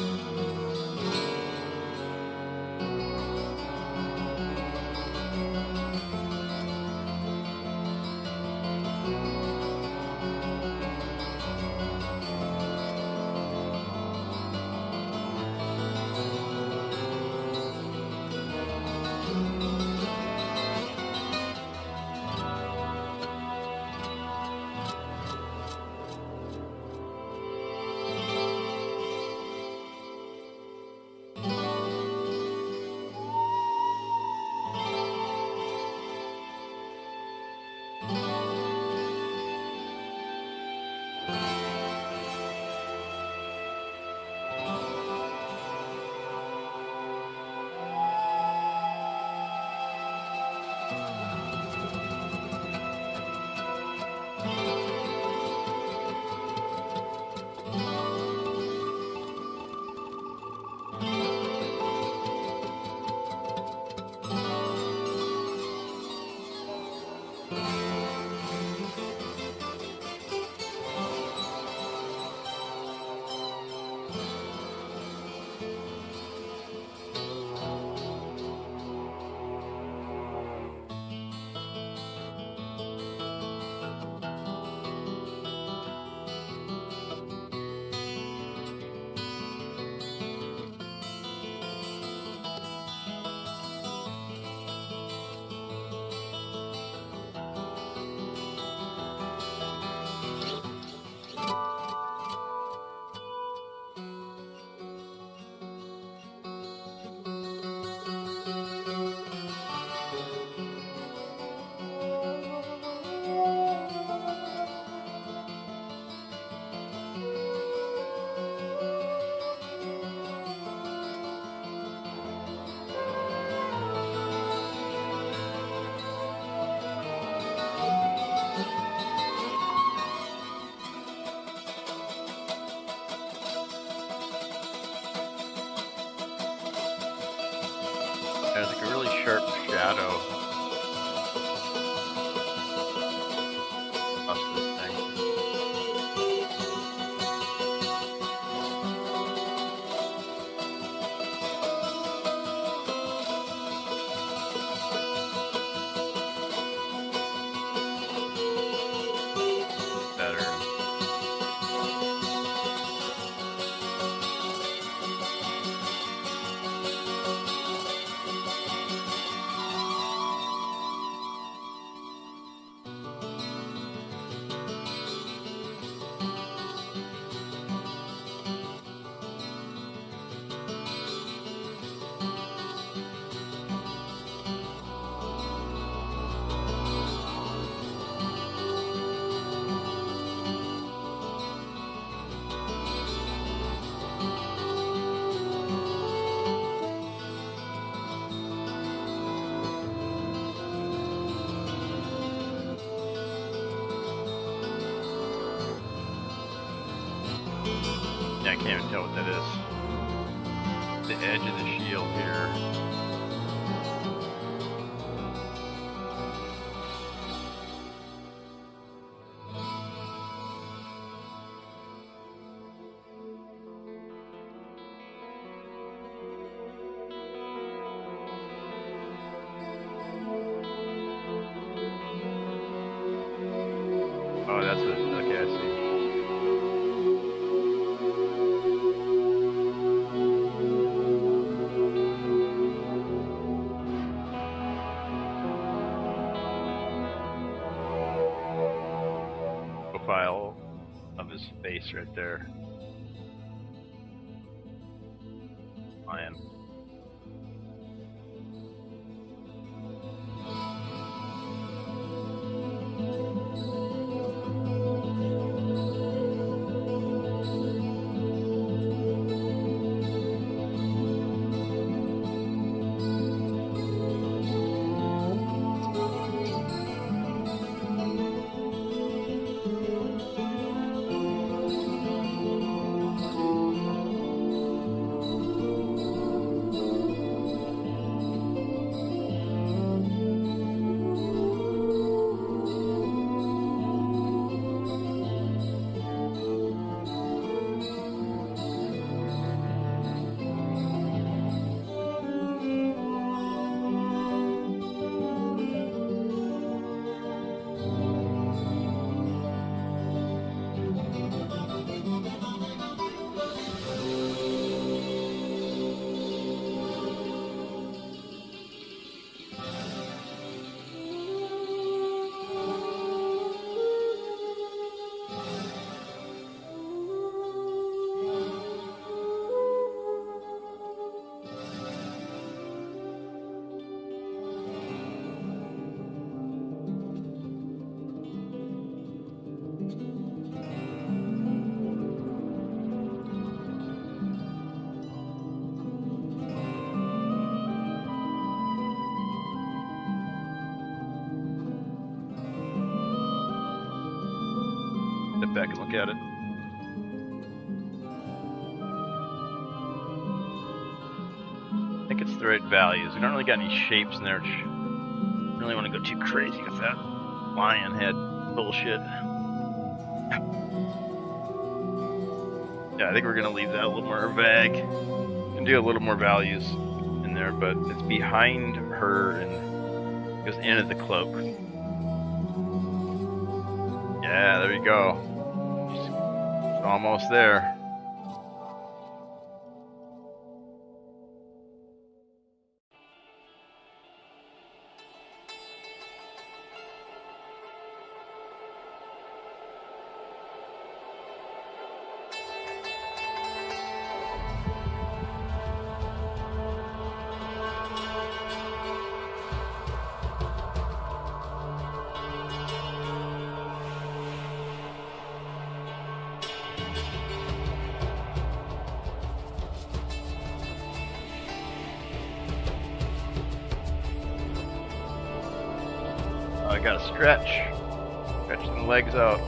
There's like a really sharp shadow across this thing. Better. Yeah, I can't even tell what that is. The edge of the shield here. Oh, that's it. Okay, I see. Profile of his face right there. Lion. Step back and look at it. I think it's the right values. We don't really got any shapes in there. Don't really want to go too crazy with that lion head bullshit. Yeah, I think we're gonna leave that a little more vague and do a little more values in there, but it's behind her and goes into the cloak. Yeah, there you go. She's almost there. I gotta stretch the legs out.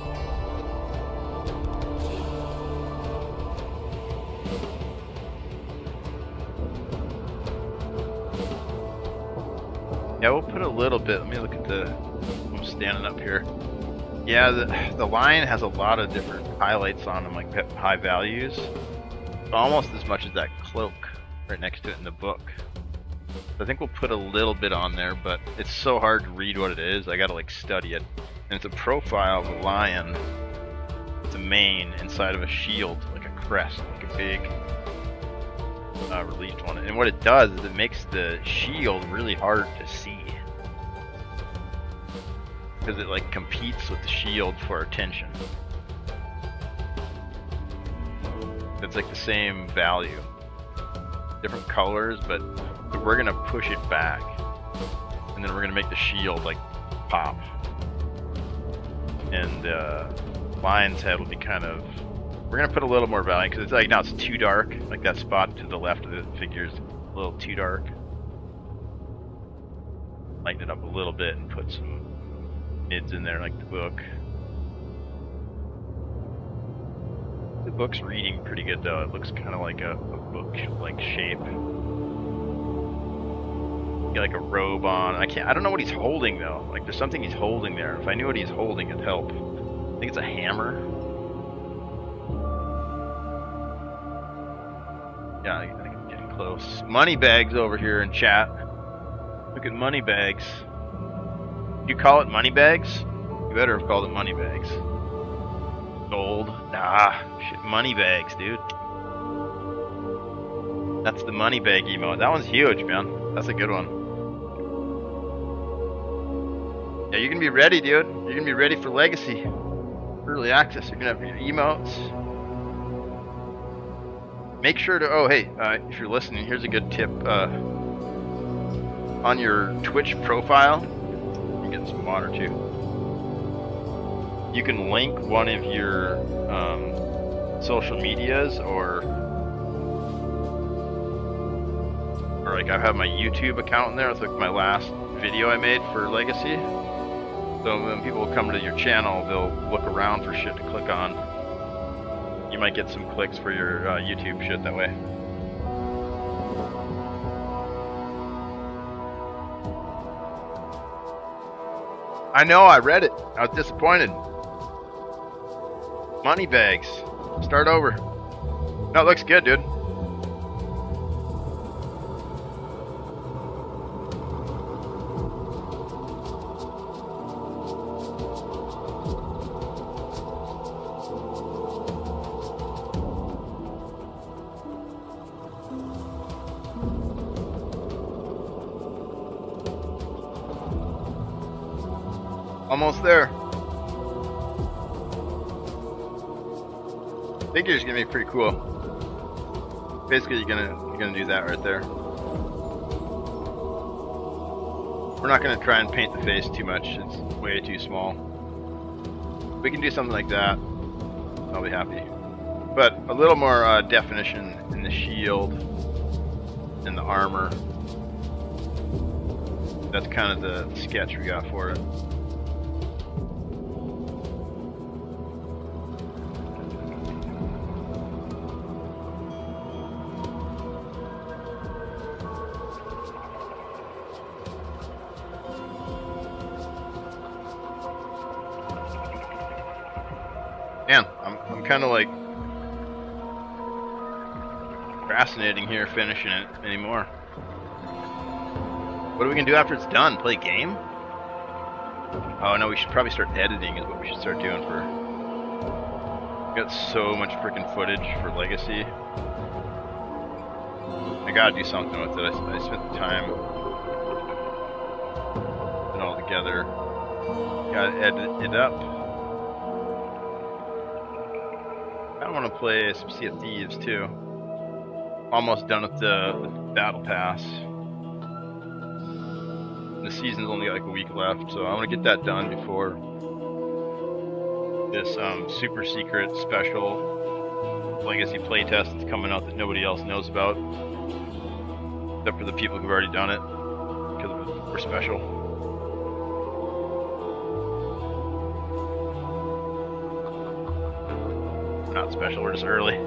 Yeah, we'll put a little bit. Let me look at the. I'm standing up here. Yeah, the lion has a lot of different highlights on him, like high values. Almost as much as that cloak right next to it in the book. So I think we'll put a little bit on there, but it's so hard to read what it is. I gotta like study it. And it's a profile of a lion. It's a mane inside of a shield, like a crest, like a big reliefed one. And what it does is it makes the shield really hard to see. Because it like competes with the shield for attention. It's like the same value. Different colors, but we're gonna push it back. And then we're gonna make the shield like pop. And lion's head will be kind of, we're gonna put a little more value because it's like now it's too dark. Like that spot to the left of the figure is a little too dark. Lighten it up a little bit and put some mids in there like the book. The book's reading pretty good though. It looks kind of like a book like shape. Got like a robe on. I don't know what he's holding though. Like there's something he's holding there. If I knew what he's holding, it'd help. I think it's a hammer. Yeah, I think I'm getting close. Money bags over here in chat. Look at money bags. You call it money bags? You better have called it money bags. Gold. Nah, shit, money bags, dude. That's the money bag emote. That one's huge, man. That's a good one. Yeah, you're gonna be ready, dude. You're gonna be ready for Legacy. Early access. You're gonna have your emotes. Make sure to, oh hey, if you're listening, here's a good tip. On your Twitch profile, I'm getting some water too. You can link one of your social medias or like I have my YouTube account in there. It's like my last video I made for Legacy. So when people come to your channel, they'll look around for shit to click on. You might get some clicks for your YouTube shit that way. I know, I read it. I was disappointed. Money bags. Start over. No, it looks good, dude. Almost there. Figure's gonna be pretty cool. Basically, you're gonna do that right there. We're not gonna try and paint the face too much. It's way too small. We can do something like that. I'll be happy. But a little more definition in the shield and the armor. That's kind of the sketch we got for it. Man, I'm kind of like procrastinating here finishing it anymore. What are we gonna do after it's done? Play a game? Oh no, we should probably start editing is what we should start doing for... We got so much freaking footage for Legacy. I gotta do something with it. I spent the time putting it all together. Gotta edit it up. I want to play some Sea of Thieves too. Almost done with the battle pass. The season's only got like a week left, so I want to get that done before this super secret special Legacy playtest that's coming out that nobody else knows about, except for the people who've already done it, because we're special. Not special, we're just early.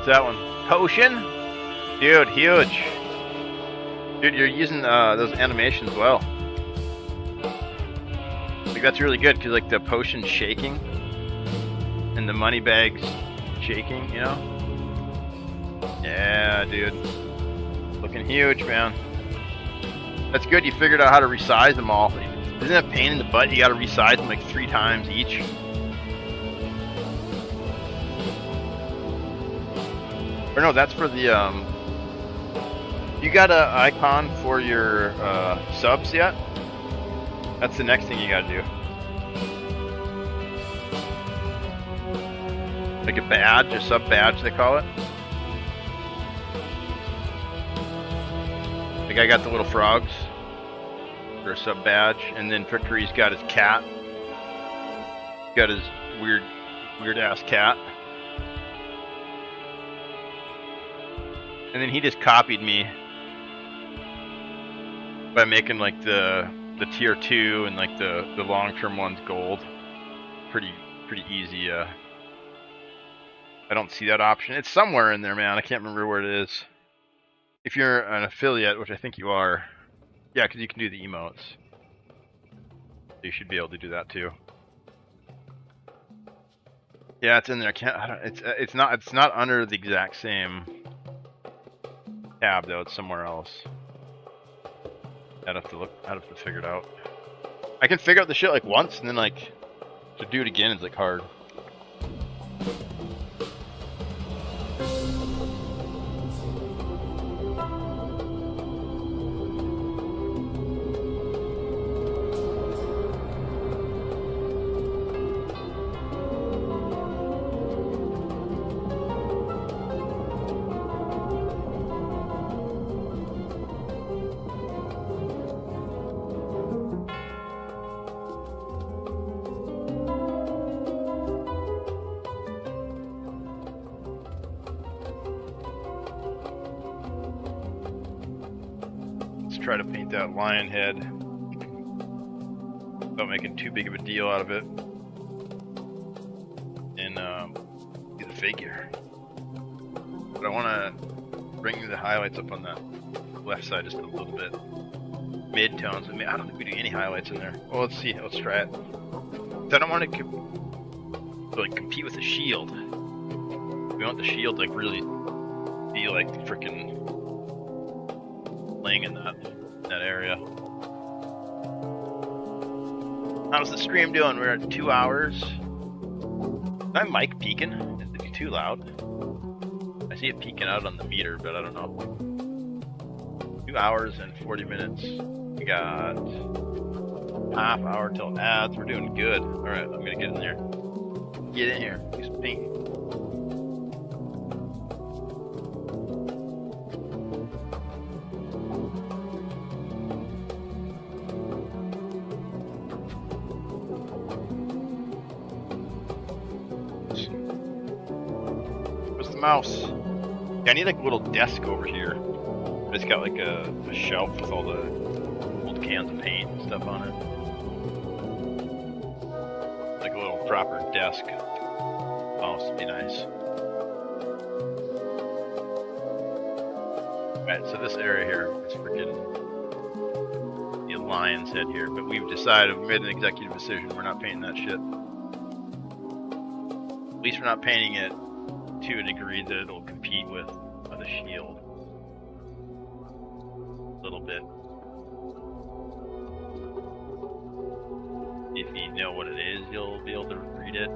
What's that one? Potion? Dude, huge. Dude, you're using those animations well. Like, that's really good, because, like, the potion's shaking, and the money bag's shaking, you know? Yeah, dude. Looking huge, man. That's good, you figured out how to resize them all. Isn't that a pain in the butt? You gotta resize them, like, 3 times each. Or no, that's for the, you got an icon for your subs yet? That's the next thing you gotta do. Like a badge, a sub badge they call it. Like I got the little frogs for a sub badge, and then Victory's got his cat. Got his weird ass cat. And then he just copied me by making like the tier 2 and like the long-term ones gold. Pretty easy. I don't see that option. It's somewhere in there, man. I can't remember where it is. If you're an affiliate, which I think you are, yeah, because you can do the emotes. You should be able to do that too. Yeah, it's in there. It's not under the exact same tab though. It's somewhere else. I'd have to figure it out. I can figure out the shit like once, and then like to do it again is like hard. Try to paint that lion head without making too big of a deal out of it, and do the figure. But I want to bring the highlights up on that left side just a little bit. Mid-tones. I mean, I don't think we do any highlights in there. Well, let's see. Let's try it. I don't want to like compete with the shield. We want the shield to like really be like freaking laying in that area. How's the stream doing? We're at 2 hours. Is my mic peaking? Is it too loud? I see it peaking out on the meter, but I don't know. 2 hours and 40 minutes. We got half hour till ads. We're doing good. Alright, I'm gonna get in there. Get in here. Do some painting. Mouse. Yeah, I need like a little desk over here. It's got like a shelf with all the old cans of paint and stuff on it. Like a little proper desk. Mouse would be nice. Alright, so this area here is freaking the lion's head here, but we've decided, we made an executive decision, we're not painting that shit. At least we're not painting it to a degree that it'll compete with the shield a little bit. If you know what it is, you'll be able to read it.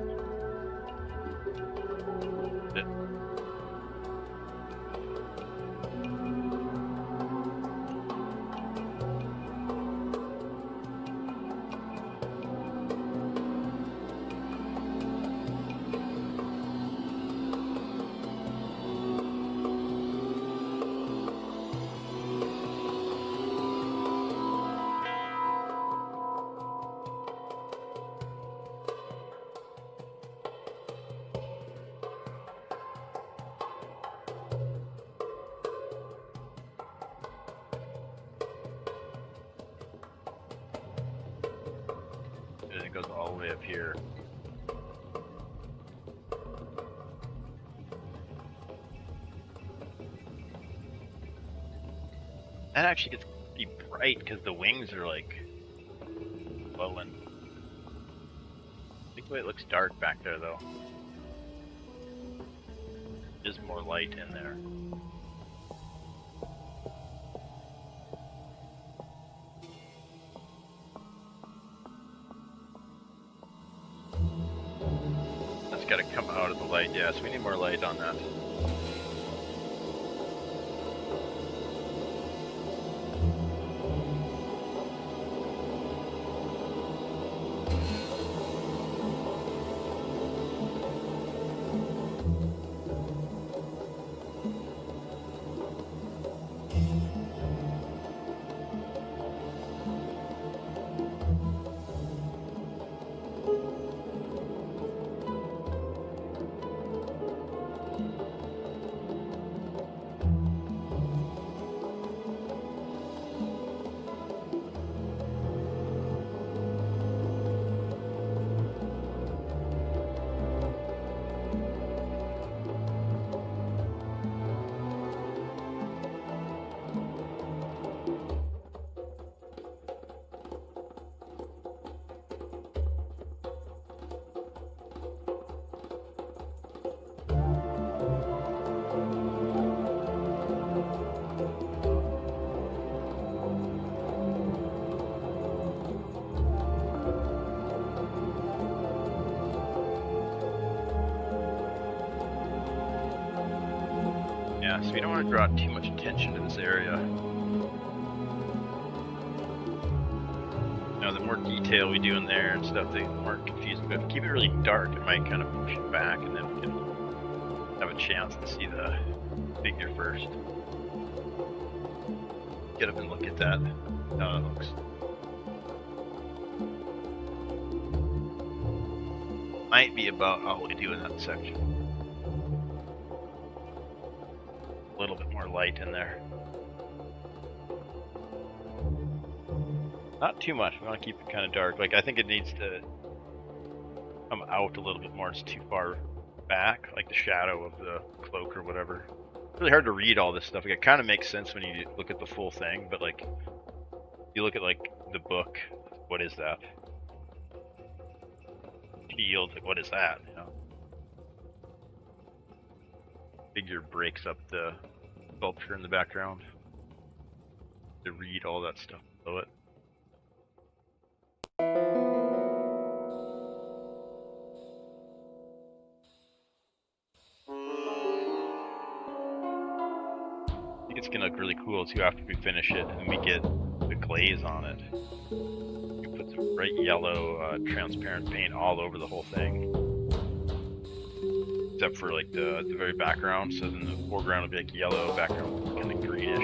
It goes all the way up here. That actually gets pretty bright because the wings are like glowing. I think the way it looks dark back there though. There's more light in there. That's got to come out of the light, yeah, so we need more light on that. Yeah, so we don't want to draw too much attention to this area. You know, the more detail we do in there and stuff, the more confusing. But if we keep it really dark, it might kind of push it back, and then we can have a chance to see the figure first. Get up and look at that. How it looks. Might be about all we do in that section. A little bit more light in there. Not too much. We want to keep it kind of dark. Like, I think it needs to come out a little bit more. It's too far back, like the shadow of the cloak or whatever. It's really hard to read all this stuff. Like, it kind of makes sense when you look at the full thing, but like, you look at like the book. What is that? Field. Like, what is that? You know. Figure breaks up the sculpture in the background to read all that stuff below it. I think it's gonna look really cool too after we finish it and we get the glaze on it. We put some bright yellow transparent paint all over the whole thing. Except for like the very background, so then the foreground will be like yellow, background kind of greenish.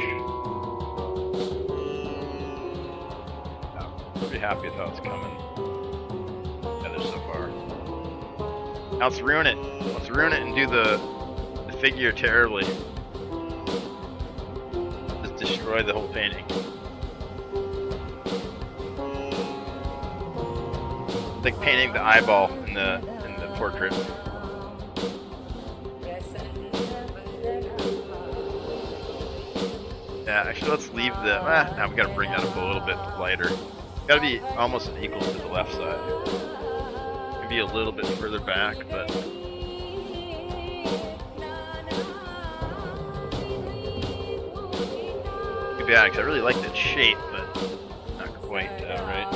I'm pretty happy with how it's coming together so far. Now let's ruin it. Let's ruin it and do the figure terribly. Just destroy the whole painting. It's like painting the eyeball in the portrait. Yeah, actually let's leave the, now we gotta bring that up a little bit lighter. Gotta be almost equal to the left side. Maybe a little bit further back, but... Too bad, because I really like that shape, but not quite right.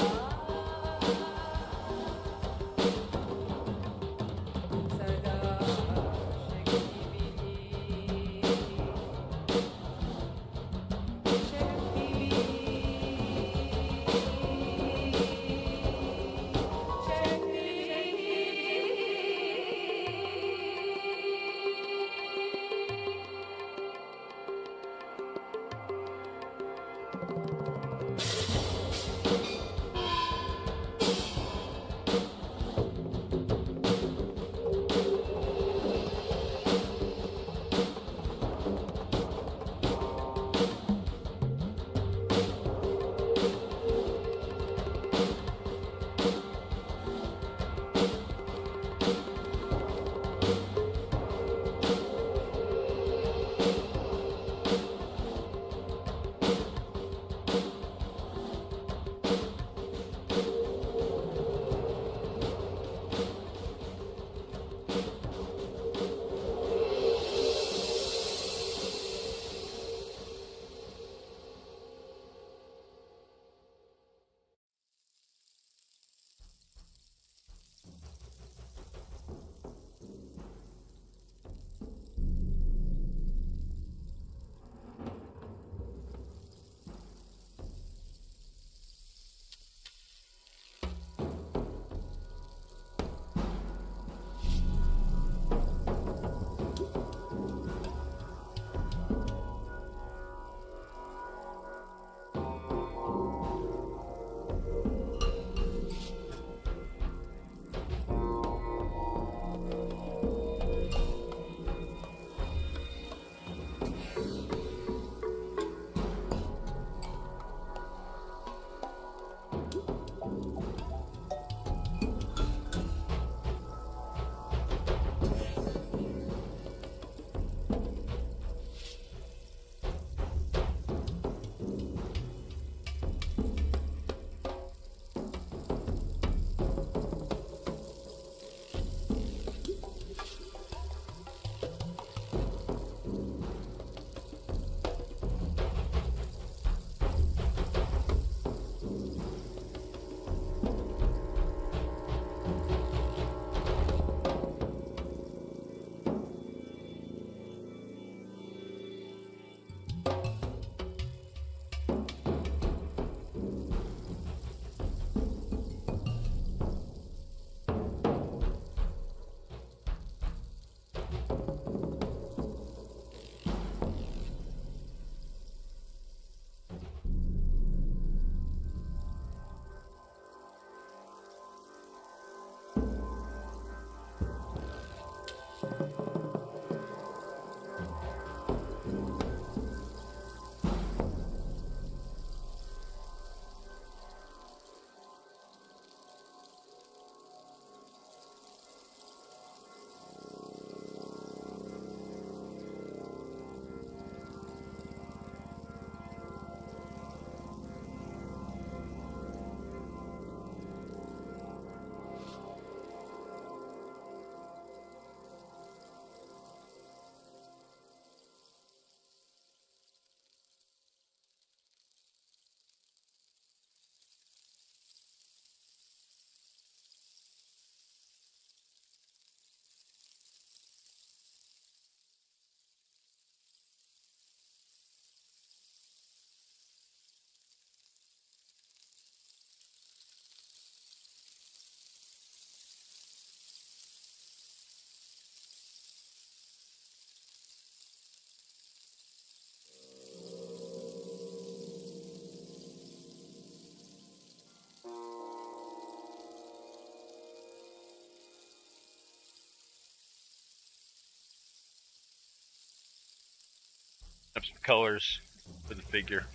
Have some colors for the figure.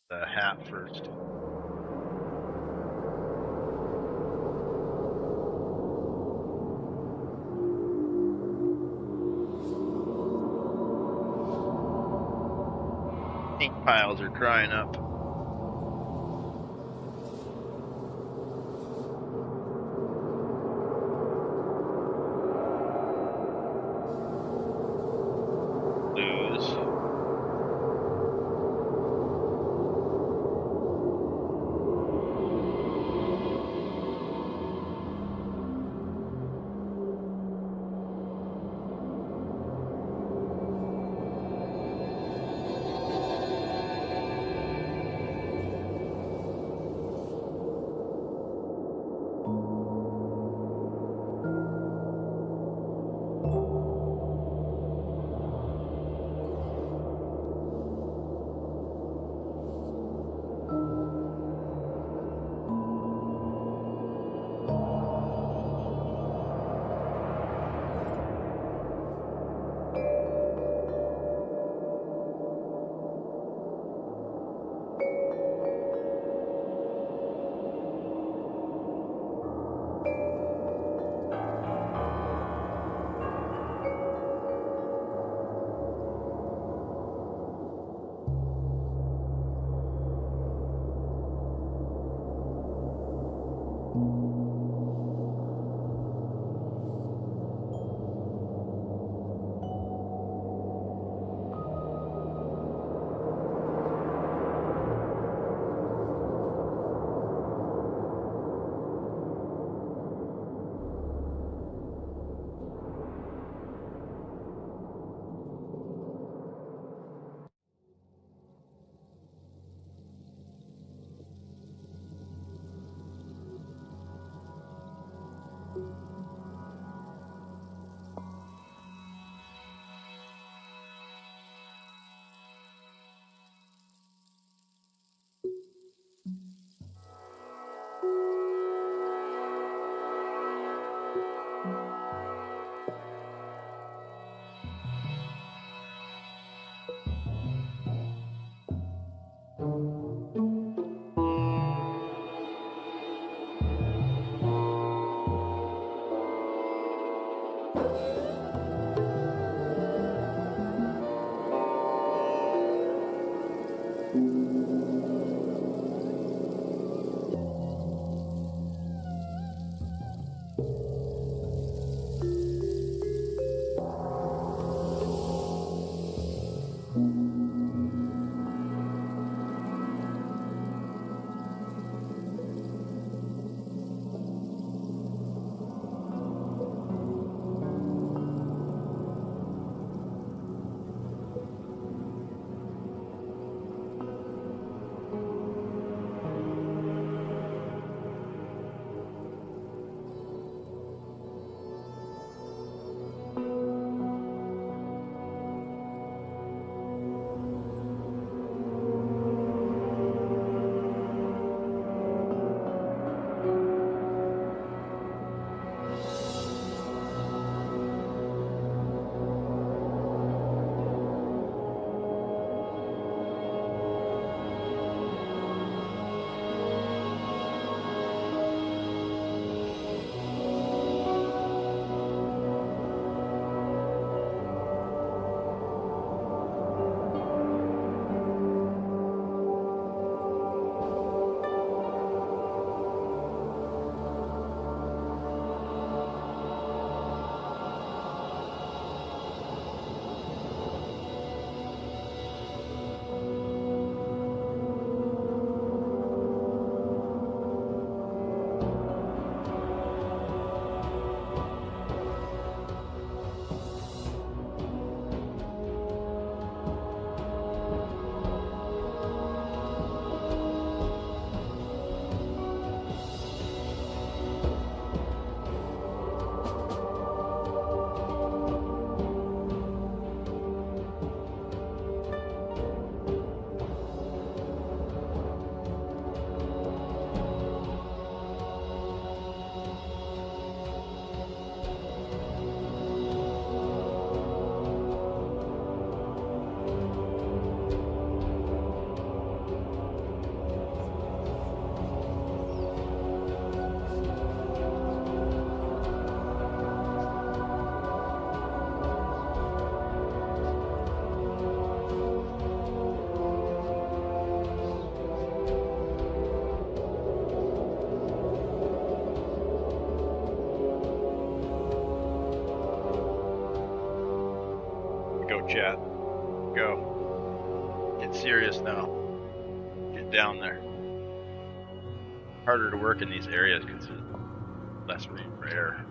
The hat first. Ink piles are drying up. Blues. chat. Go. Get serious now. Get down there. Harder to work in these areas because it's less rare.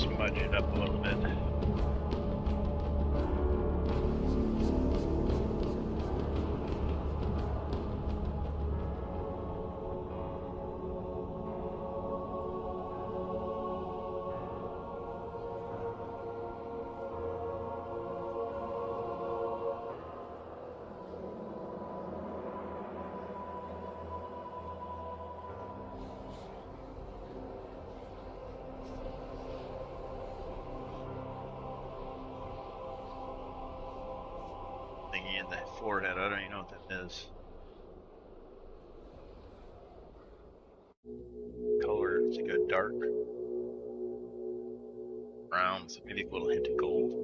smudge it up a little bit. Thingy in the forehead, I don't even know what that is. Color, it's like a dark brown, so maybe a little hint of gold.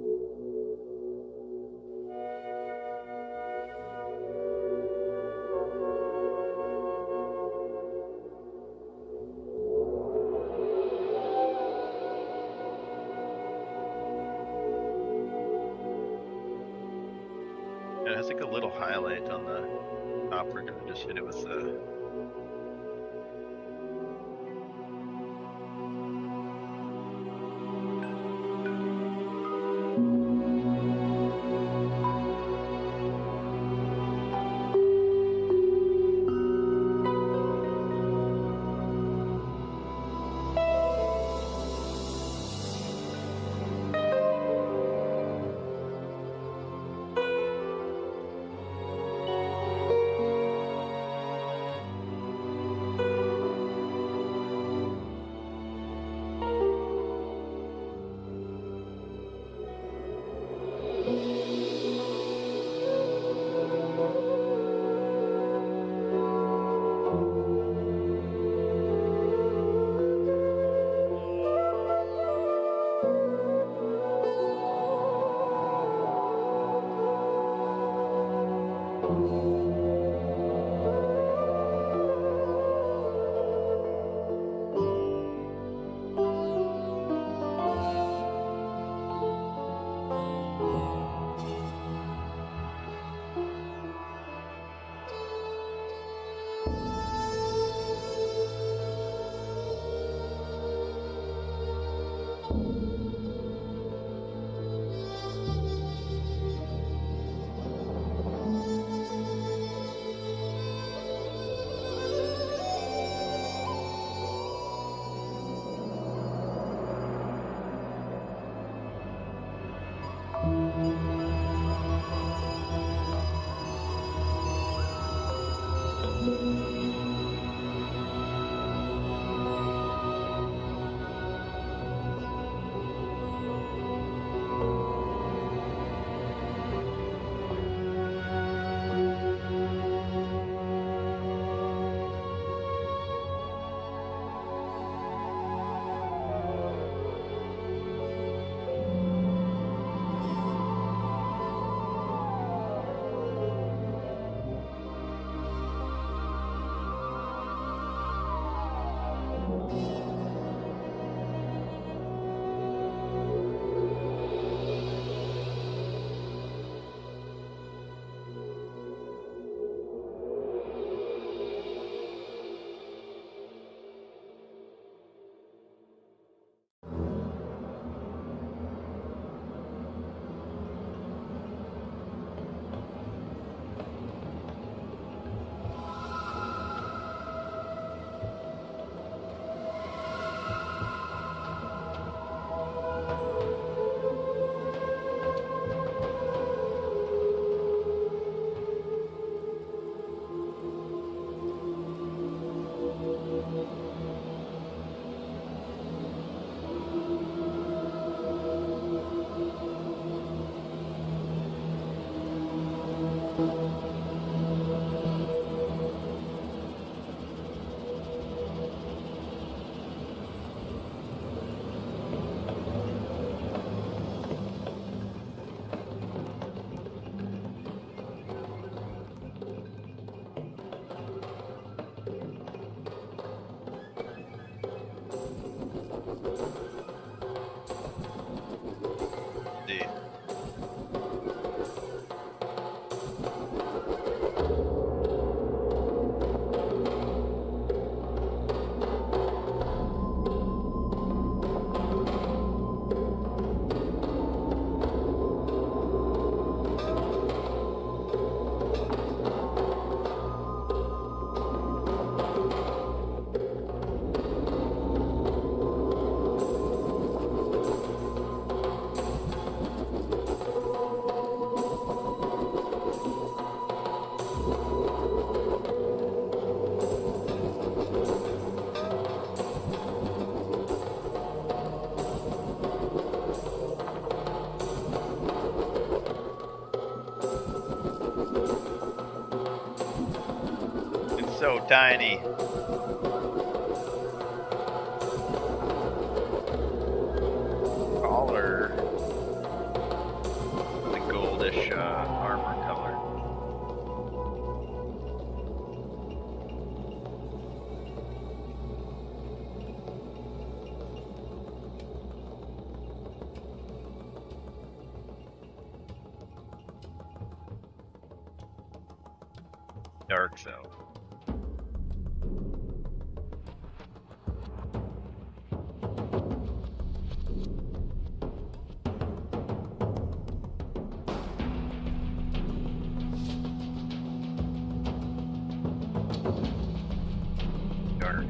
It has like a little highlight on the top. We're gonna just hit it with the tiny. Collar. The goldish armor color. Dark though. Dark.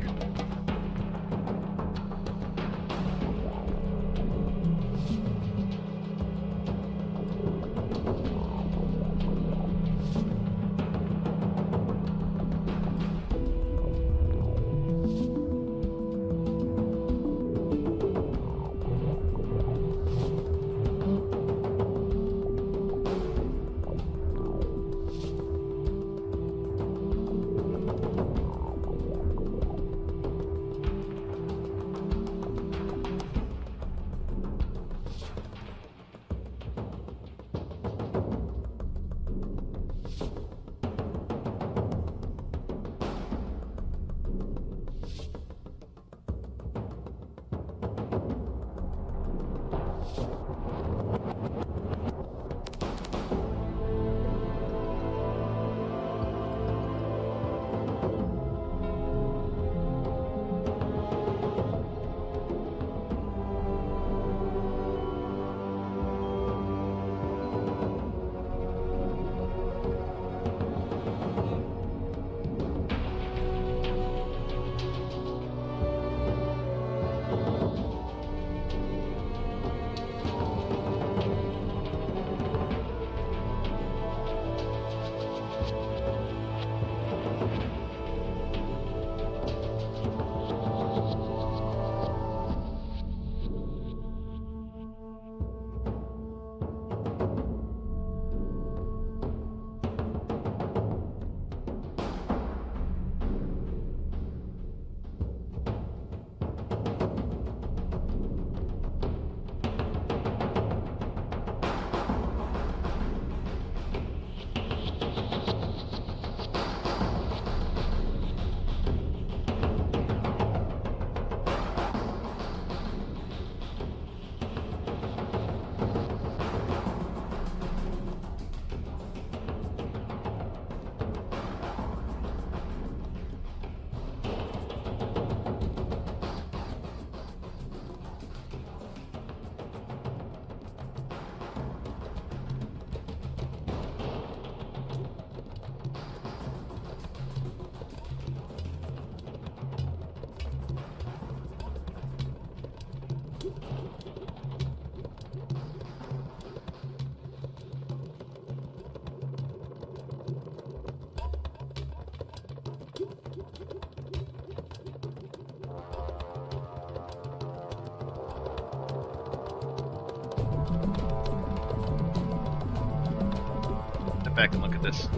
Back and look at this.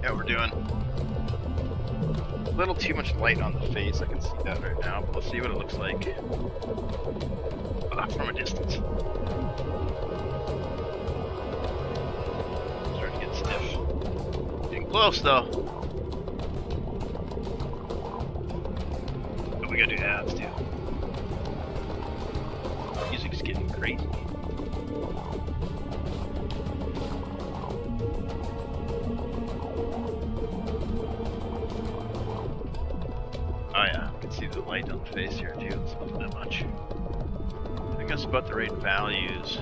Yeah, we're doing a little too much light on the face. I can see that right now, but let's see what it looks like from a distance. Starting to get stiff. Getting close though. But we gotta do ads too. Music's getting crazy. Oh yeah, I can see the light on the face here too. It's not that much. I think that's about the right values.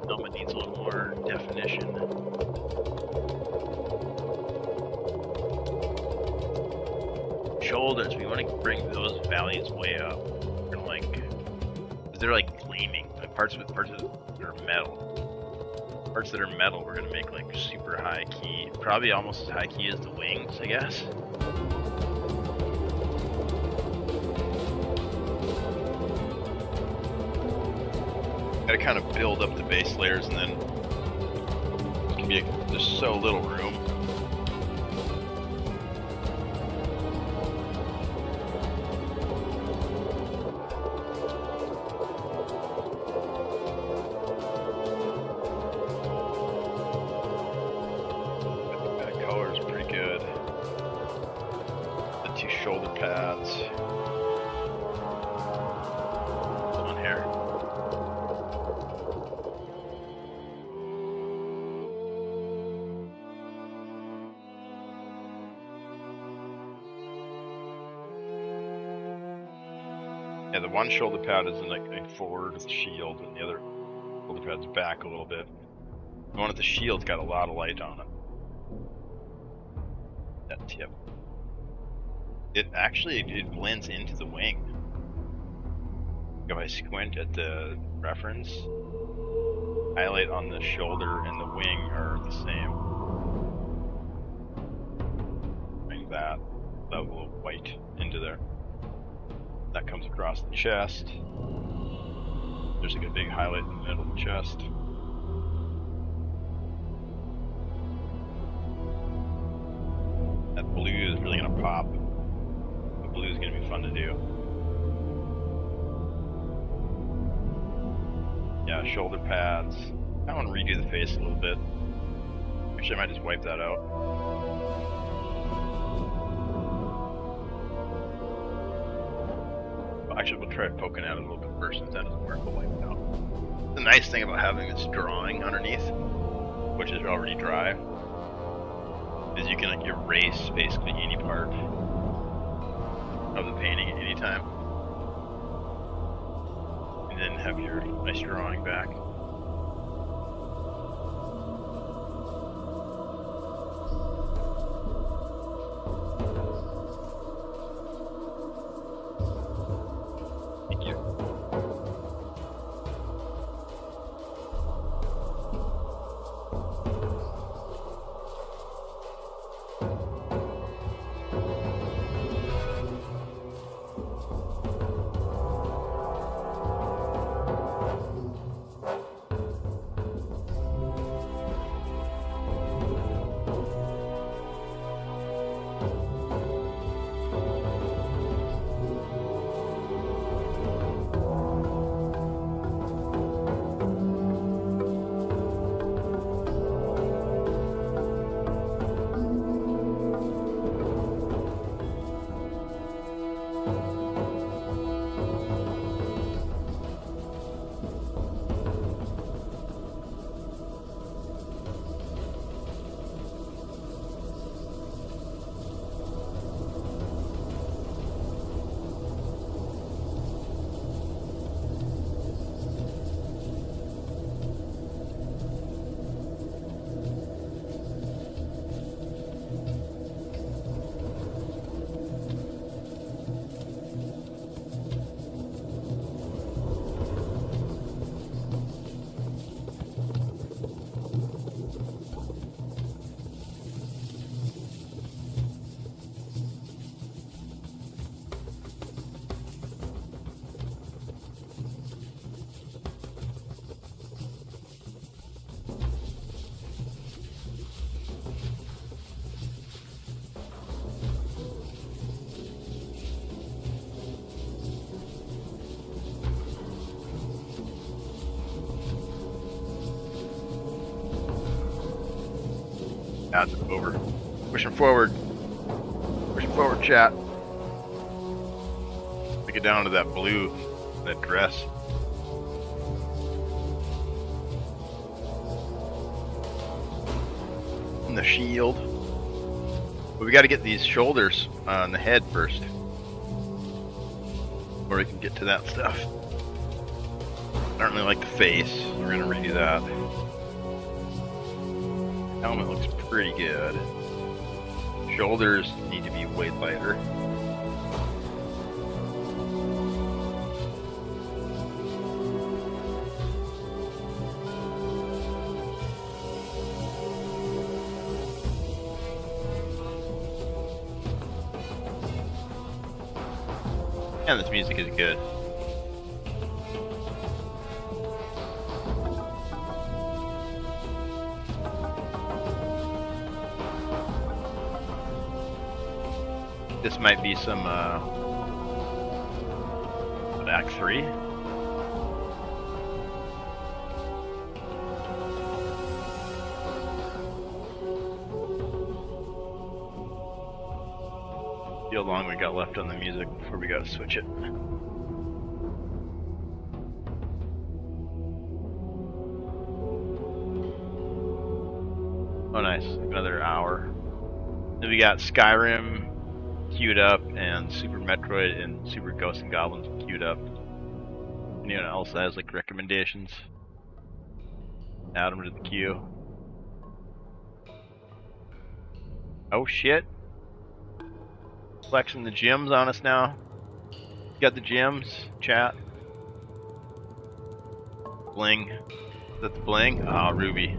Helmet needs a little more definition. Shoulders, we want to bring those values way up. They're like gleaming. Like parts of it are metal. Parts that are metal we're gonna make like super high key. Probably almost as high key as the wings, I guess. Gotta kind of build up the base layers, and then it can be there's so little room. That color is pretty good. The 2 shoulder pads on here. Yeah, the one shoulder pad is like forward of the shield, and the other shoulder pad's back a little bit. The one with the shield's got a lot of light on it. That tip. It blends into the wing. If I squint at the reference, highlight on the shoulder and the wing are the same. Bring that level of white into there. That comes across the chest. There's like a big highlight in the middle of the chest. That blue is really gonna pop. The blue is gonna be fun to do. Yeah, shoulder pads. I want to redo the face a little bit. Actually, I might just wipe that out. Actually, we'll try poking at it a little bit first, since that doesn't work, we'll wipe it out. The nice thing about having this drawing underneath, which is already dry, is you can like erase basically any part of the painting at any time. And then have your nice drawing back. Pads it over. Pushing forward. Pushing forward, chat. Take it down to that blue, that dress. And the shield. But we got to get these shoulders on the head first, before we can get to that stuff. I don't really like the face. We're gonna redo that. Helmet looks pretty good. Shoulders need to be way lighter. And this music is good. this might be some Act 3. See how long we got left on the music before we gotta switch it. Oh nice, another hour. Then we got Skyrim queued up and Super Metroid and Super Ghosts and Goblins queued up. Anyone else that has like recommendations? Add them to the queue. Oh shit. Flexing the gems on us now. You got the gems, chat. Bling. Is that the bling? Ah, Ruby.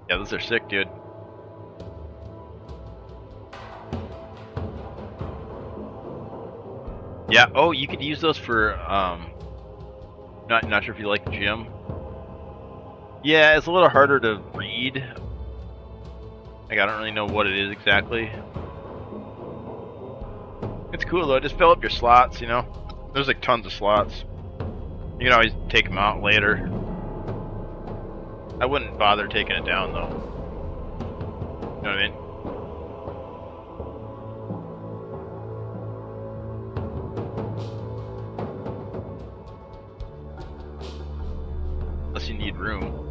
Yeah, those are sick, dude. Yeah, oh, you could use those for, not sure if you like the gem. Yeah, it's a little harder to read. Like, I don't really know what it is exactly. It's cool though, just fill up your slots, you know? There's like tons of slots. You can always take them out later. I wouldn't bother taking it down though. You know what I mean? Unless you need room.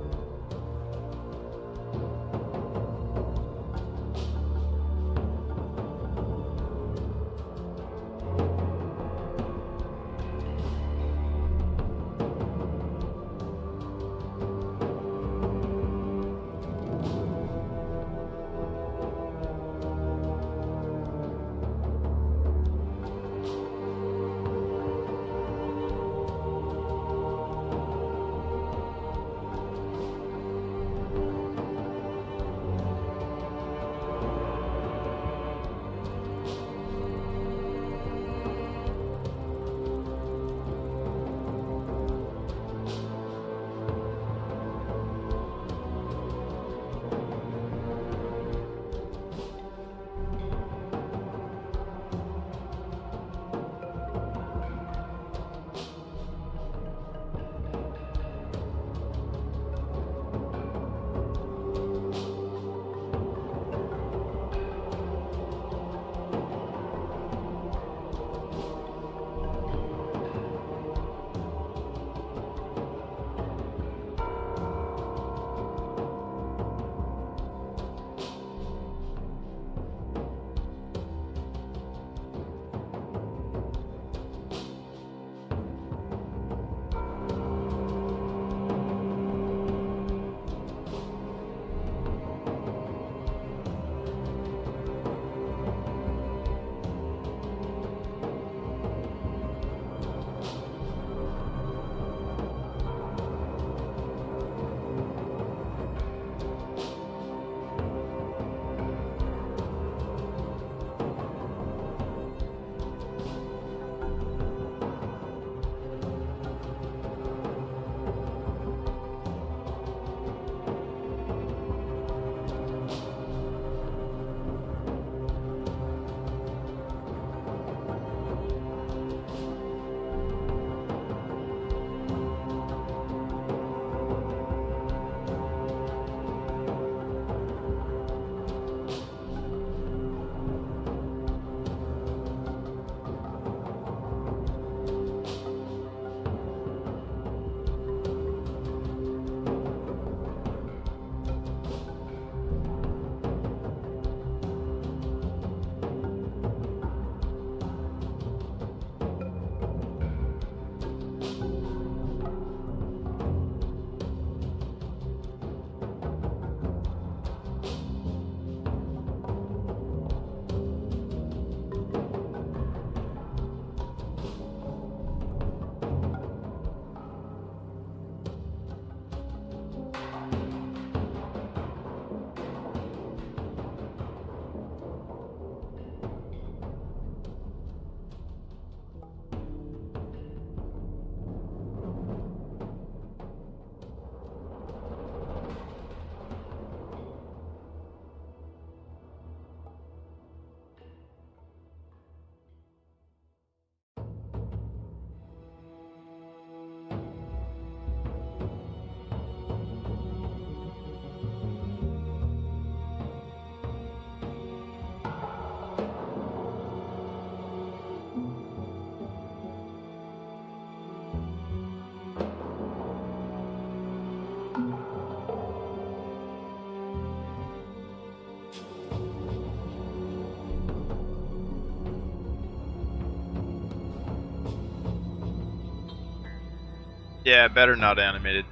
Yeah, better not animated.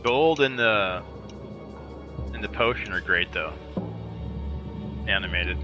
Gold and the potion are great though. Animated.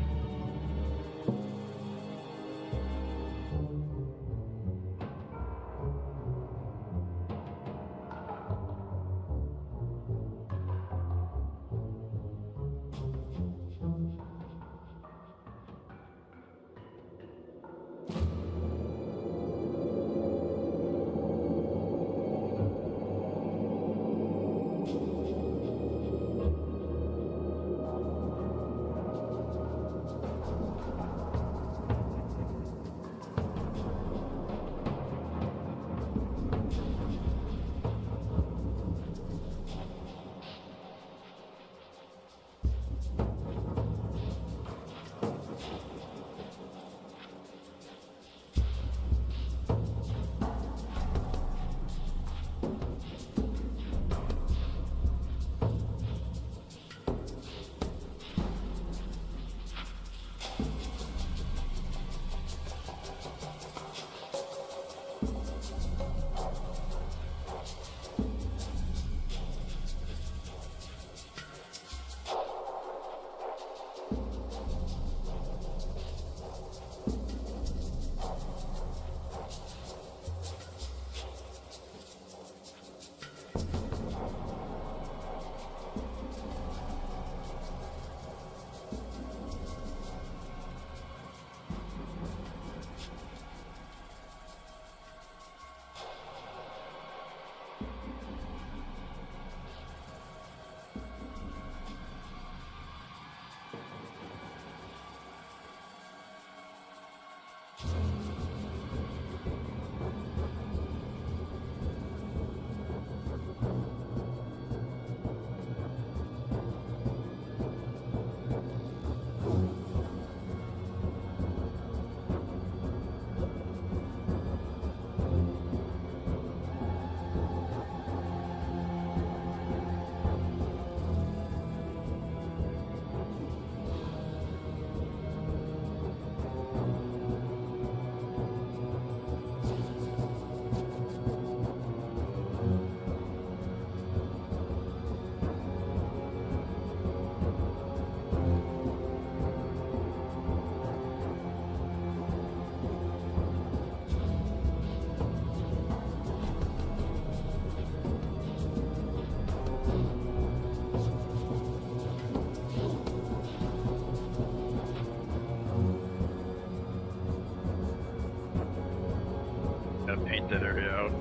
Gotta paint that area out.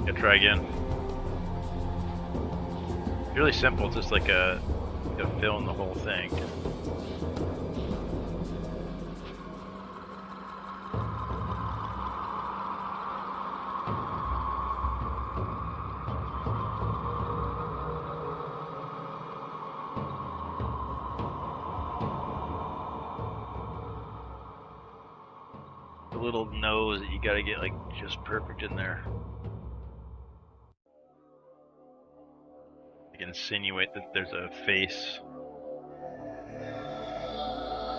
Gotta try again. Really simple, it's just like a fill in the whole thing. The little nose that you gotta get like just perfect in there. You can insinuate that there's a face.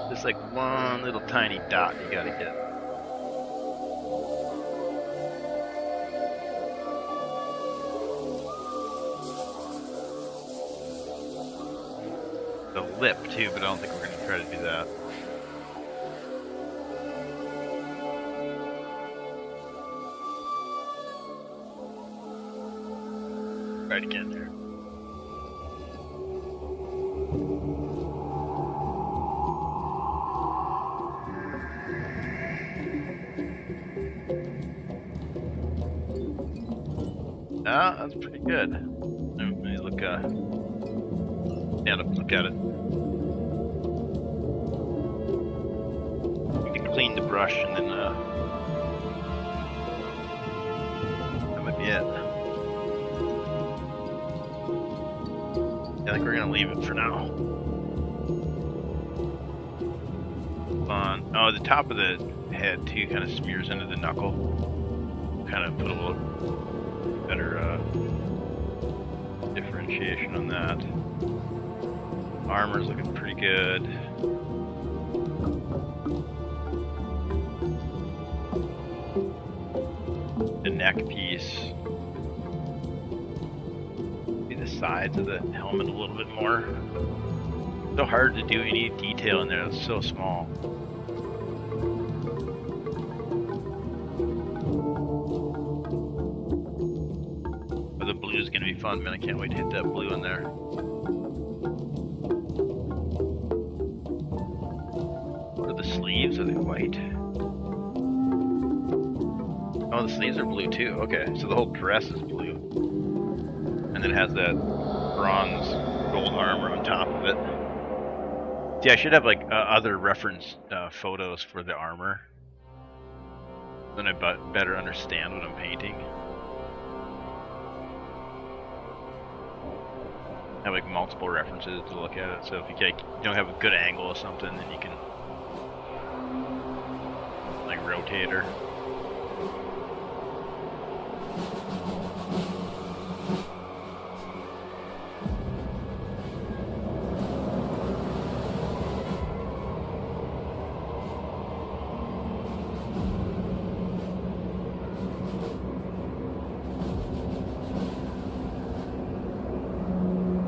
Just like one little tiny dot you gotta get. The lip too, but I don't think we're gonna try to do that. Right again there. Ah, that's pretty good. Let me look, stand up and look at it. You can clean the brush and then, that might be it. I think we're gonna leave it for now. Oh, the top of the head too kind of smears into the knuckle. Kind of put a little better differentiation on that. Armor's looking pretty good. neck piece. See the sides of the helmet a little bit more. So hard to do any detail in there, it's so small. But the blue is going to be fun, man. I can't wait to hit that blue in there. What are the sleeves? Are they white? Oh, the sleeves are blue too. Okay, so the whole dress is blue. And then it has that bronze gold armor on top of it. See, I should have like other reference photos for the armor. Then I better understand what I'm painting. Have like multiple references to look at it, so if you don't have a good angle or something, then you can like rotate her.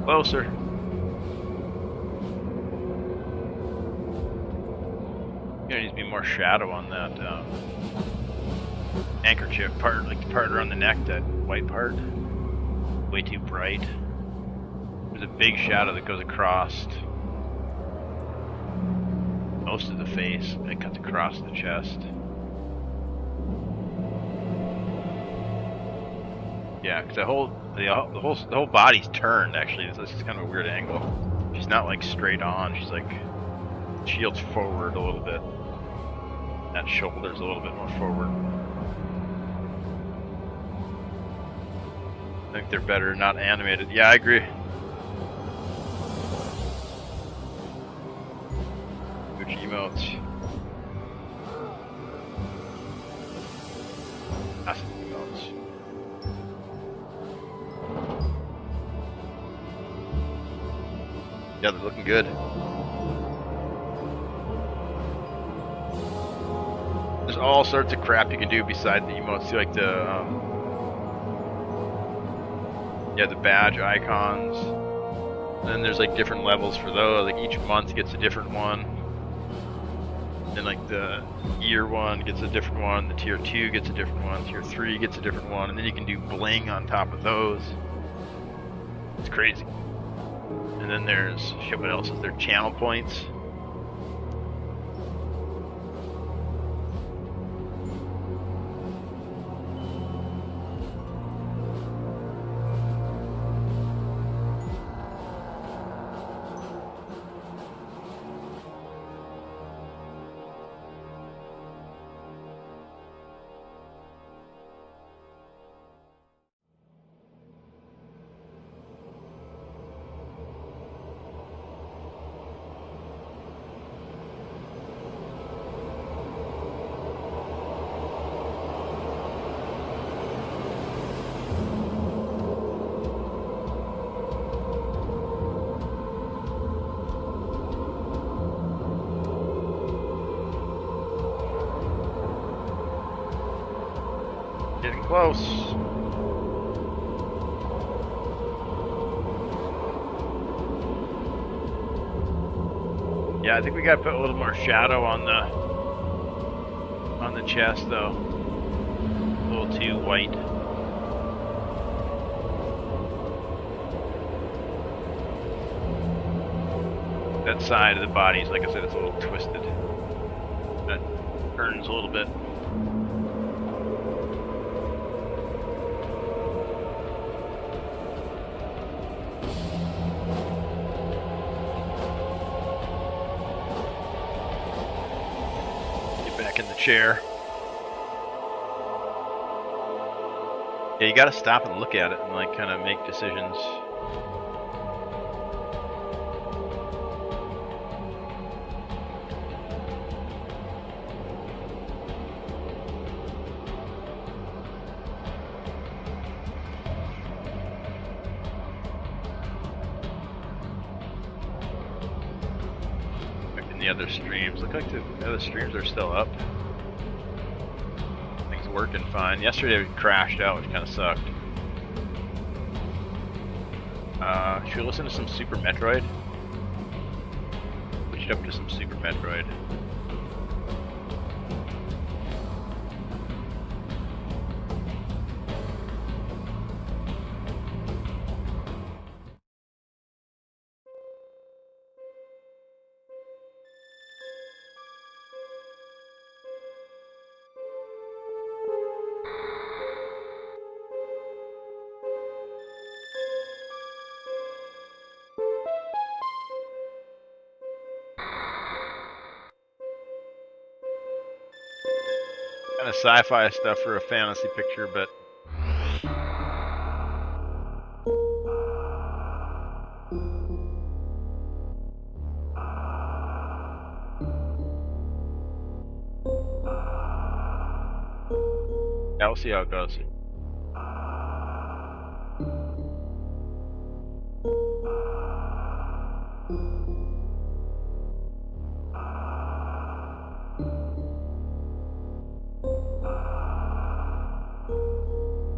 Closer. There needs to be more shadow on that handkerchief part, like the part around the neck, that white part. Way too bright. There's a big shadow that goes across most of the face and it cuts across the chest. Yeah, because the whole body's turned. Actually, this is kind of a weird angle. She's not like straight on. She's like shields forward a little bit. That shoulder's a little bit more forward. I think they're better not animated. Yeah, I agree. Which emotes? Awesome emotes. Yeah, they're looking good. There's all sorts of crap you can do beside the emotes. See, like the the badge icons. And then there's like different levels for those. Like each month gets a different one. And like the year one gets a different one. The tier 2 gets a different one. Tier 3 gets a different one. And then you can do bling on top of those. It's crazy. And then there's, shit, what else is there? Channel points. Getting close. Yeah, I think we gotta put a little more shadow on the chest though. A little too white. That side of the body is, like I said, it's a little twisted. That turns a little bit. In the chair. Yeah, you gotta stop and look at it and like kind of make decisions. Like in the other streams, look like the other streams are still up. Things working fine. Yesterday we crashed out, which kind of sucked. Should we listen to some Super Metroid? Switched up to some Super Metroid. Kind of sci-fi stuff for a fantasy picture, but yeah, we'll see how it goes.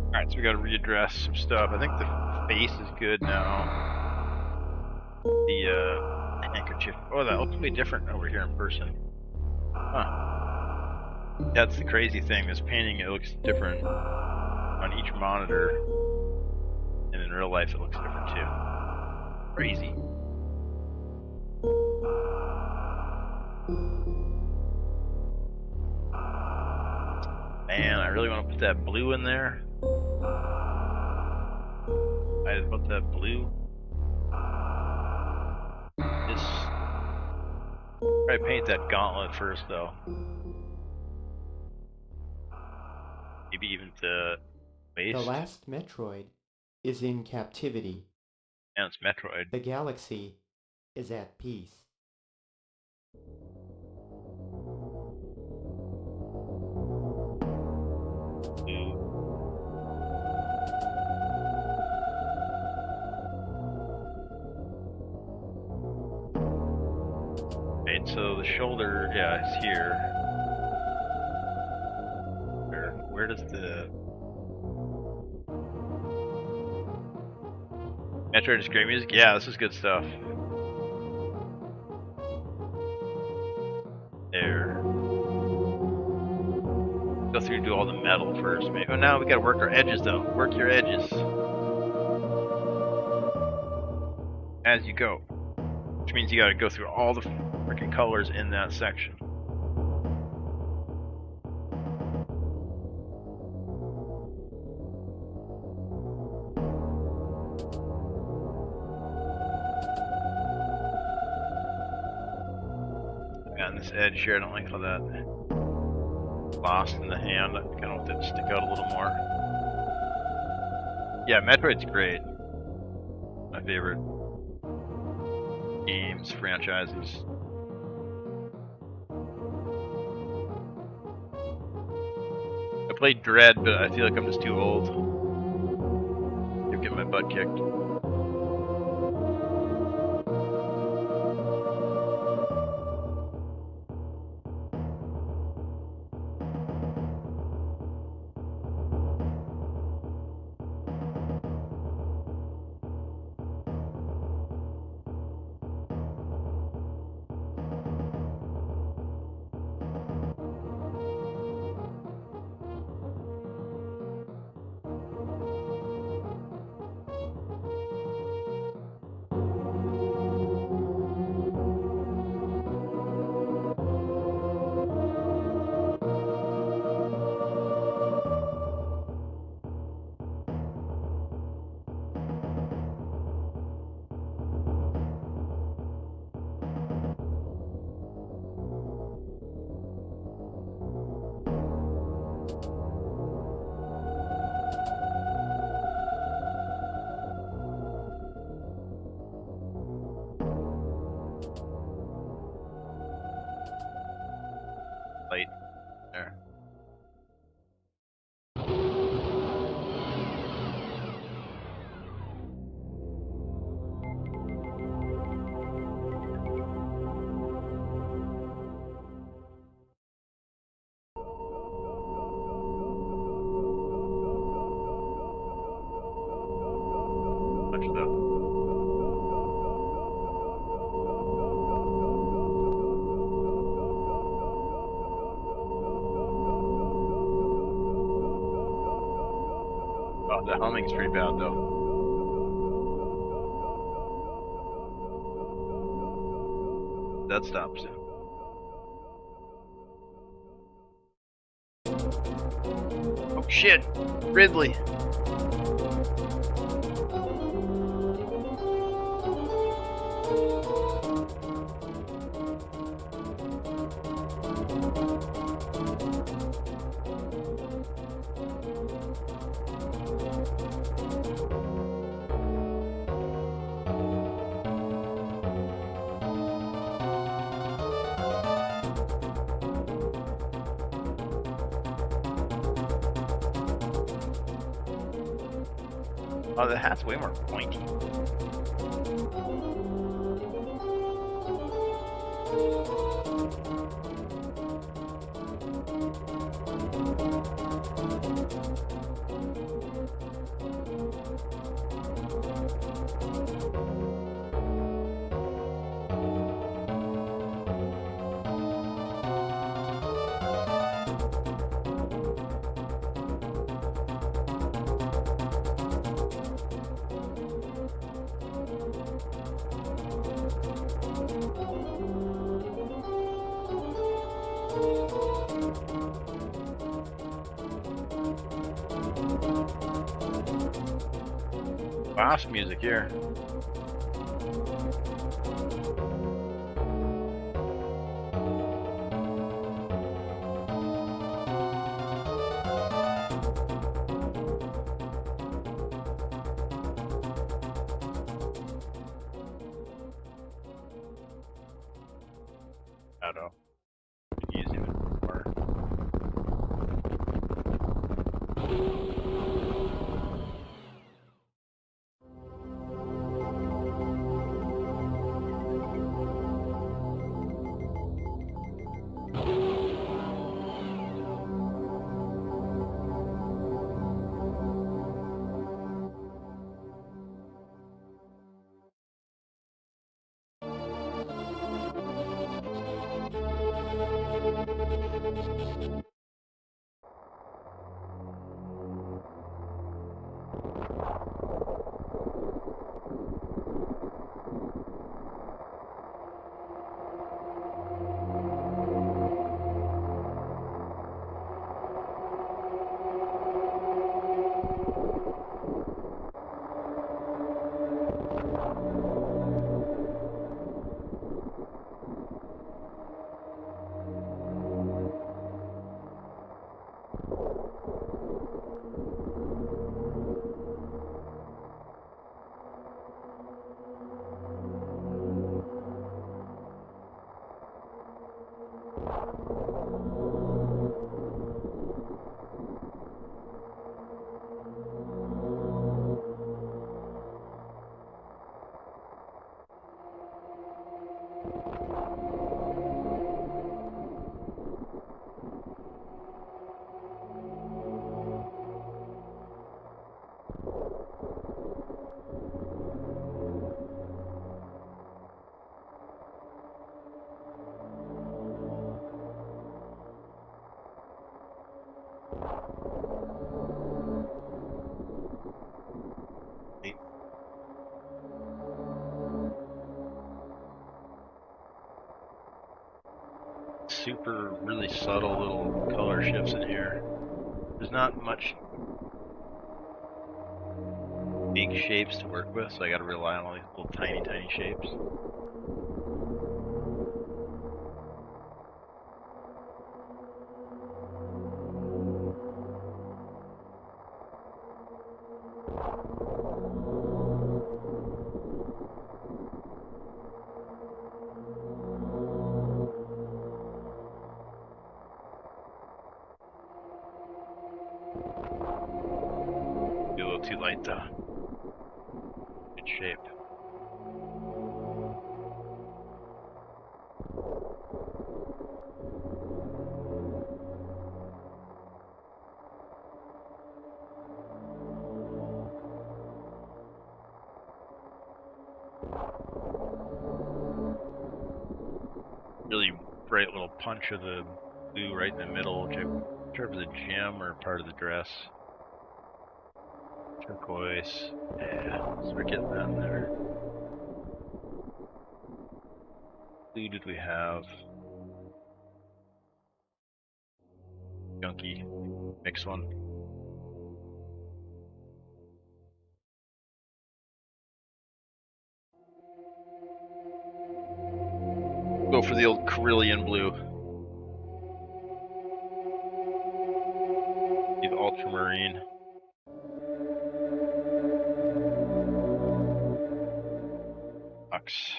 Alright, so we gotta readdress some stuff. I think the face is good now. The handkerchief. Oh, that looks way different over here in person. Huh. That's the crazy thing. This painting, it looks different on each monitor. And in real life, it looks different too. Crazy. Man, I really want to put that blue in there. I put that blue. This. Try to paint that gauntlet first, though. Maybe even the waist. The last Metroid is in captivity. And it's Metroid. The galaxy is at peace. Right, so the shoulder, yeah, is here. Where does the Metroid is great music? Yeah, this is good stuff. There. Go through and do all the metal first, maybe. Oh, now we gotta work our edges, though. Work your edges. As you go. Which means you gotta go through all the freaking colors in that section. And this edge here, I don't like how that lost in the hand. I kind of want that to stick out a little more. Yeah, Metroid's great. My favorite games, franchises. I played Dread, but I feel like I'm just too old to get my butt kicked. Light there. Oh, the humming's pretty bad though. That stops soon. Oh shit! Ridley! Oh, the hat's way more pointy. Boss music here. I don't know. Use even more. Super, really subtle little color shifts in here. There's not much big shapes to work with, so I gotta rely on all these little tiny shapes. Be a little too light though. Good shape. Really bright little punch of the blue right in the middle, which I'm not sure if it's a gem or part of the dress. Turquoise. Yeah, so we're getting that in there. Who did we have? Gunky. Mix one. Go for the old Carillion blue. The ultramarine. Ox.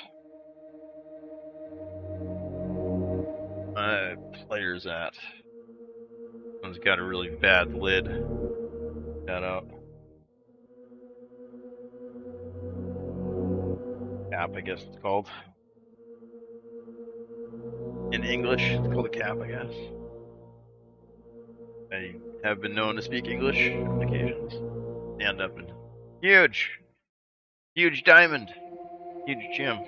My player's at. One's got a really bad lid. That out. Cap, I guess it's called. In English, it's called a cap, I guess. I have been known to speak English on occasions. Stand up and huge diamond, huge gem.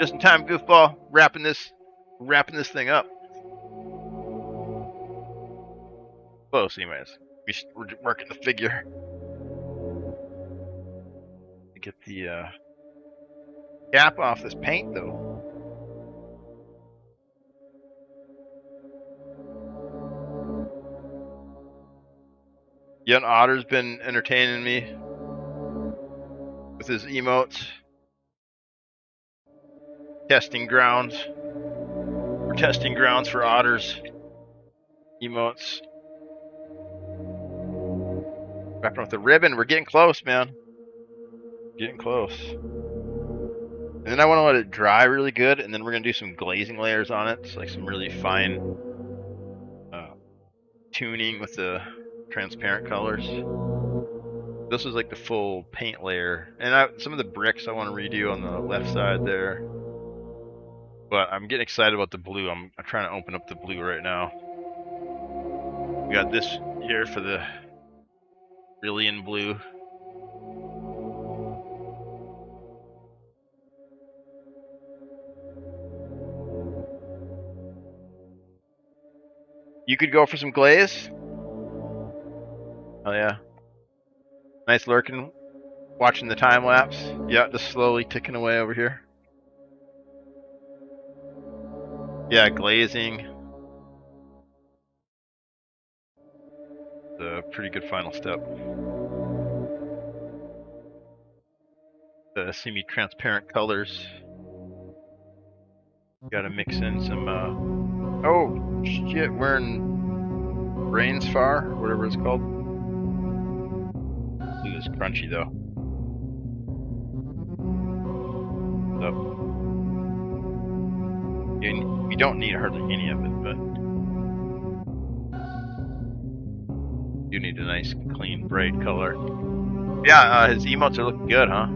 Just in time, goofball. Wrapping this thing up. Close, anyways. We're working the figure. To get the cap off this paint, though. Young Otter's been entertaining me with his emotes. Testing grounds. We're testing grounds for Otter's emotes. Wrapping with the ribbon. We're getting close, man. Getting close. And then I want to let it dry really good, and then we're going to do some glazing layers on it. So like some really fine tuning with the transparent colors. This is like the full paint layer. And some of the bricks I want to redo on the left side there. But I'm getting excited about the blue. I'm trying to open up the blue right now. We got this here for the Brilliant blue. You could go for some glaze. Oh yeah. Nice lurking. Watching the time lapse. Yeah, just slowly ticking away over here. Yeah, glazing. A pretty good final step. The semi-transparent colors. Gotta mix in some, oh, shit, we're in Brains Far, whatever it's called. Blue is crunchy, though. So, you don't need hardly any of it, but you need a nice, clean, bright color. Yeah, his emotes are looking good, huh?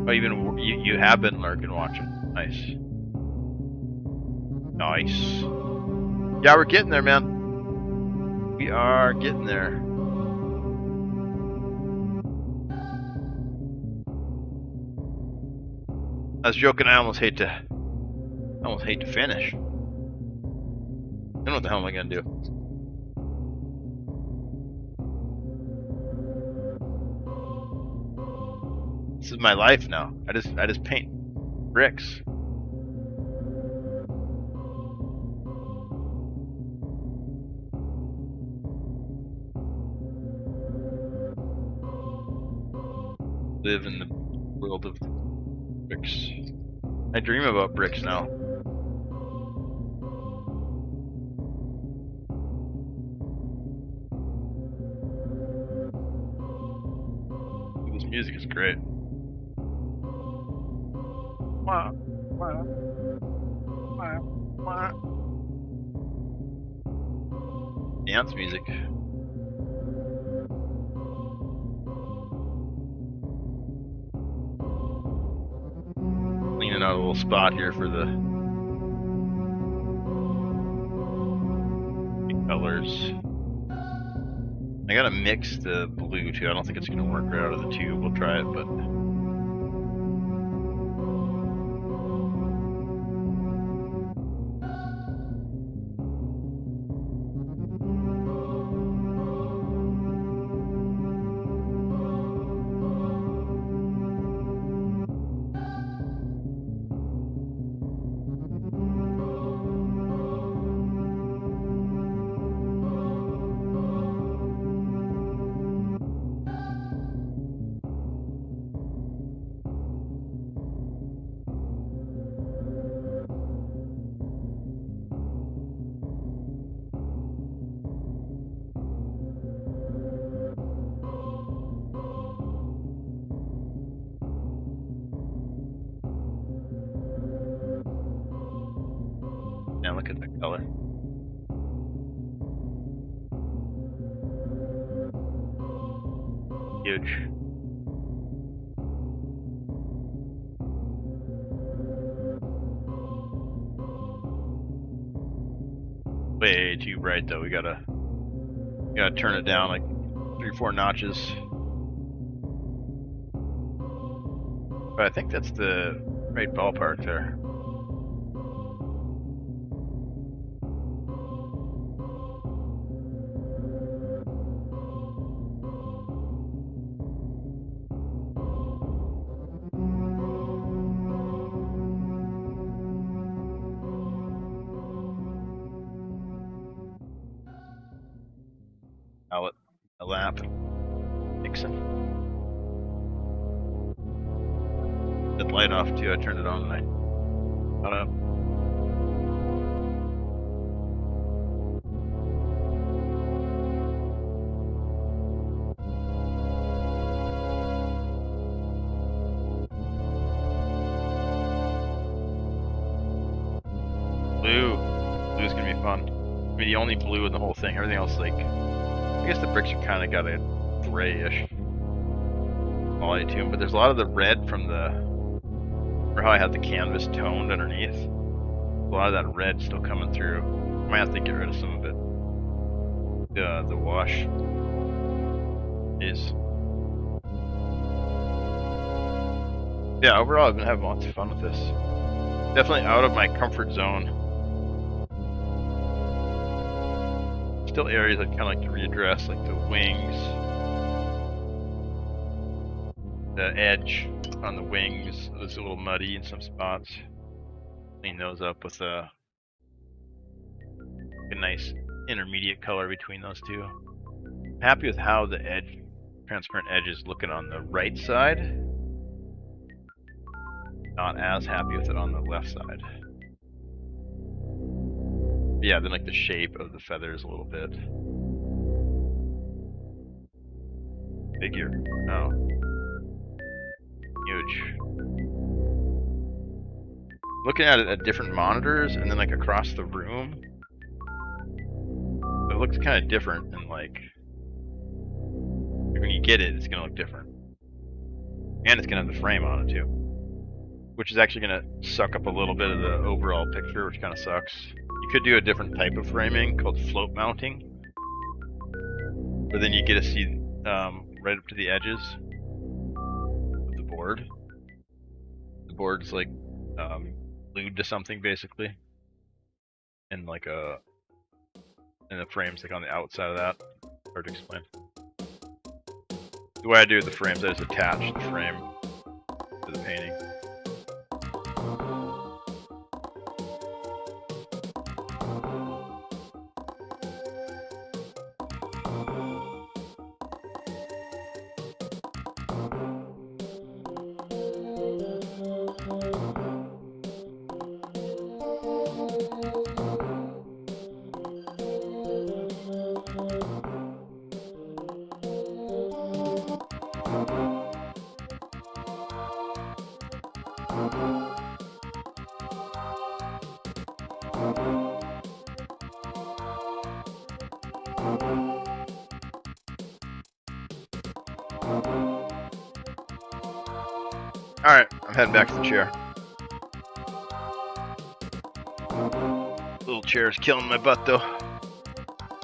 Oh, even you have been lurking watching. Nice. Nice. Yeah, we're getting there, man. We are getting there. I was joking, I almost hate to finish. Then what the hell am I gonna do? This is my life now. I just paint bricks. Live in the world of bricks. I dream about bricks now. This music is great. Wah, wah, wah, wah. Dance music. Cleaning out a little spot here for the colors. I gotta mix the blue too. I don't think it's gonna work right out of the tube. We'll try it, but Now look at the color. Huge. Way too bright though. We gotta turn it down like 3 or 4 notches. But I think that's the right ballpark there. Outlet, a lamp, Nixon. The light off too. I turned it on and I got up. Blue's gonna be fun. I mean, the only blue in the whole thing. Everything else, like, I guess the bricks are kind of got a grayish quality to them, but there's a lot of the red from the. Remember how I had the canvas toned underneath? A lot of that red still coming through. I might have to get rid of some of it. The wash is. Yeah, overall I've been having lots of fun with this. Definitely out of my comfort zone. Still areas I'd kind of like to readdress, like the wings, the edge on the wings was a little muddy in some spots. Clean those up with a nice intermediate color between those two. I'm happy with how the edge, transparent edge is looking on the right side. Not as happy with it on the left side. Yeah, then like the shape of the feathers a little bit. Figure. Oh. Huge. Looking at it at different monitors and then like across the room, it looks kind of different and like when you get it, it's gonna look different. And it's gonna have the frame on it too, which is actually gonna suck up a little bit of the overall picture, which kind of sucks. You could do a different type of framing called float mounting, but then you get to see right up to the edges of the board. The board's like glued to something basically, and like and the frame's like on the outside of that. Hard to explain. The way I do the frames, I just attach the frame to the painting. Alright, I'm heading back to the chair. Little chair's killing my butt though.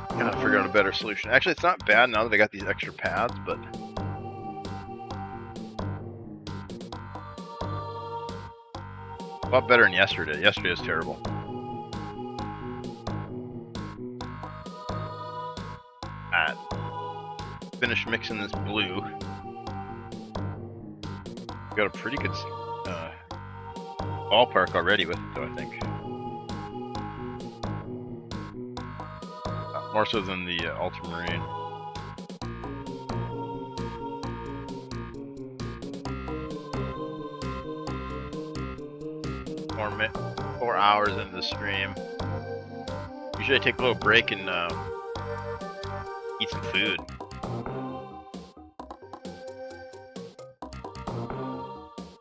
Gotta figure out a better solution. Actually, it's not bad now that I got these extra pads, but a lot better than yesterday. Yesterday was terrible. Alright. Finished mixing this blue. Got a pretty good ballpark already with it though, I think. More so than the ultramarine. Four hours into the stream. Usually I take a little break and eat some food.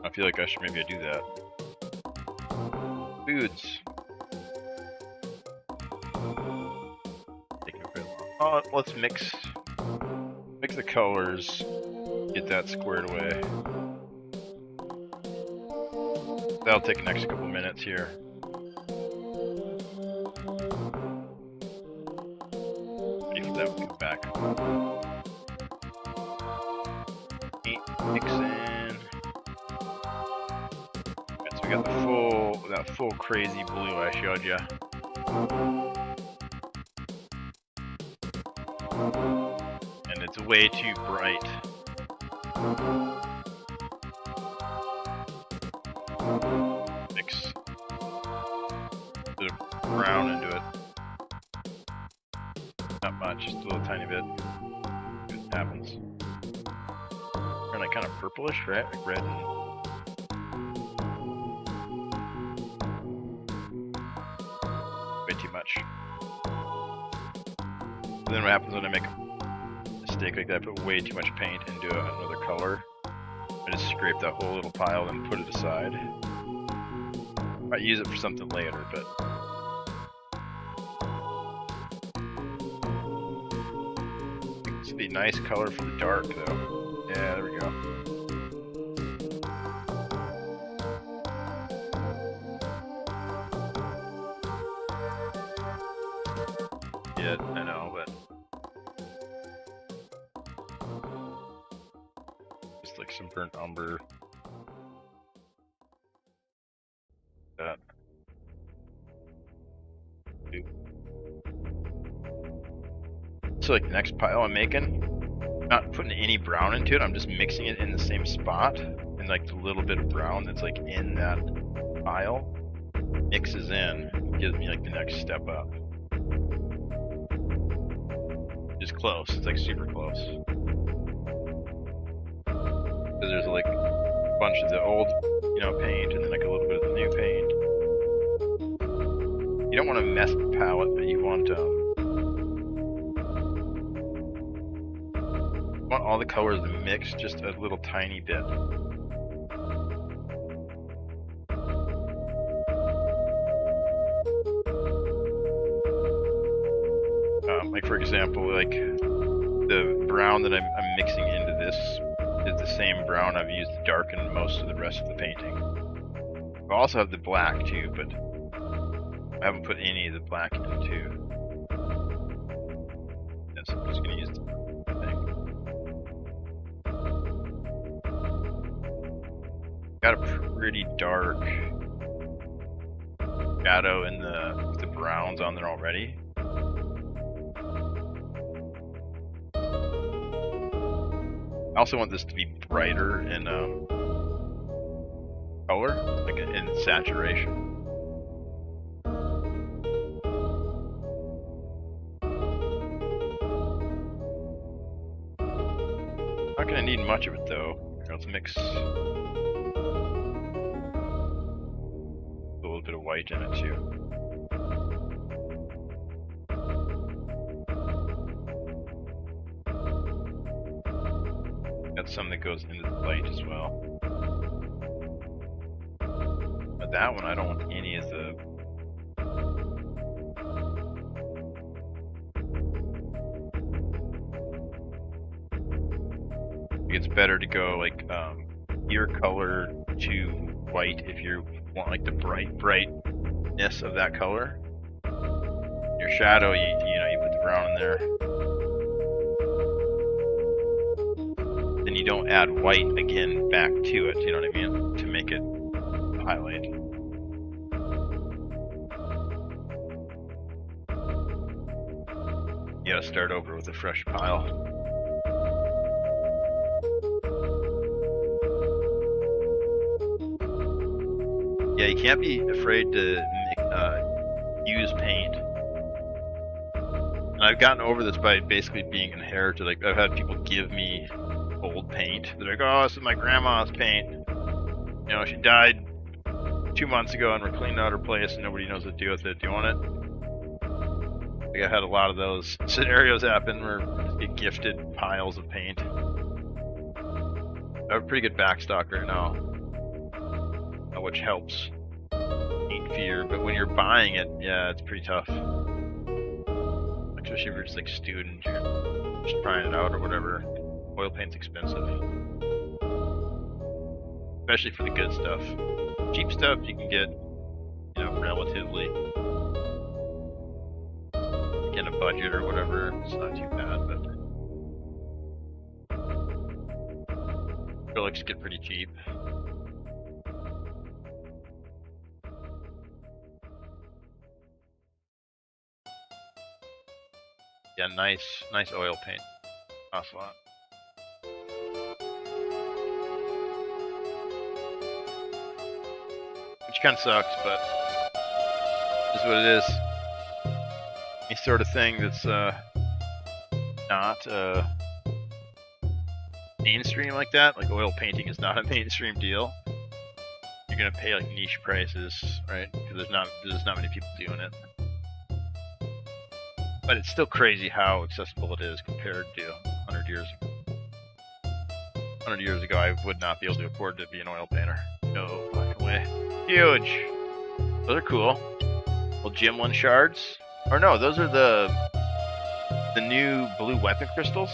I feel like maybe I do that. Foods. Let's mix the colors, get that squared away. That'll take the next couple minutes here. Ready for that, we'll come back. Mix in. Right, so we got that full crazy blue I showed you. And it's way too bright. Mix the brown into it. Not much, just a little tiny bit. See what happens. Turn like kind of purplish, right? Like red and way too much. And then what happens when I make a mistake like that? I put way too much paint into another color. I just scrape that whole little pile and put it aside. I might use it for something later, but this would be a nice color for the dark, though. Yeah, there we go. Yeah, I know, but just like some burnt umber. That. So like the next pile I'm making, not putting any brown into it, I'm just mixing it in the same spot, and like the little bit of brown that's like in that pile mixes in, gives me like the next step up. Just close, it's like super close. Because there's like a bunch of the old, paint, and then like a little bit of the new paint. You don't want to mess the palette, but you want all the colors to mix just a little tiny bit. Like for example, like the brown that I'm mixing into this is the same brown I've used to darken most of the rest of the painting. I also have the black too, but I haven't put any of the black into. And so I'm just going to use the thing. Got a pretty dark shadow in the browns on there already. I also want this to be brighter in color, like in saturation. Not gonna need much of it though. Let's mix a little bit of white in it too. Got some that goes into the light as well. But that one I don't want any of the it's better to go like your color to white if you want like the brightness of that color. Your shadow, you put the brown in there. Then you don't add white again back to it, you know what I mean? To make it highlight. You gotta start over with a fresh pile. Yeah, you can't be afraid to use paint. And I've gotten over this by basically being inherited. Like, I've had people give me old paint. They're like, oh, this is my grandma's paint. She died 2 months ago and we're cleaning out her place and nobody knows what to do with it. Do you want it? Like, I had a lot of those scenarios happen where I just get gifted piles of paint. I have a pretty good backstock right now, which helps eat fear, but when you're buying it, yeah, it's pretty tough. Actually, especially if you're just like student, you're just trying it out or whatever. Oil paint's expensive, especially for the good stuff. Cheap stuff you can get, you know, relatively in a budget or whatever. It's not too bad, but acrylics get pretty cheap. Yeah, nice oil paint. Costs a lot. Which kind of sucks, but is what it is. Any sort of thing that's not mainstream like that, like oil painting is not a mainstream deal. You're gonna pay like niche prices, right? Because there's not many people doing it. But it's still crazy how accessible it is compared to 100 years ago. 100 years ago, I would not be able to afford to be an oil painter. No fucking way. Huge. Those are cool. Little Gimlin shards. Or no, those are the new blue weapon crystals.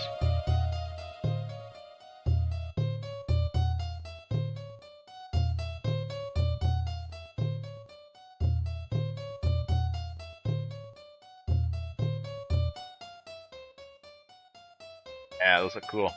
Yeah, those look cool.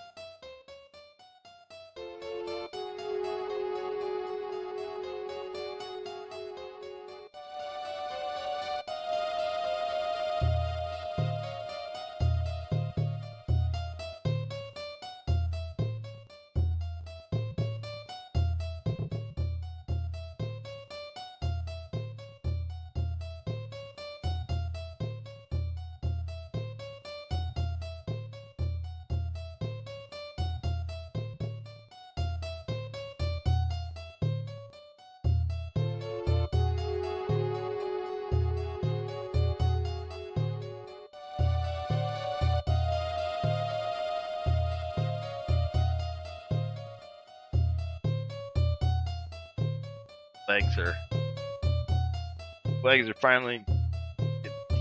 Legs are finally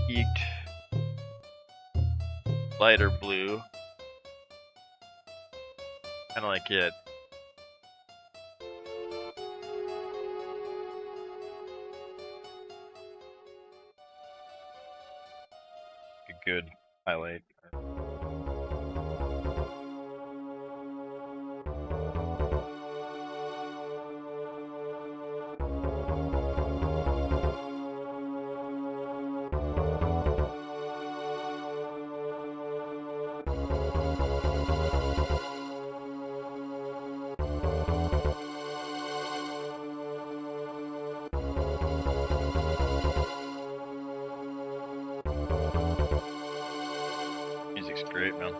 peaked. Lighter blue. Kinda like it. A good highlight. Music's great, man.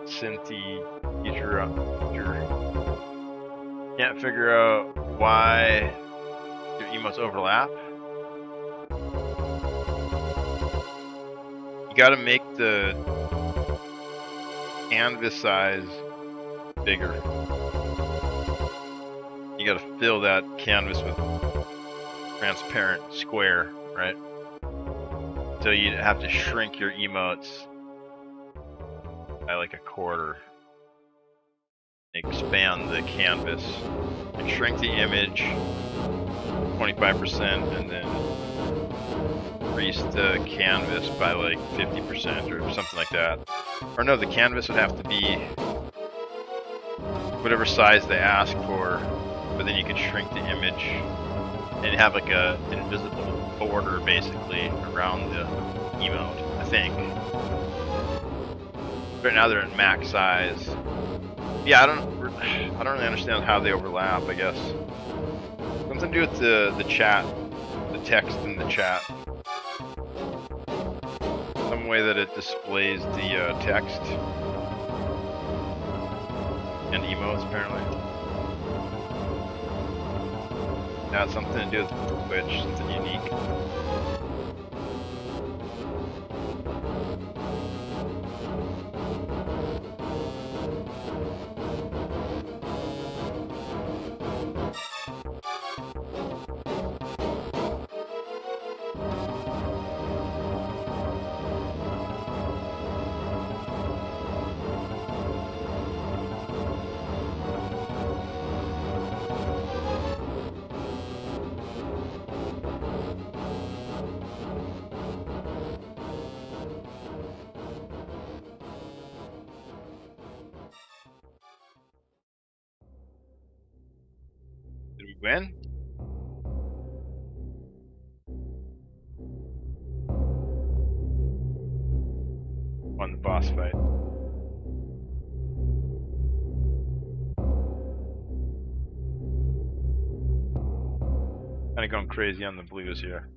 Synthy feature. Can't figure out why your emotes overlap. You gotta make the canvas size bigger. You gotta fill that canvas with transparent square, right? So you have to shrink your emotes by like a quarter. Expand the canvas and shrink the image 25% and then increase the canvas by like 50% or something like that. Or no, the canvas would have to be whatever size they ask for, but then you could shrink the image and have like a invisible border basically around the emote, I think. Right now they're in max size. Yeah, I don't really understand how they overlap, I guess. Something to do with the chat, the text in the chat. Some way that it displays the text and emotes, apparently. Yeah, it's something to do with Twitch, something unique. Win? Won the boss fight. Kind of going crazy on the blues here.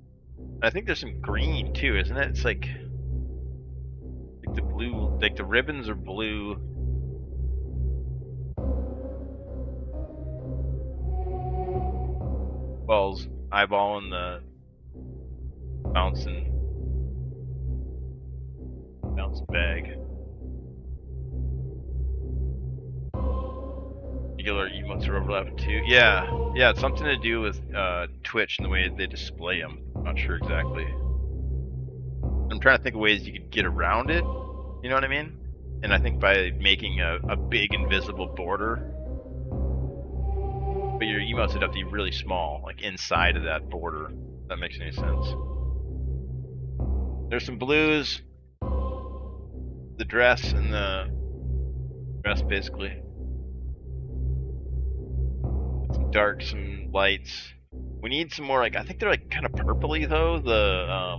I think there's some green too, isn't it? It's like the blue, like the ribbons are blue. Balls eyeballing the bouncing bag. Regular emotes are overlapping too. Yeah, it's something to do with Twitch and the way they display them. I'm not sure exactly. I'm trying to think of ways you could get around it. You know what I mean? And I think by making a big invisible border, but your emotes would have to be really small, like inside of that border. If that makes any sense. There's some blues, the dress and the dress basically. Some dark, some lights. We need some more, like, I think they're like kind of purpley though, the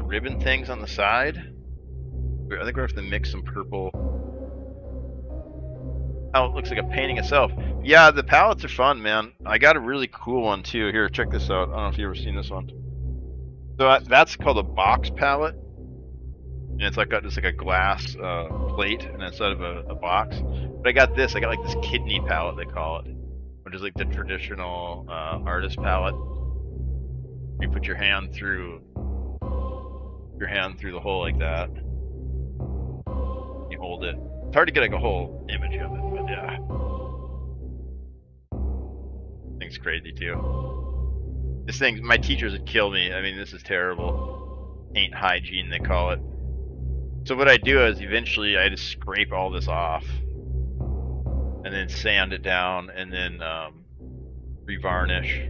ribbon things on the side. I think we have to mix some purple. Oh, it looks like a painting itself. Yeah, the palettes are fun, man. I got a really cool one too. Here, check this out. I don't know if you've ever seen this one. So that's called a box palette, and it's like just like a glass plate, and inside of a box. But I got this. I got like this kidney palette, they call it, which is like the traditional artist palette. You put your hand through the hole like that. You hold it. It's hard to get like a whole image of it, but yeah. Thing's crazy too. This thing, my teachers would kill me. I mean, this is terrible. Paint hygiene, they call it. So what I do is eventually I just scrape all this off, and then sand it down, and then revarnish,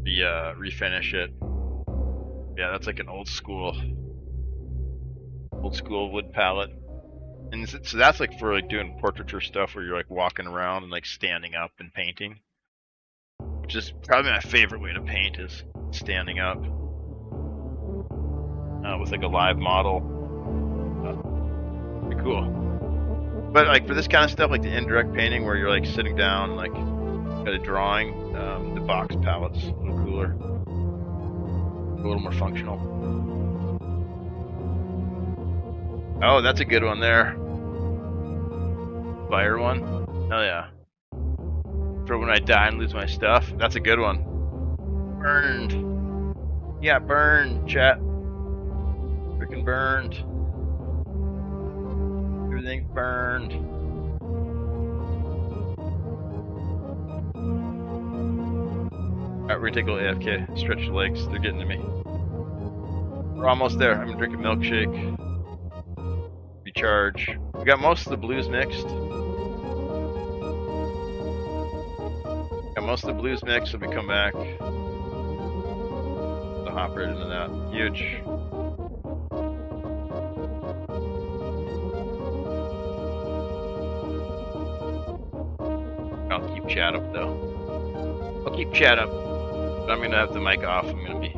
refinish it. Yeah, that's like an old school wood palette. And so that's like for like doing portraiture stuff where you're like walking around and like standing up and painting. Which is probably my favorite way to paint, is standing up. With like a live model. Pretty cool. But like for this kind of stuff, like the indirect painting where you're like sitting down like at a drawing, the box palette's a little cooler. A little more functional. Oh, that's a good one there. Fire one. Hell yeah. For when I die and lose my stuff. That's a good one. Burned. Yeah, burned, chat. Freaking burned. Everything's burned. Alright, we're gonna take a little AFK. Stretch your legs. They're getting to me. We're almost there. I'm gonna drink a milkshake. Recharge. We got most of the blues mixed. Got most of the blues mixed, so we come back. The hop right into that. Huge. I'll keep chat up though. I'll keep chat up. But I'm gonna have the mic off. I'm gonna be.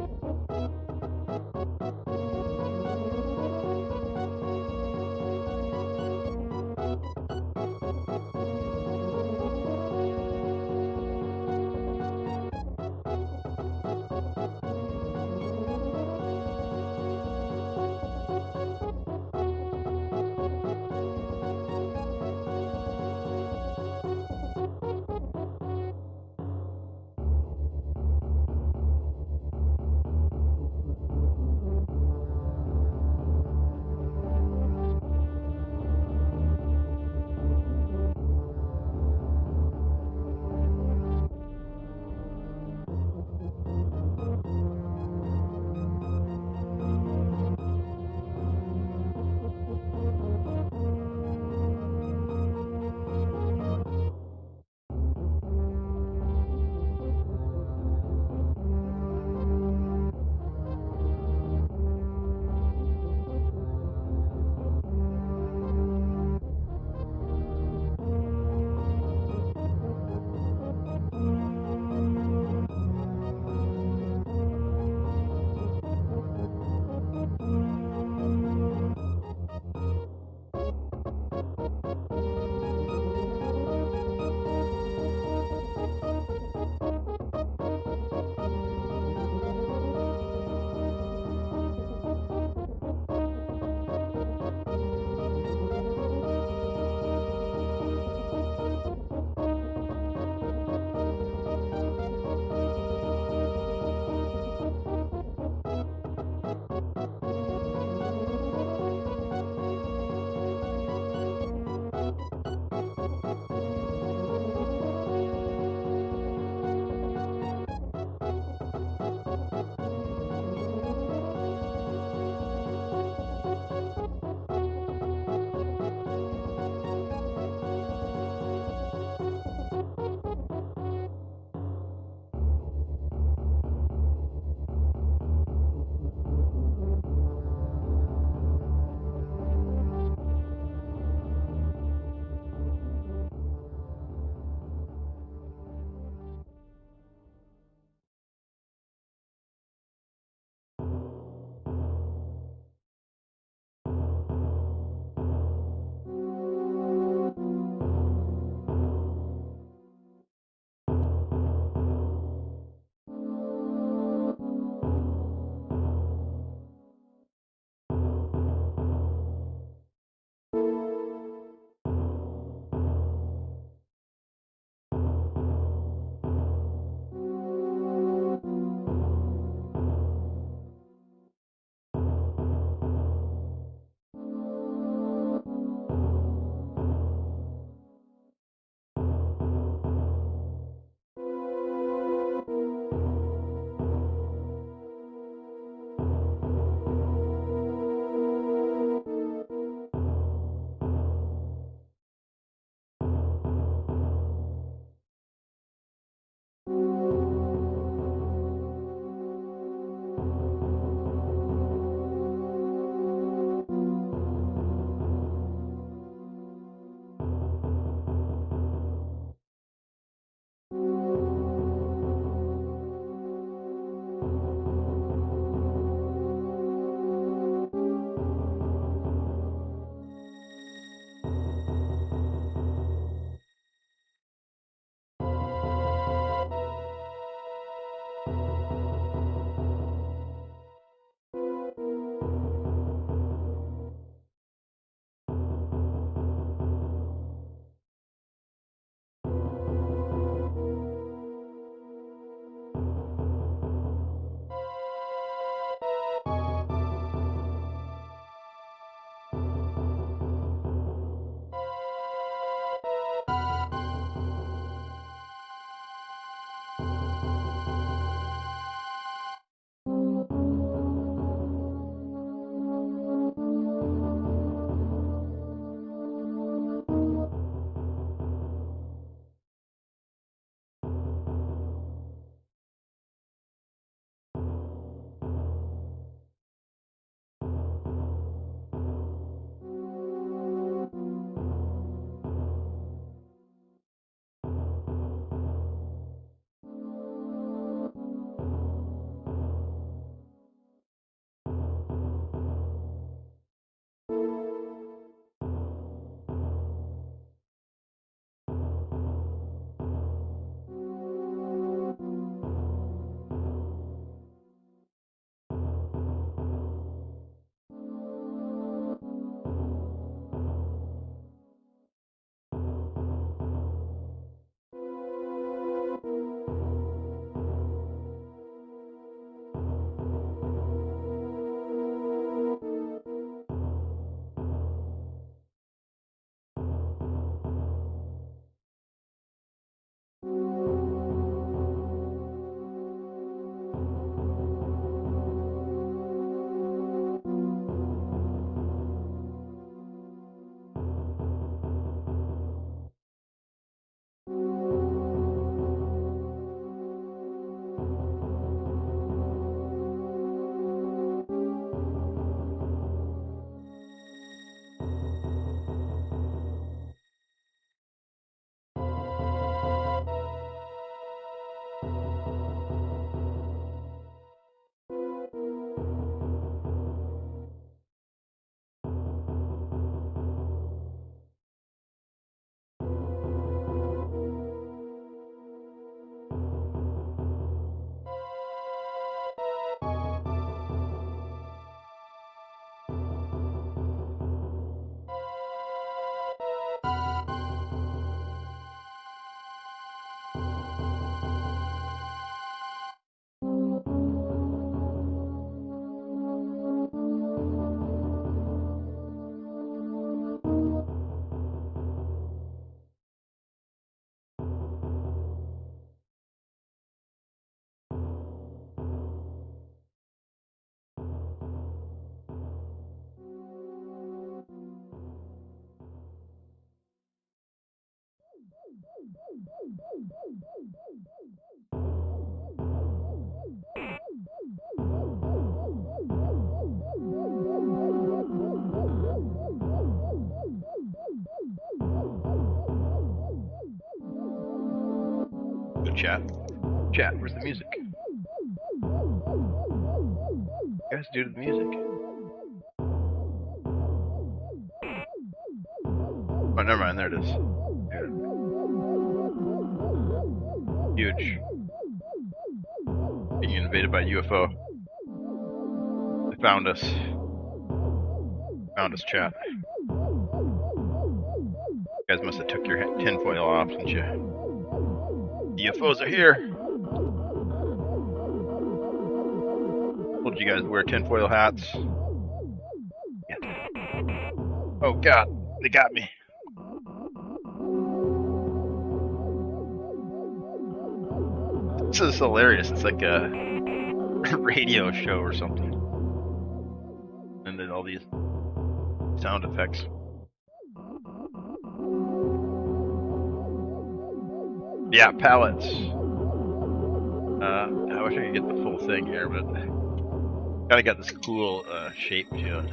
So chat. Chat, where's the music? What you guys do to the music? Oh, never mind, there it is. Here. Huge. Being invaded by UFO. They found us. Found us, chat. You guys must have took your tinfoil off, didn't you? The UFOs are here! Told you guys to wear tinfoil hats. Yeah. Oh god, they got me. This is hilarious. It's like a radio show or something. And then all these sound effects. Yeah, pallets. I wish I could get the full thing here, but kinda got this cool shape to it.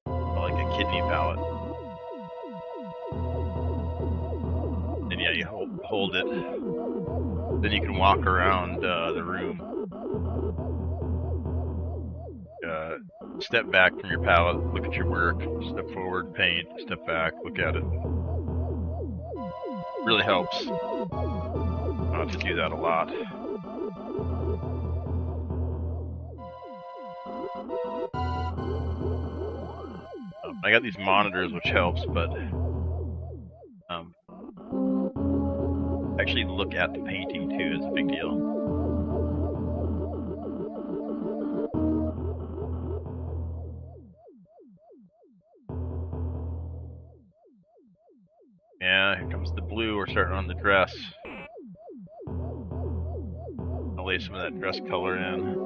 Like a kidney pallet. And yeah, you hold it. Then you can walk around the room. Step back from your pallet, look at your work, step forward, paint, step back, look at it. Really helps. I have to do that a lot. I got these monitors, which helps, but actually look at the painting too is a big deal. Yeah, here comes the blue. We're starting on the dress. I'll lay some of that dress color in.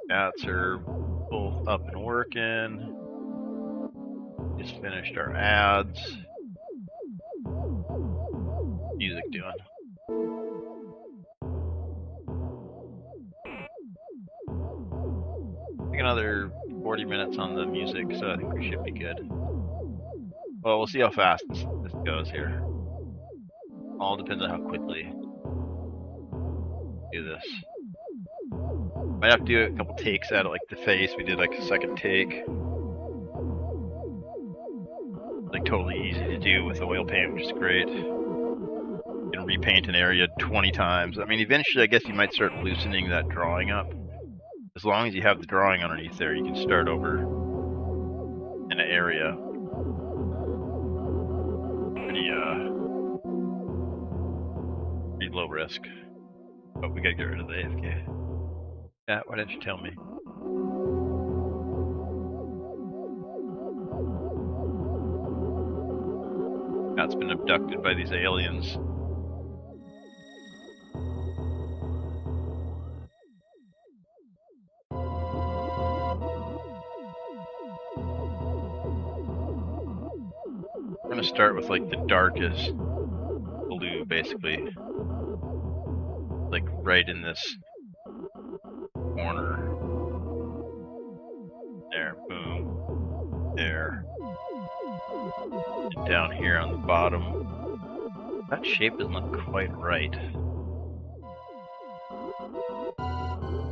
Hats are both up and working. Just finished our ads. Music doing. I think another 40 minutes on the music, so I think we should be good. Well, we'll see how fast this goes here. All depends on how quickly do this. Might have to do a couple takes at it, like the face. We did like a second take. Like totally easy to do with oil paint, which is great. You can repaint an area 20 times. I mean, eventually I guess you might start loosening that drawing up. As long as you have the drawing underneath there, you can start over in an area. Pretty low risk. But we gotta get rid of the AFK. Yeah, why didn't you tell me? Matt's been abducted by these aliens. I'm gonna start with like the darkest blue, basically. Like right in this corner. There, boom. There. And down here on the bottom. That shape doesn't look quite right.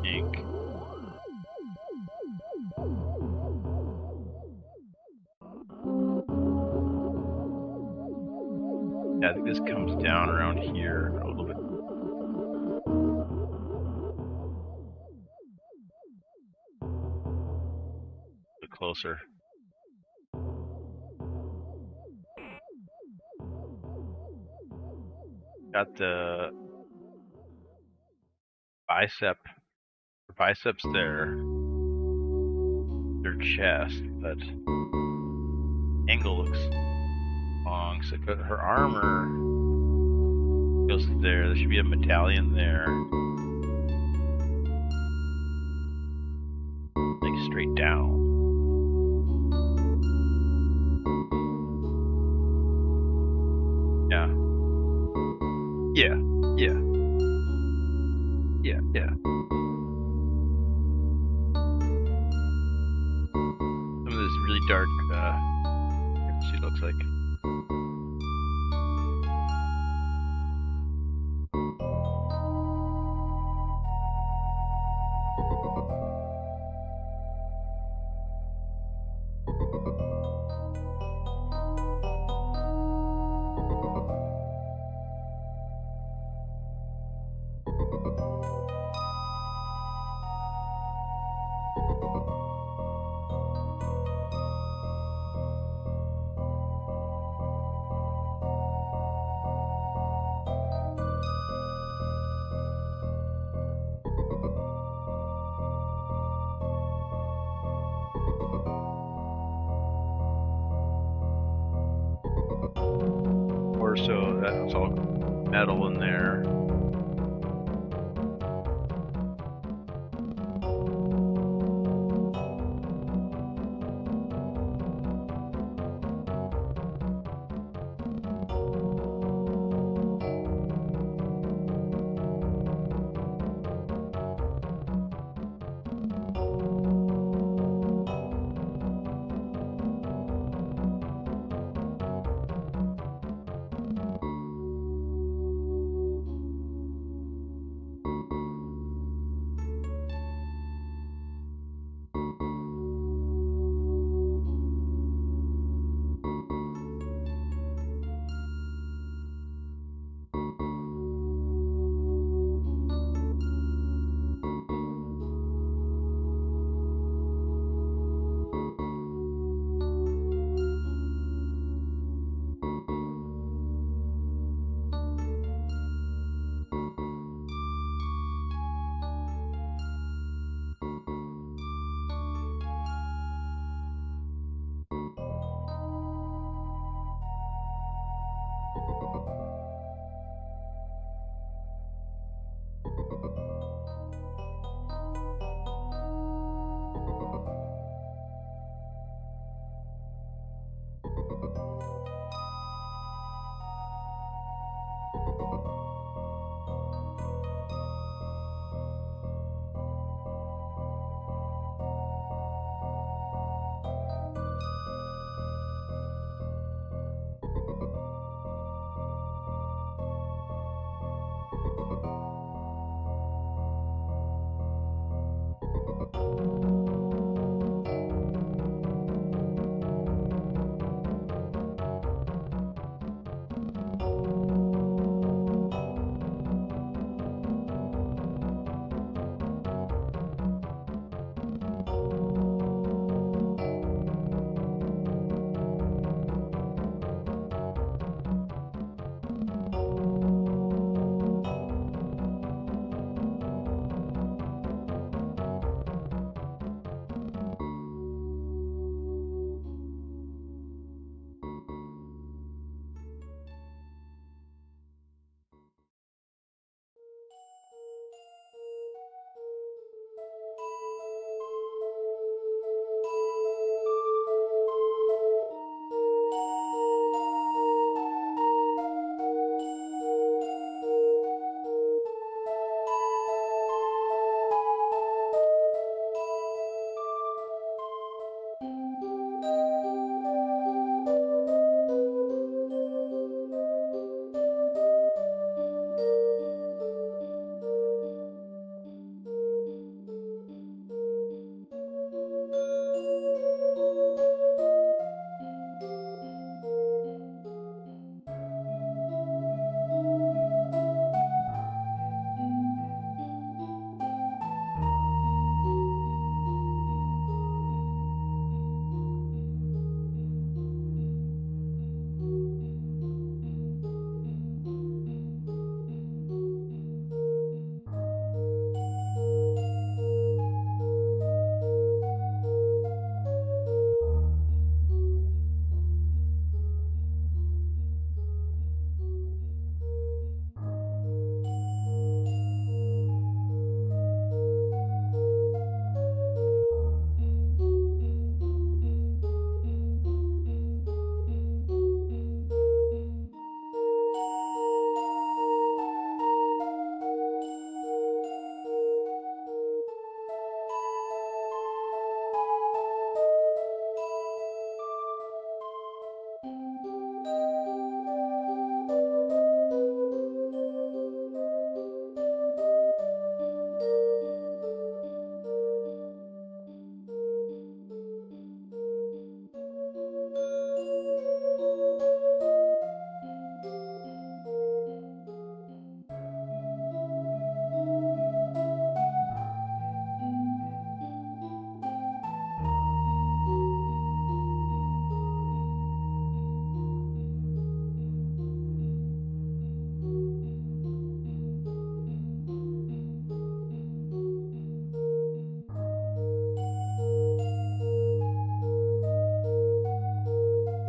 Ink. Yeah, I think this comes down around here a little bit. A bit closer. Got the biceps there. Their chest, but angle looks long. So her armor goes there. There should be a medallion there. Like straight down. Yeah. Yeah. Yeah. Yeah. Yeah. Some of this really dark, see the looks like. Torso, that's all metal in there.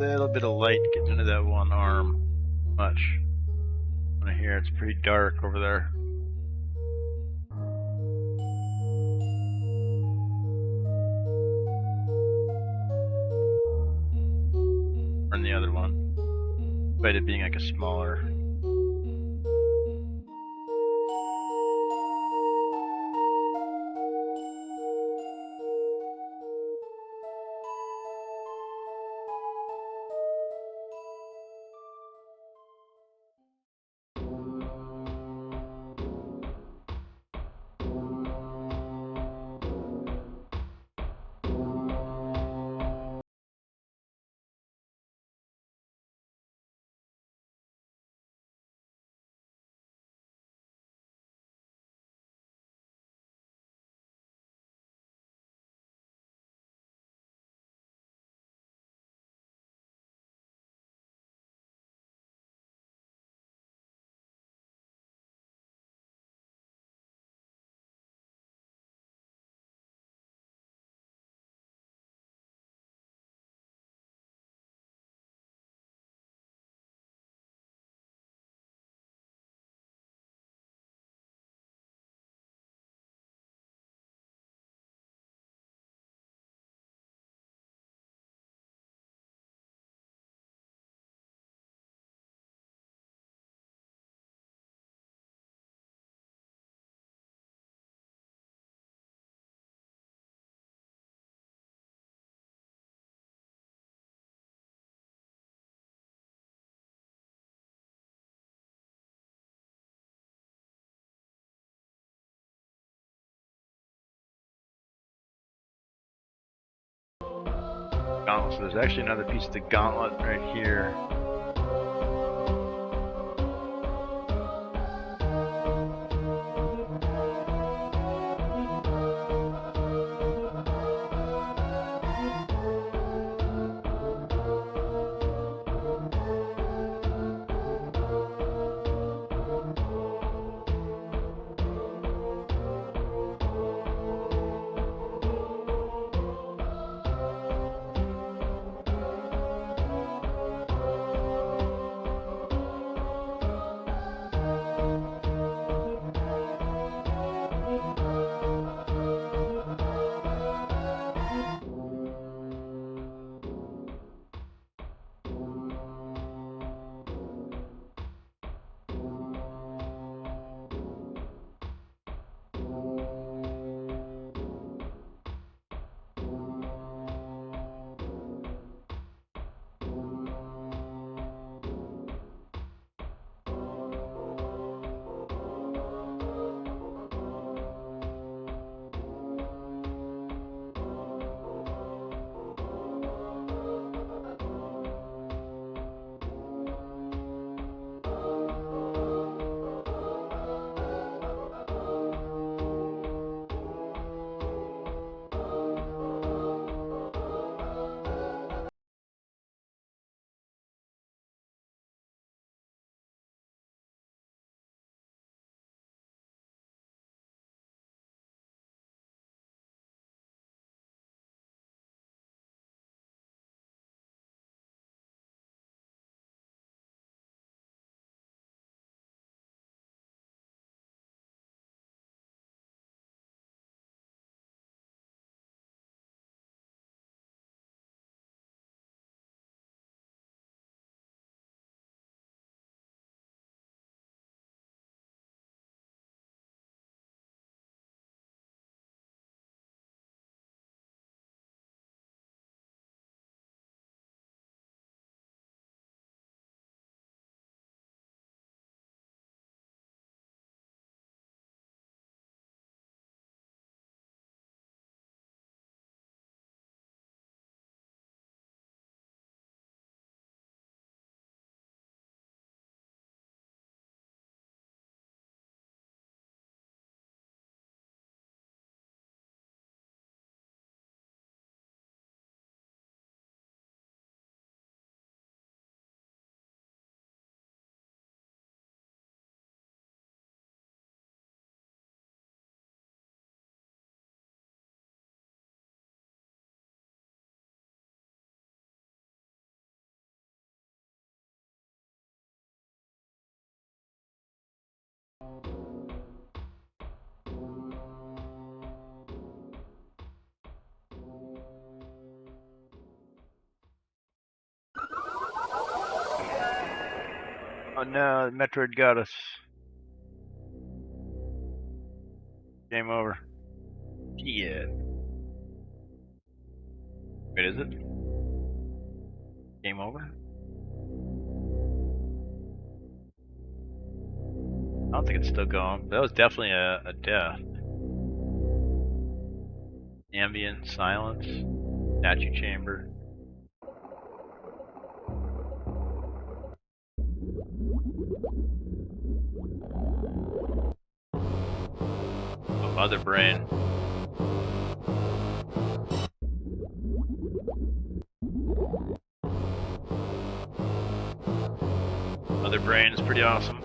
little bit of light getting into that one arm. Much. Over here, it's pretty dark over there. And the other one. Despite it being like a smaller. Gauntlet. So there's actually another piece of the gauntlet right here. Oh no, the Metroid got us. Game over. Yeah. Wait, is it? Game over? I don't think it's still going. That was definitely a death. Ambient silence. Statue chamber. Oh, mother brain. Mother brain is pretty awesome.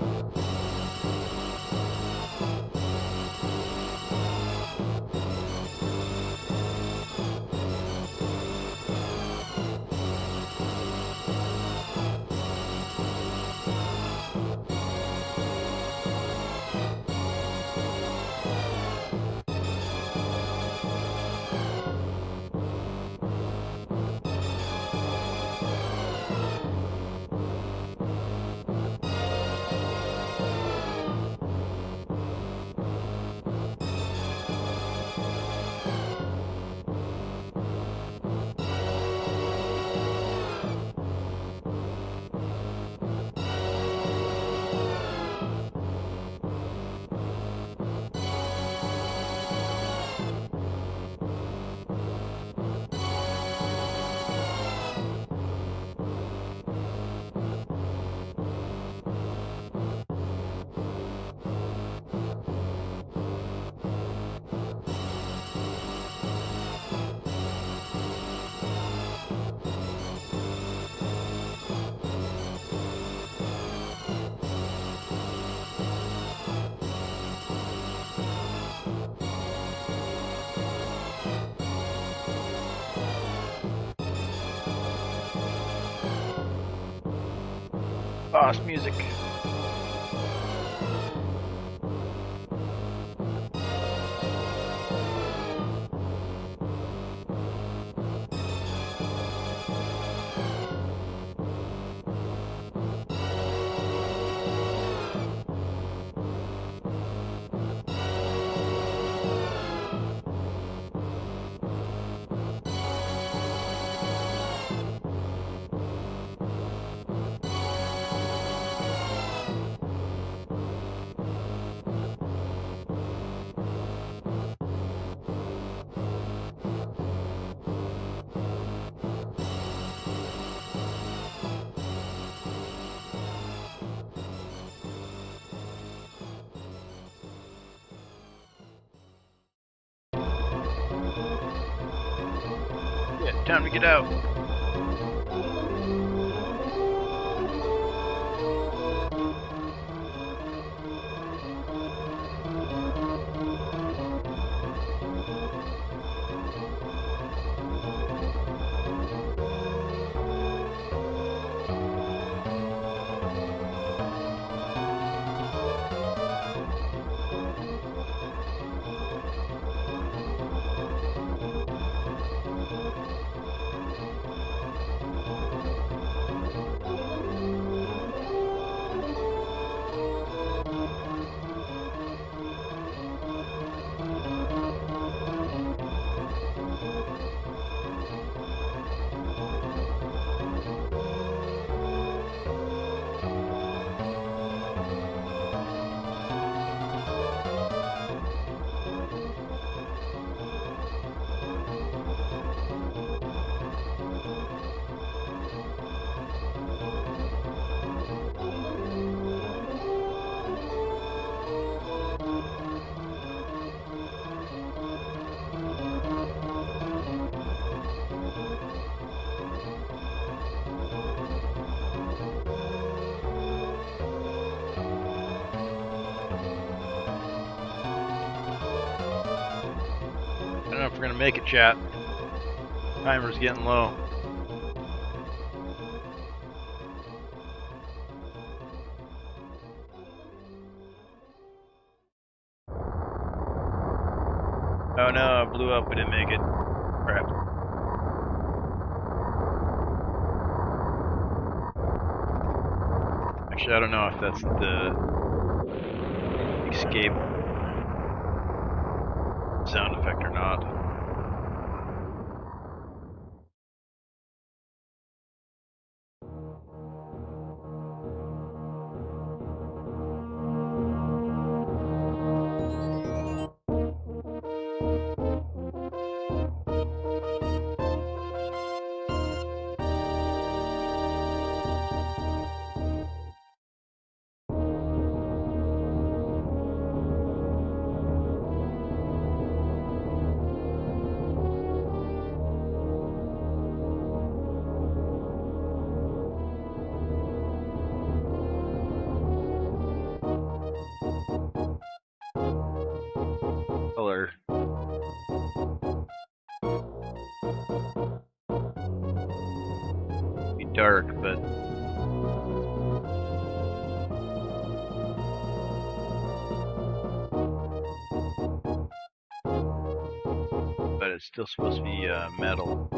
Boss music. Yeah, time to get out. I don't know if we're gonna make it, chat. Timer's getting low. Oh no, I blew up. We didn't make it. Crap. Actually, I don't know if that's the escape sound effect or not. Color. Be dark, but it's still supposed to be metal.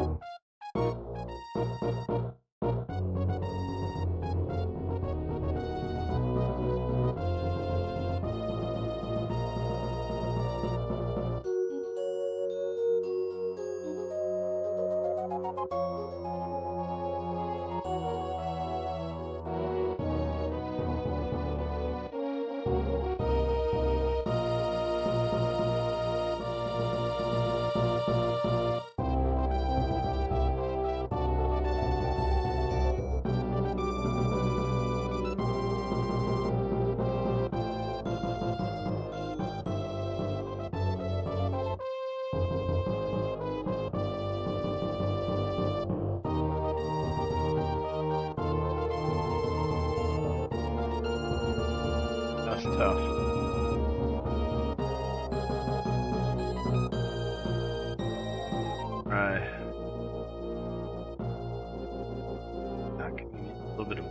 That's tough. Right. Okay. A little bit of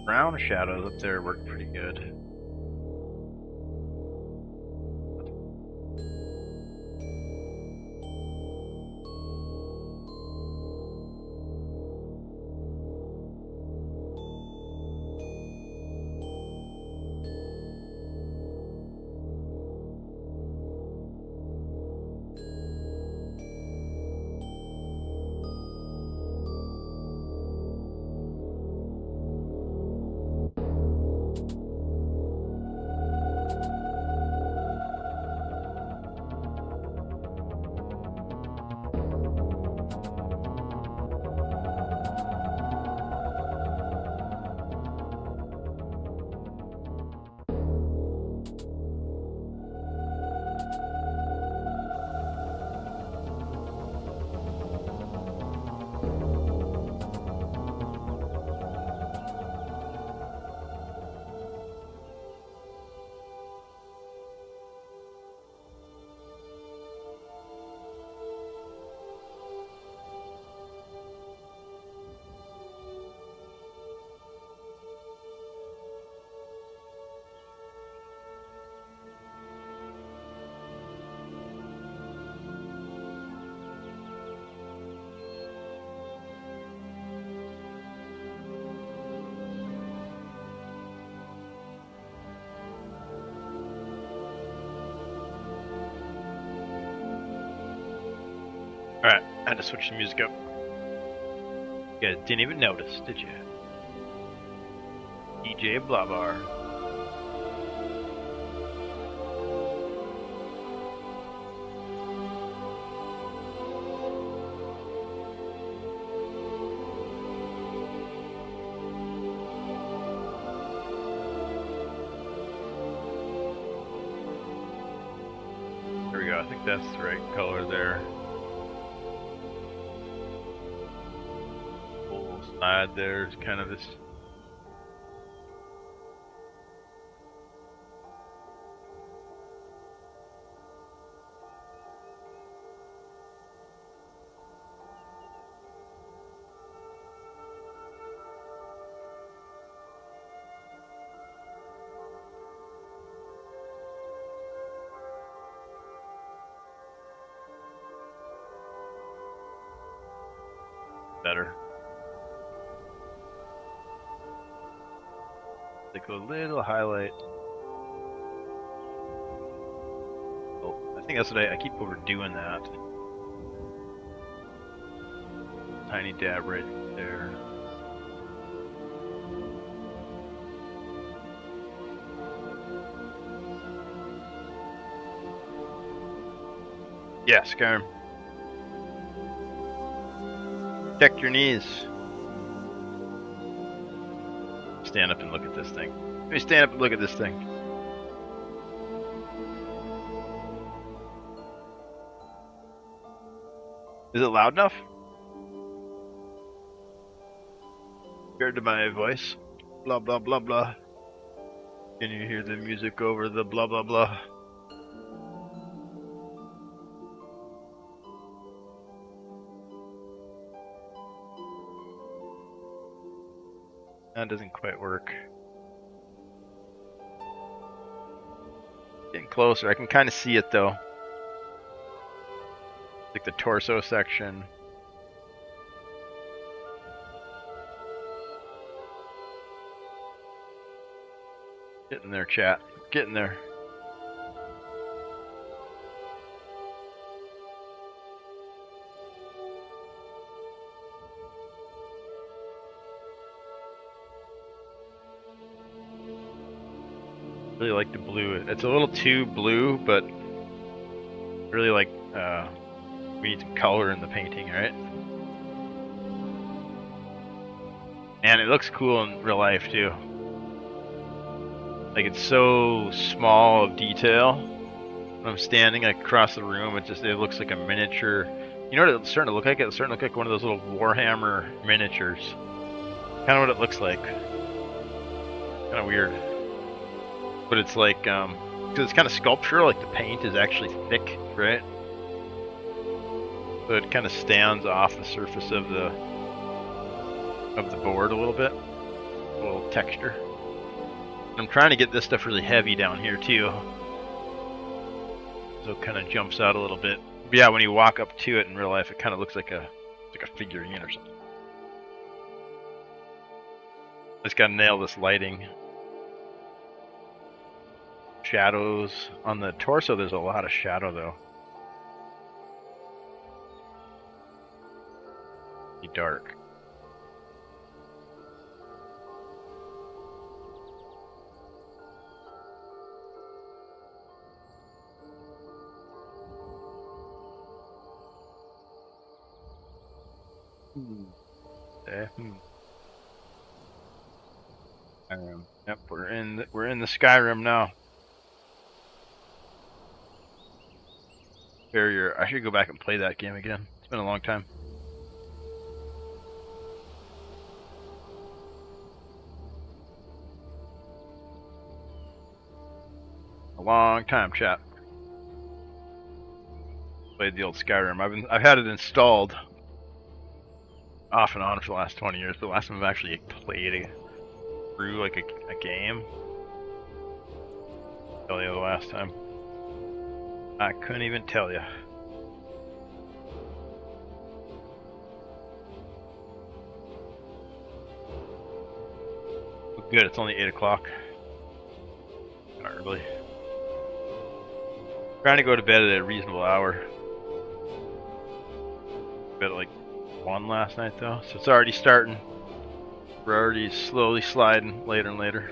brown shadows up there work pretty good. Alright, I had to switch the music up. You guys didn't even notice, did you? DJ Blabbar. There we go, I think that's the right color there. Whole side there is kind of this. better. Like a little highlight. Oh, I think that's what I keep overdoing that. Tiny dab right there. Yeah, Skyrim. Check your knees. Stand up and look at this thing. Let me stand up and look at this thing. Is it loud enough? Compared to my voice? Blah blah blah blah. Can you hear the music over the blah blah blah? That doesn't quite work. Getting closer. I can kind of see it though. Like the torso section. Getting there, chat. Getting there. Really like the blue. It's a little too blue, but really like we need some color in the painting, right? And it looks cool in real life too. Like it's so small of detail. When I'm standing across the room, it looks like a miniature. You know what it's starting to look like? It's starting to look like one of those little Warhammer miniatures. Kind of what it looks like. Kind of weird. But it's like, because it's kind of sculptural, like the paint is actually thick, right? So it kind of stands off the surface of the board a little bit. A little texture. I'm trying to get this stuff really heavy down here too. So it kind of jumps out a little bit. But yeah, when you walk up to it in real life, it kind of looks like a figurine or something. Just gotta nail this lighting. Shadows on the torso. There's a lot of shadow though. Be dark. Yep, we're in the Skyrim now. Barrier. I should go back and play that game again. It's been a long time. A long time, chat. Played the old Skyrim. I've had it installed off and on for the last 20 years. The last time I've actually played through like a game. I'll tell you the last time. I couldn't even tell you. Good, it's only 8 o'clock. Not early. Trying to go to bed at a reasonable hour. Bed at like 1 last night though, so it's already starting. We're already slowly sliding later and later.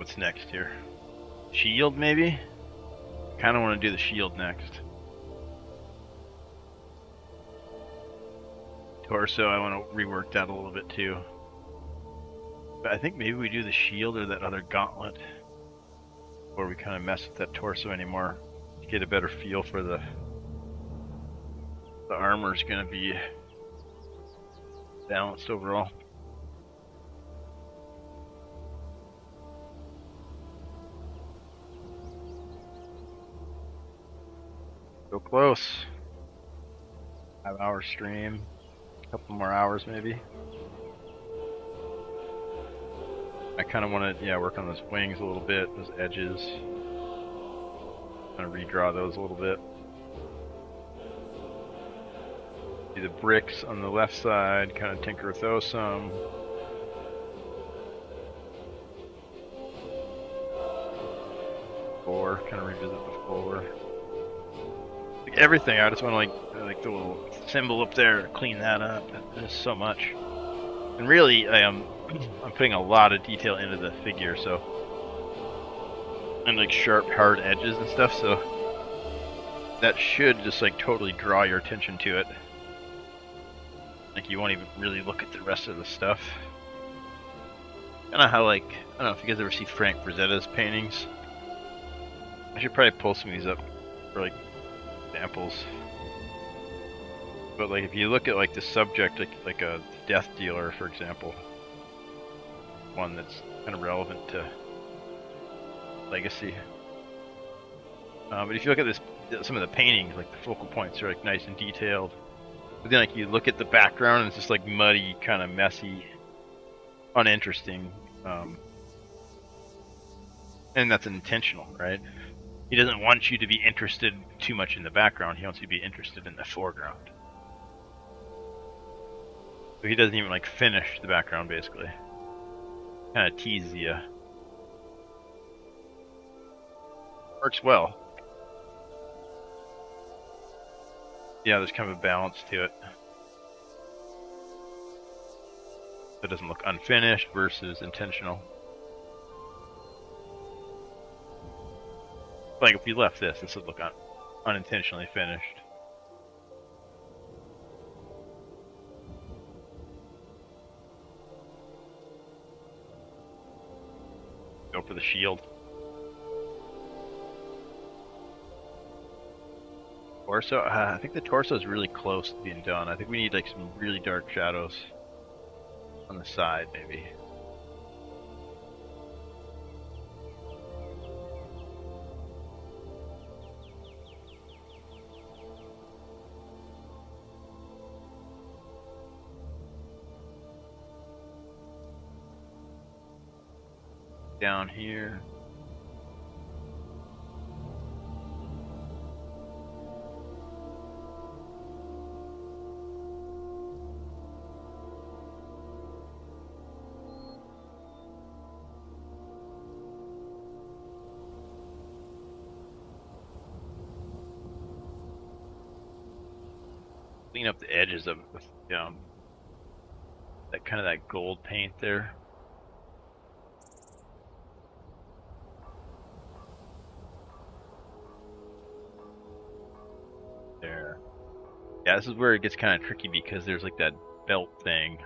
what's next here. Shield, maybe? Kind of want to do the shield next. Torso, I want to rework that a little bit too. But I think maybe we do the shield or that other gauntlet, or we kind of mess with that torso anymore to get a better feel for the armor's going to be balanced overall. So close. 5-hour stream. A couple more hours maybe. I kind of want to, work on those wings a little bit, those edges. Kind of redraw those a little bit. Do the bricks on the left side, kind of tinker with those some. Floor, kind of revisit the floor. Like everything, I just want to like the little symbol up there, clean that up. There's so much. And really, I'm putting a lot of detail into the figure, so, and like sharp, hard edges and stuff, so that should just like totally draw your attention to it. Like you won't even really look at the rest of the stuff. Kind of how, like, I don't know if you guys ever see Frank Frazetta's paintings. I should probably pull some of these up for like examples. But like if you look at like the subject, like a death dealer, for example, one that's kind of relevant to legacy. But if you look at this, some of the paintings, like the focal points are like nice and detailed. But then like you look at the background and it's just like muddy, kind of messy, uninteresting. And that's intentional, right? He doesn't want you to be interested too much in the background. He wants you to be interested in the foreground. So he doesn't even like finish the background, basically. Kind of teases you. Works well. Yeah, there's kind of a balance to it. It doesn't look unfinished versus intentional. Like if we left this would look unintentionally finished. Go for the shield. Torso, I think the torso is really close to being done. I think we need like some really dark shadows on the side, maybe. Down here. Clean up the edges of it with that kind of that gold paint there. There. Yeah, this is where it gets kind of tricky because there's like that belt thing.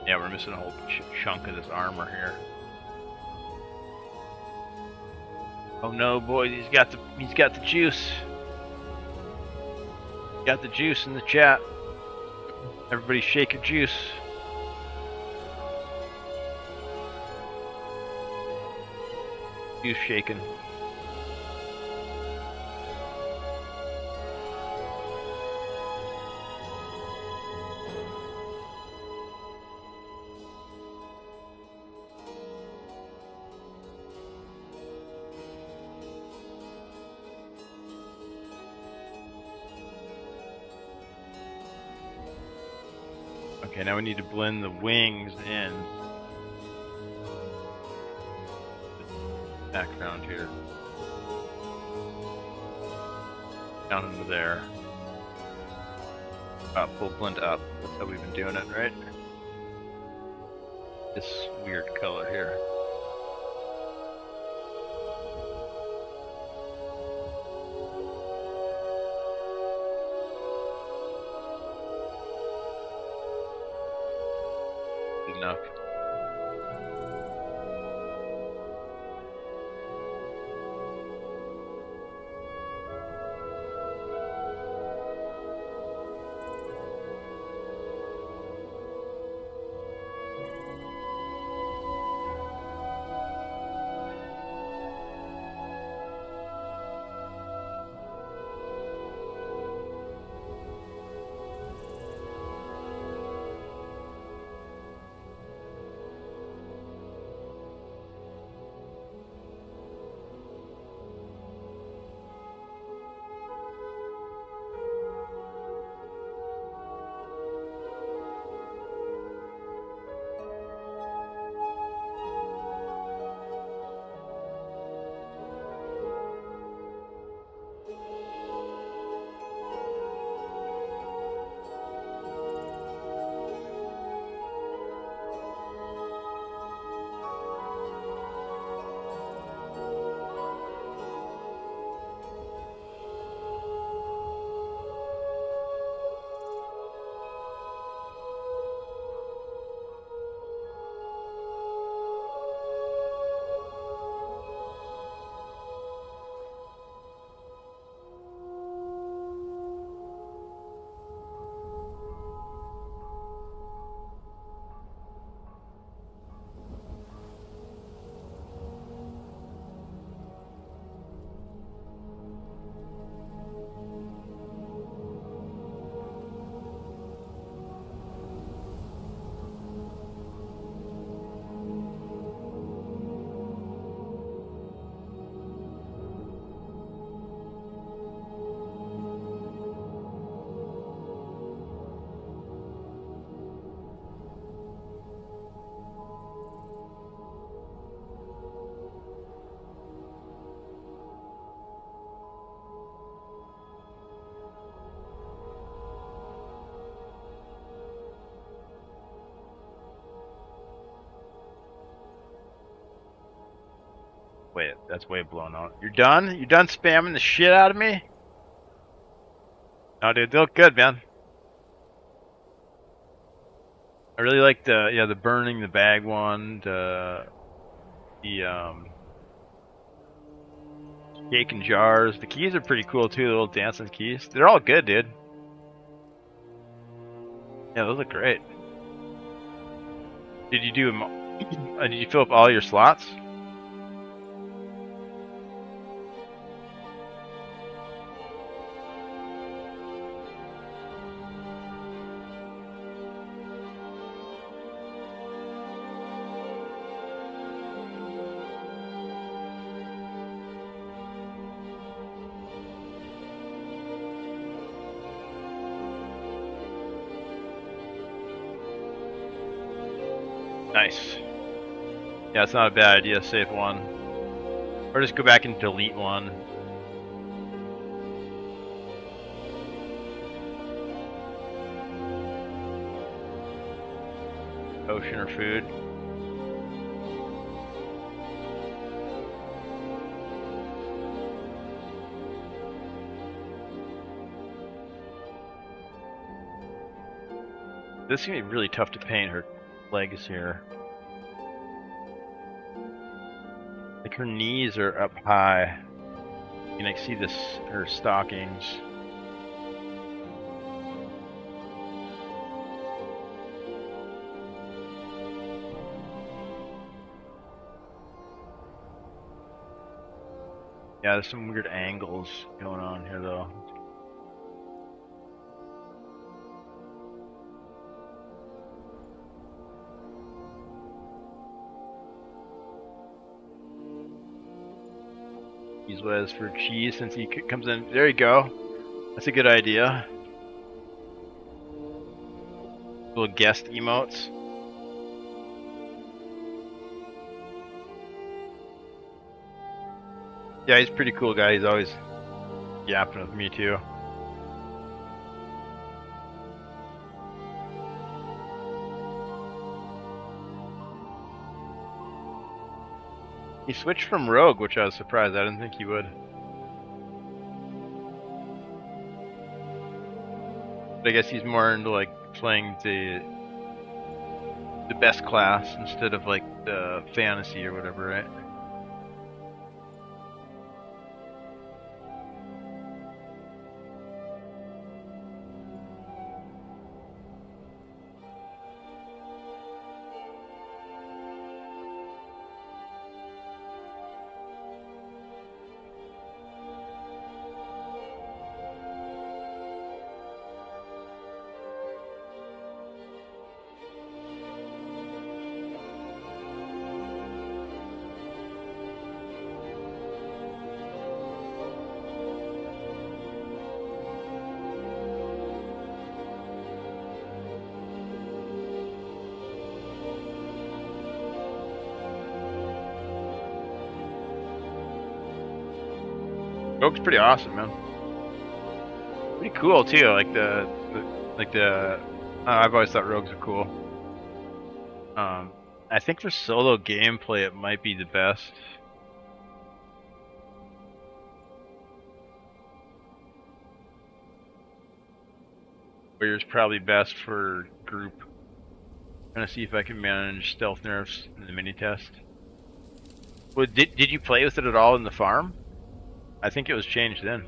Yeah, we're missing a whole chunk of this armor here. Oh no, boys! He's got the juice. Got the juice in the chat. Everybody, shake your juice. He's shaking. Okay, now we need to blend the wings in the background here. Down into there. Up, we'll blend up. That's how we've been doing it, right? This weird color here. Good enough. Wait, that's way blown out. You're done? You done spamming the shit out of me? No, dude, they look good, man. I really like the burning the bag one, the shaking jars. The keys are pretty cool too, the little dancing keys. They're all good, dude. Yeah, those look great. Did you do did you fill up all your slots? Nice. Yeah, it's not a bad idea. Save one. Or just go back and delete one. Potion or food. This is gonna be really tough to paint her legs here. Like her knees are up high. You can like see this her stockings. Yeah, there's some weird angles going on here though. Use Wes for cheese since he comes in. There you go. That's a good idea. Little guest emotes. Yeah, he's a pretty cool guy. He's always yapping with me too. He switched from Rogue, which I was surprised. I didn't think he would. But I guess he's more into like playing the best class instead of like the fantasy or whatever, right? Rogue's pretty awesome, man. Pretty cool too. I've always thought rogues are cool. I think for solo gameplay, it might be the best. Warrior's probably best for group. I'm gonna see if I can manage stealth nerfs in the mini test. Well, did you play with it at all in the farm? I think it was changed then.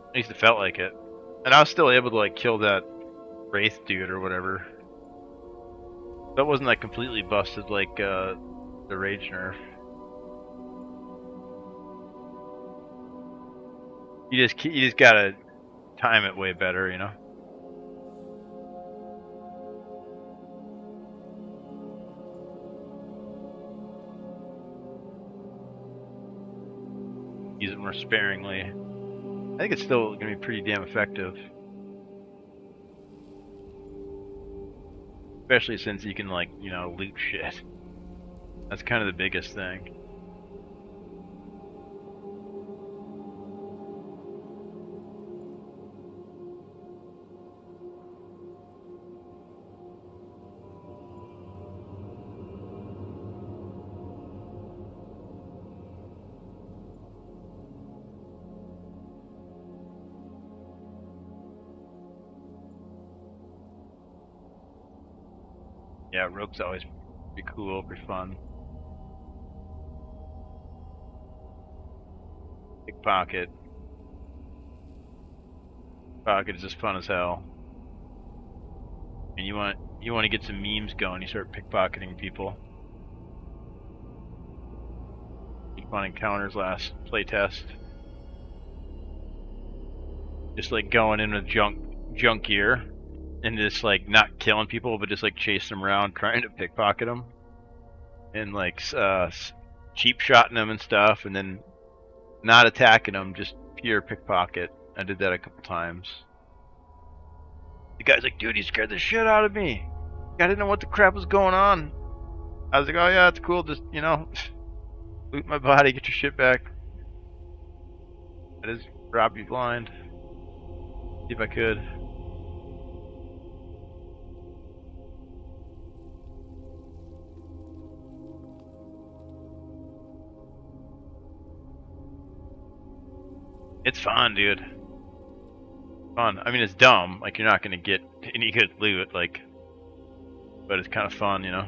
At least it felt like it. And I was still able to like kill that wraith dude or whatever. That wasn't like completely busted like the rage nerf. You just gotta time it way better, you know. Use it more sparingly. I think it's still gonna be pretty damn effective. Especially since you can like, you know, loot shit. That's kind of the biggest thing. Yeah, rogue's always pretty cool, pretty fun. Pickpocket. Pickpocket is just fun as hell. And you want to get some memes going, you start pickpocketing people. Fun encounters last playtest. Just like going in with junk gear and just like not killing people, but just like chasing them around, trying to pickpocket them, and like cheap shotting them and stuff, and then not attacking them, just pure pickpocket. I did that a couple times. The guy's like, dude, he scared the shit out of me. I didn't know what the crap was going on. I was like, oh yeah, it's cool. Just, you know, loot my body, get your shit back. I just rob you blind. See if I could. It's fun, dude. Fun. I mean, it's dumb. Like, you're not gonna get any good loot, like, but it's kind of fun, you know?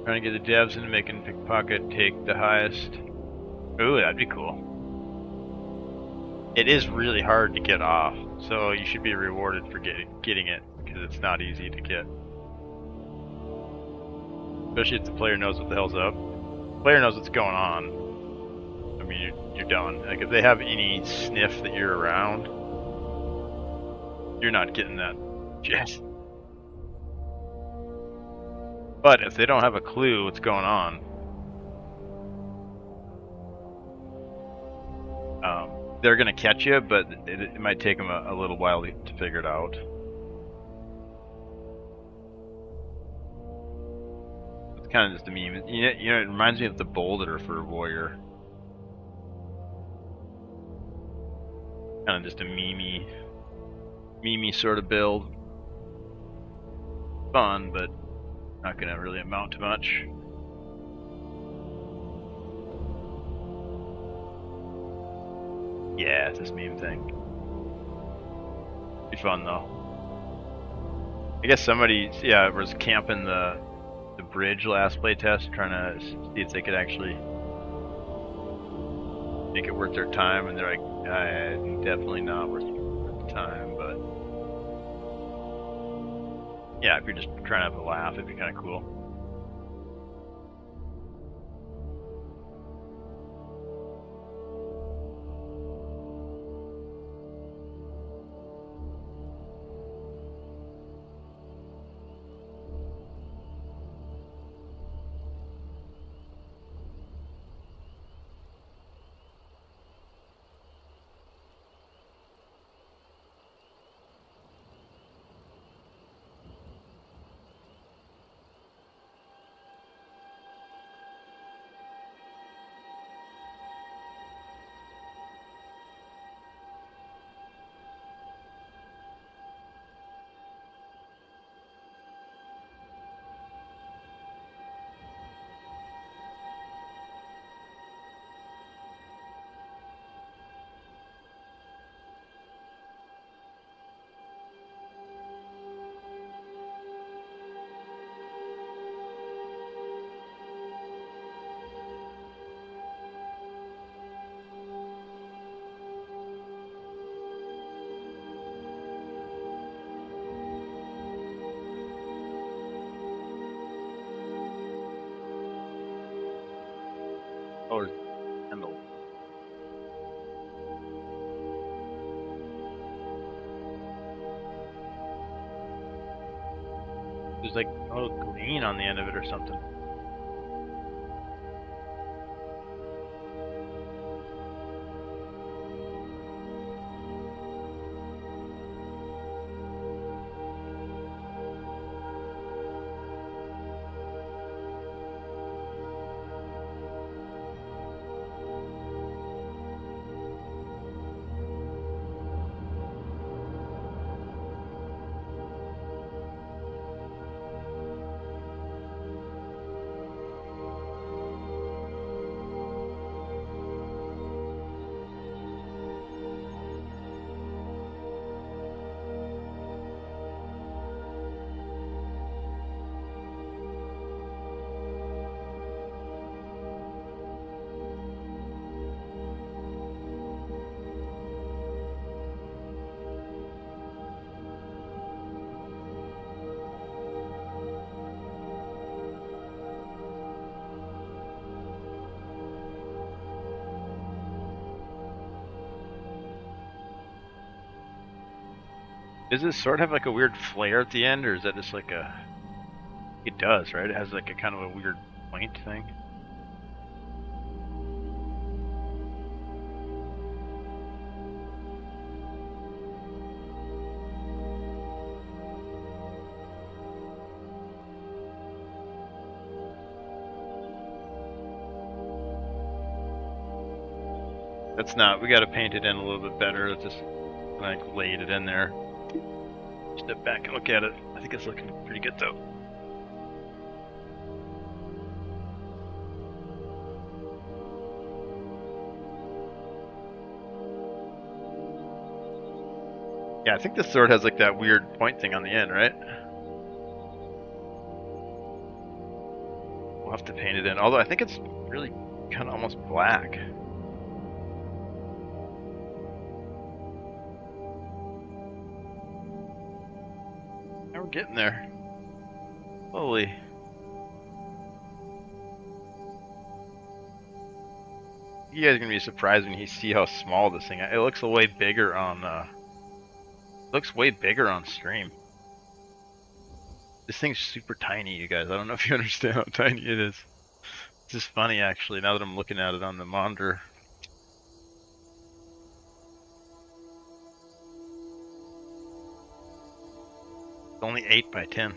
Trying to get the devs into making pickpocket take the highest. Ooh, that'd be cool. It is really hard to get off, so you should be rewarded for getting it, because it's not easy to get. Especially if the player knows what the hell's up. The player knows what's going on. I mean, you're done. Like, if they have any sniff that you're around, you're not getting that shit. But if they don't have a clue what's going on, they're gonna catch you, but it might take them a little while to figure it out. It's kind of just a meme. You know, it reminds me of the boulder for Warrior. Kind of just a memey sort of build. Fun, but not gonna really amount to much. Yeah, it's this meme thing. Be fun though. I guess somebody, yeah, was camping the bridge last playtest, trying to see if they could actually make it worth their time, and they're like, definitely not worth the time, but yeah, if you're just trying to have a laugh, it'd be kind of cool. Oh, handle. There's like a little green on the end of it or something. Does this sword have like a weird flare at the end, or is that just like a... It does, right? It has like a kind of a weird point thing. That's not... We gotta paint it in a little bit better. It's just like laid it in there. Step back and look at it. I think it's looking pretty good though. Yeah, I think this sword has like that weird point thing on the end, right? have to paint it in. Although I think it's really kind of almost black. Now we're getting there. Holy. You guys are gonna be surprised when you see how small this thing is. It looks way bigger on looks way bigger on stream. This thing's super tiny, you guys. I don't know if you understand how tiny it is. It's just funny actually now that I'm looking at it on the monitor. It's only 8 by 10.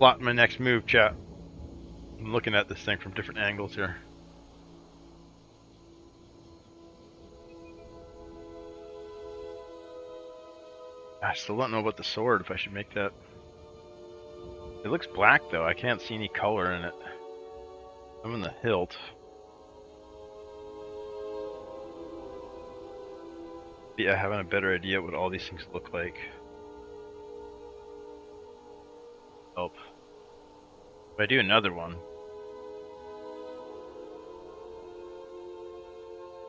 Plotting my next move, chat. I'm looking at this thing from different angles here. I still don't know about the sword, if I should make that. It looks black though, I can't see any color in it. I'm in the hilt. Yeah, having a better idea what all these things look like. Help. If I do another one,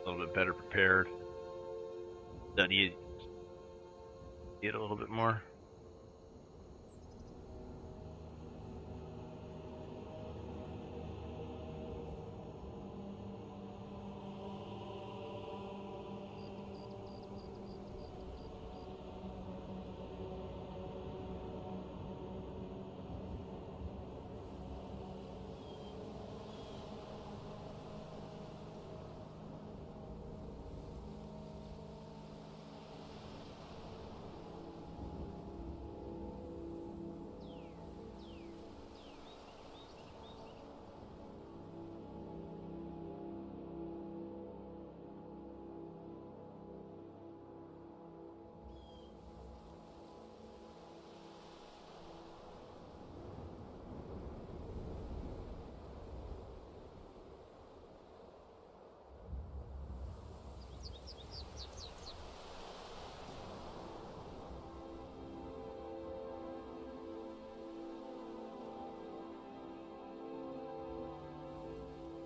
a little bit better prepared. Study it a little bit more.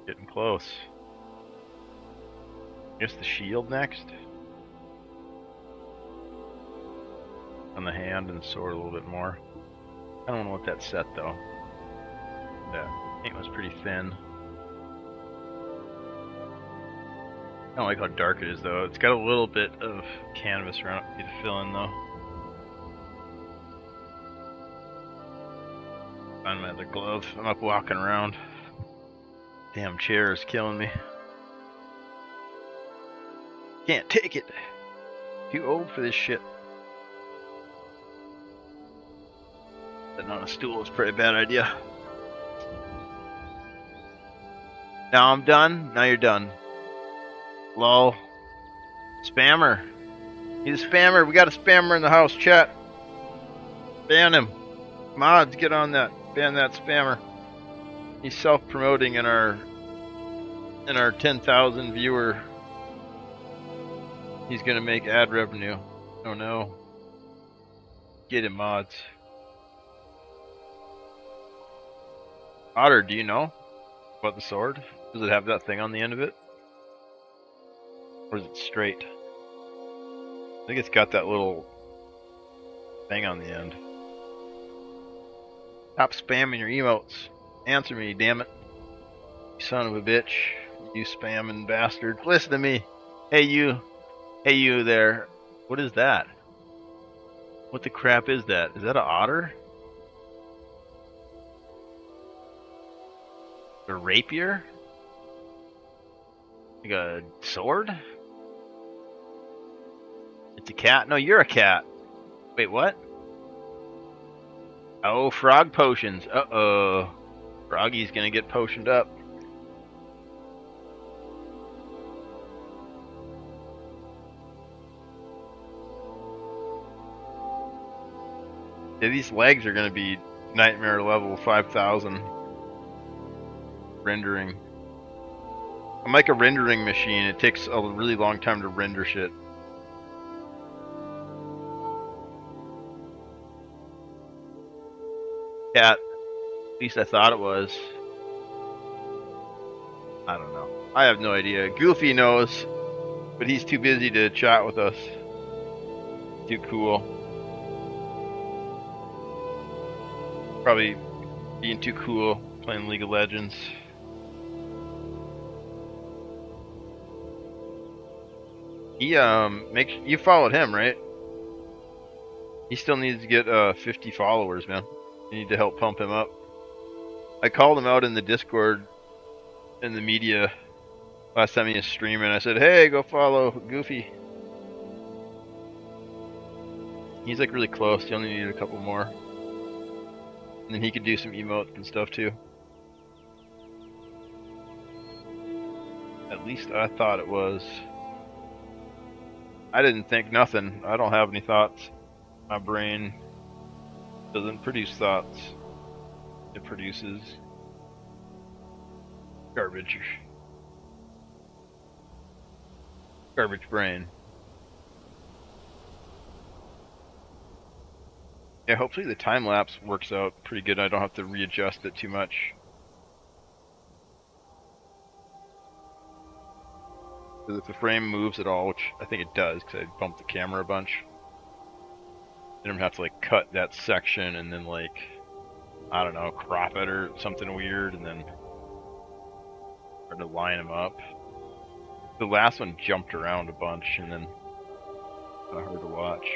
Getting close. I guess the shield next. On the hand and sword a little bit more. I don't know what that set though. That paint was pretty thin. I don't like how dark it is though. It's got a little bit of canvas around it to fill in though. Find my other glove. I'm up walking around. Damn chair is killing me. Can't take it. Too old for this shit. Sitting on a stool is a pretty bad idea. Now I'm done. Now you're done. Lol. Spammer. He's a spammer. We got a spammer in the house. Chat. Ban him. Mods, get on that. Ban that spammer. He's self-promoting in our 10,000 viewer. He's gonna make ad revenue. Oh no. Get him, mods. Otter, do you know about the sword? Does it have that thing on the end of it? Or is it straight? I think it's got that little thing on the end. Stop spamming your emotes. Answer me, damn it. You son of a bitch. You spamming bastard. Listen to me. Hey you. Hey you there. What is that? What the crap is that? Is that an otter? A rapier? Like a sword? It's a cat? No, you're a cat. Wait, what? Oh, frog potions. Uh-oh. Froggy's gonna get potioned up. Yeah, these legs are gonna be nightmare level 5,000 rendering. I'm like a rendering machine. It takes a really long time to render shit. Cat. At least I thought it was. I don't know. I have no idea. Goofy knows, but he's too busy to chat with us. Too cool. Probably being too cool playing League of Legends. He makes you followed him, right? He still needs to get 50 followers, man. You need to help pump him up. I called him out in the Discord in the media last time he was streaming. I said, hey, go follow Goofy. He's like really close. You only need a couple more. And then he could do some emotes and stuff too. least I thought it was. I didn't think nothing. I don't have any thoughts. My brain doesn't produce thoughts. It produces garbage. Garbage brain. Yeah, hopefully the time lapse works out pretty good. I don't have to readjust it too much. Because if the frame moves at all, which I think it does, because I bumped the camera a bunch, then I'm gonna have to like cut that section and then like, I don't know, crop it or something weird, and then try to line them up. The last one jumped around a bunch, and then kind of hard to watch.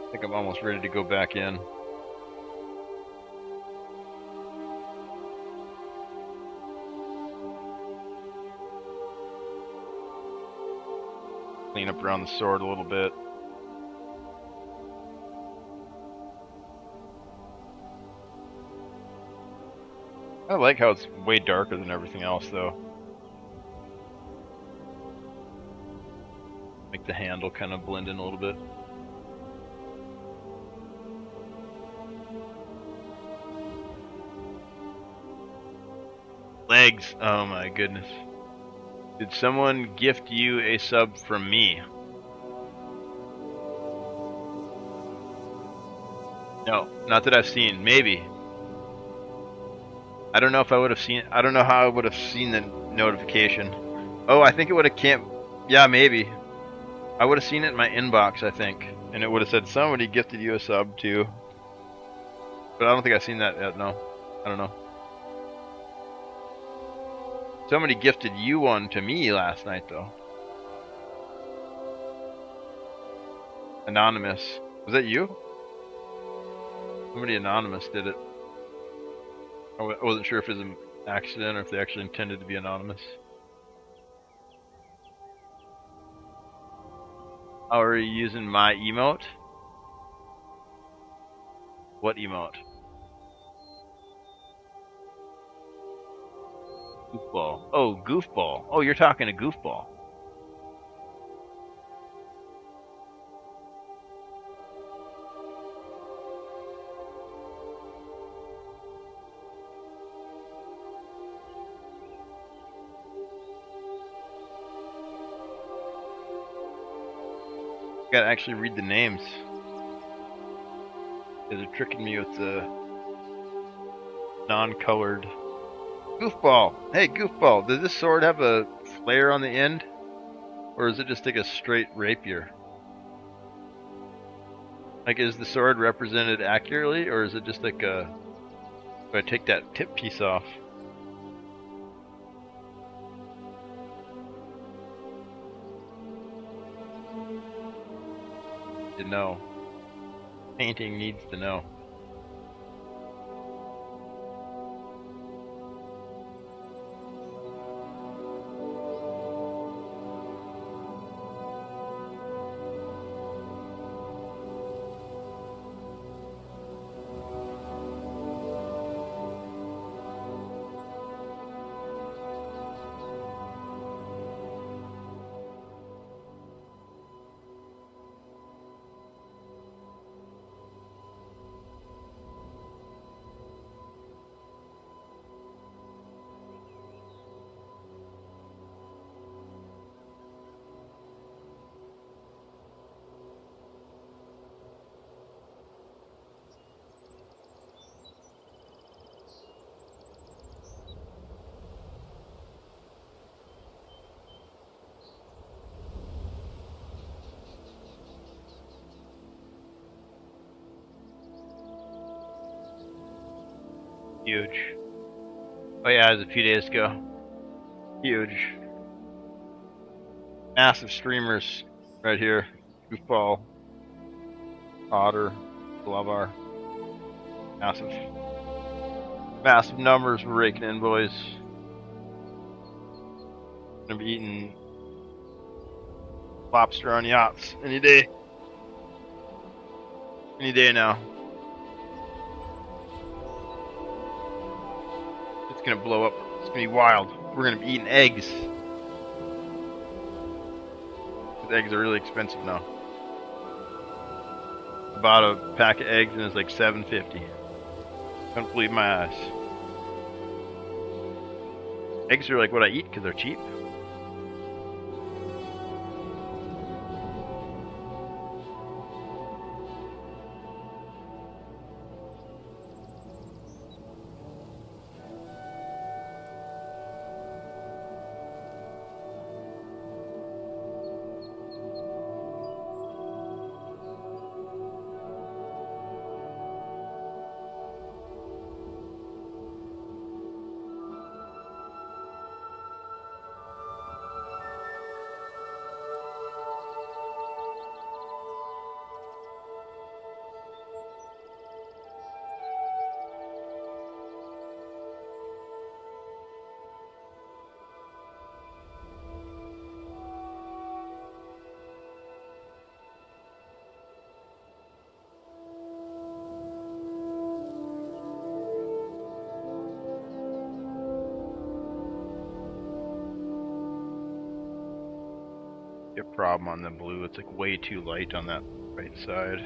I think I'm almost ready to go back in. Clean up around the sword a little bit. I like how it's way darker than everything else, though. Make the handle kind of blend in a little bit. Legs. Oh my goodness. Did someone gift you a sub from me? No, not that I've seen. Maybe. I don't know if I would have seen. I don't know how I would have seen the notification. Oh, I think it would have came. Yeah, maybe. I would have seen it in my inbox, I think, and it would have said somebody gifted you a sub too. But I don't think I've seen that yet. No, I don't know. Somebody gifted you one to me last night, though. Anonymous. Was that you? Somebody anonymous did it. I wasn't sure if it was an accident or if they actually intended to be anonymous. How are you using my emote? What emote? Goofball. Oh, goofball. Oh, you're talking to goofball. Gotta actually read the names. They're tricking me with the non-colored. Goofball! Hey, Goofball, does this sword have a flare on the end? Or is it just like a straight rapier? Like, is the sword represented accurately, or is it just like a... Do I take that tip piece off? To know. Painting needs to know. Huge. Oh yeah, it was a few days ago. Huge. Massive streamers right here. Goofball, Otter, Blavar. Massive. Massive numbers we're raking in, boys. Gonna be eating lobster on yachts any day. Any day now. It's gonna blow up. It's gonna be wild. We're gonna be eating eggs. Because eggs are really expensive now. I bought a pack of eggs and it's like $7.50. Couldn't believe my eyes. Eggs are like what I eat because they're cheap. A problem on the blue. It's like way too light on that right side.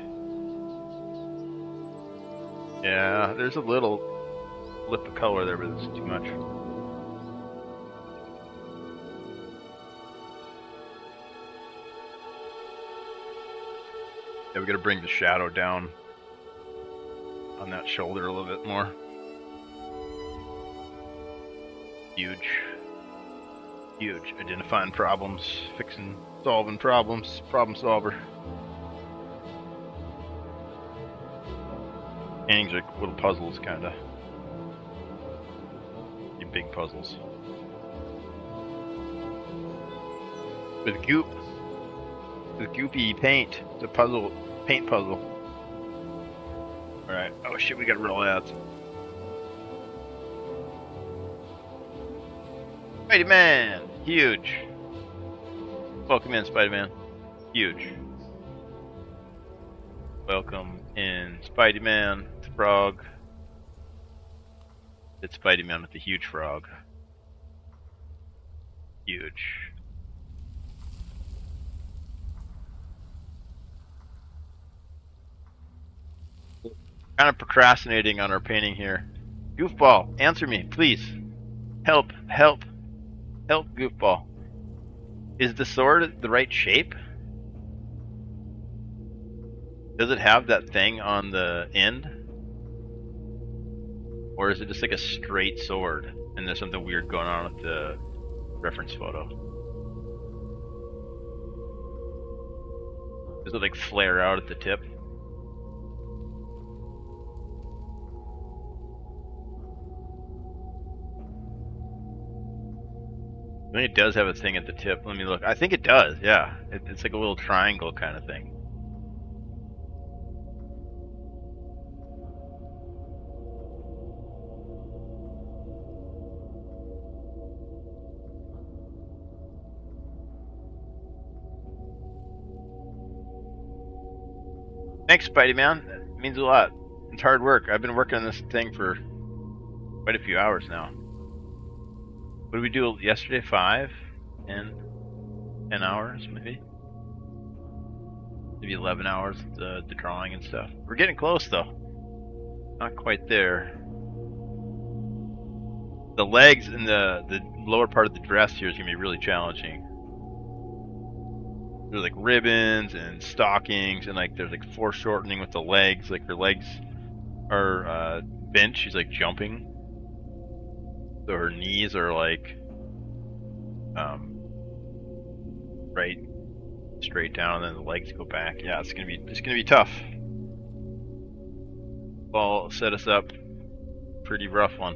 Yeah, there's a little lip of color there, but it's too much. Yeah, we gotta bring the shadow down on that shoulder a little bit more. Huge. Huge. Identifying problems, fixing, solving problems, problem solver. Paintings are like little puzzles, kinda. Big puzzles. With goop. With goopy paint. It's a puzzle, paint puzzle. Alright. Oh shit, we gotta roll out. Spider-Man! Huge. Welcome in, Spider-Man. Huge. Welcome in, Spider-Man, the frog. It's Spider-Man with the huge frog. Huge. Kind of procrastinating on our painting here. Goofball, answer me, please. Help, help, help, Goofball. Is the sword the right shape? Does it have that thing on the end? Or is it just like a straight sword and there's something weird going on with the reference photo? Does it like flare out at the tip? I think it does have a thing at the tip. Let me look. I think it does, yeah. It's like a little triangle kind of thing. Thanks, Spidey Man. That means a lot. It's hard work. I've been working on this thing for quite a few hours now. What did we do yesterday? 5? 10? 10 hours, maybe? Maybe 11 hours, the drawing and stuff. We're getting close, though. Not quite there. The legs and the lower part of the dress here is going to be really challenging. There's like ribbons and stockings, and like there's like foreshortening with the legs. Like her legs are bent. She's like jumping. So her knees are like right straight down, and then the legs go back. Yeah, it's gonna be tough. Ball set us up. Pretty rough one.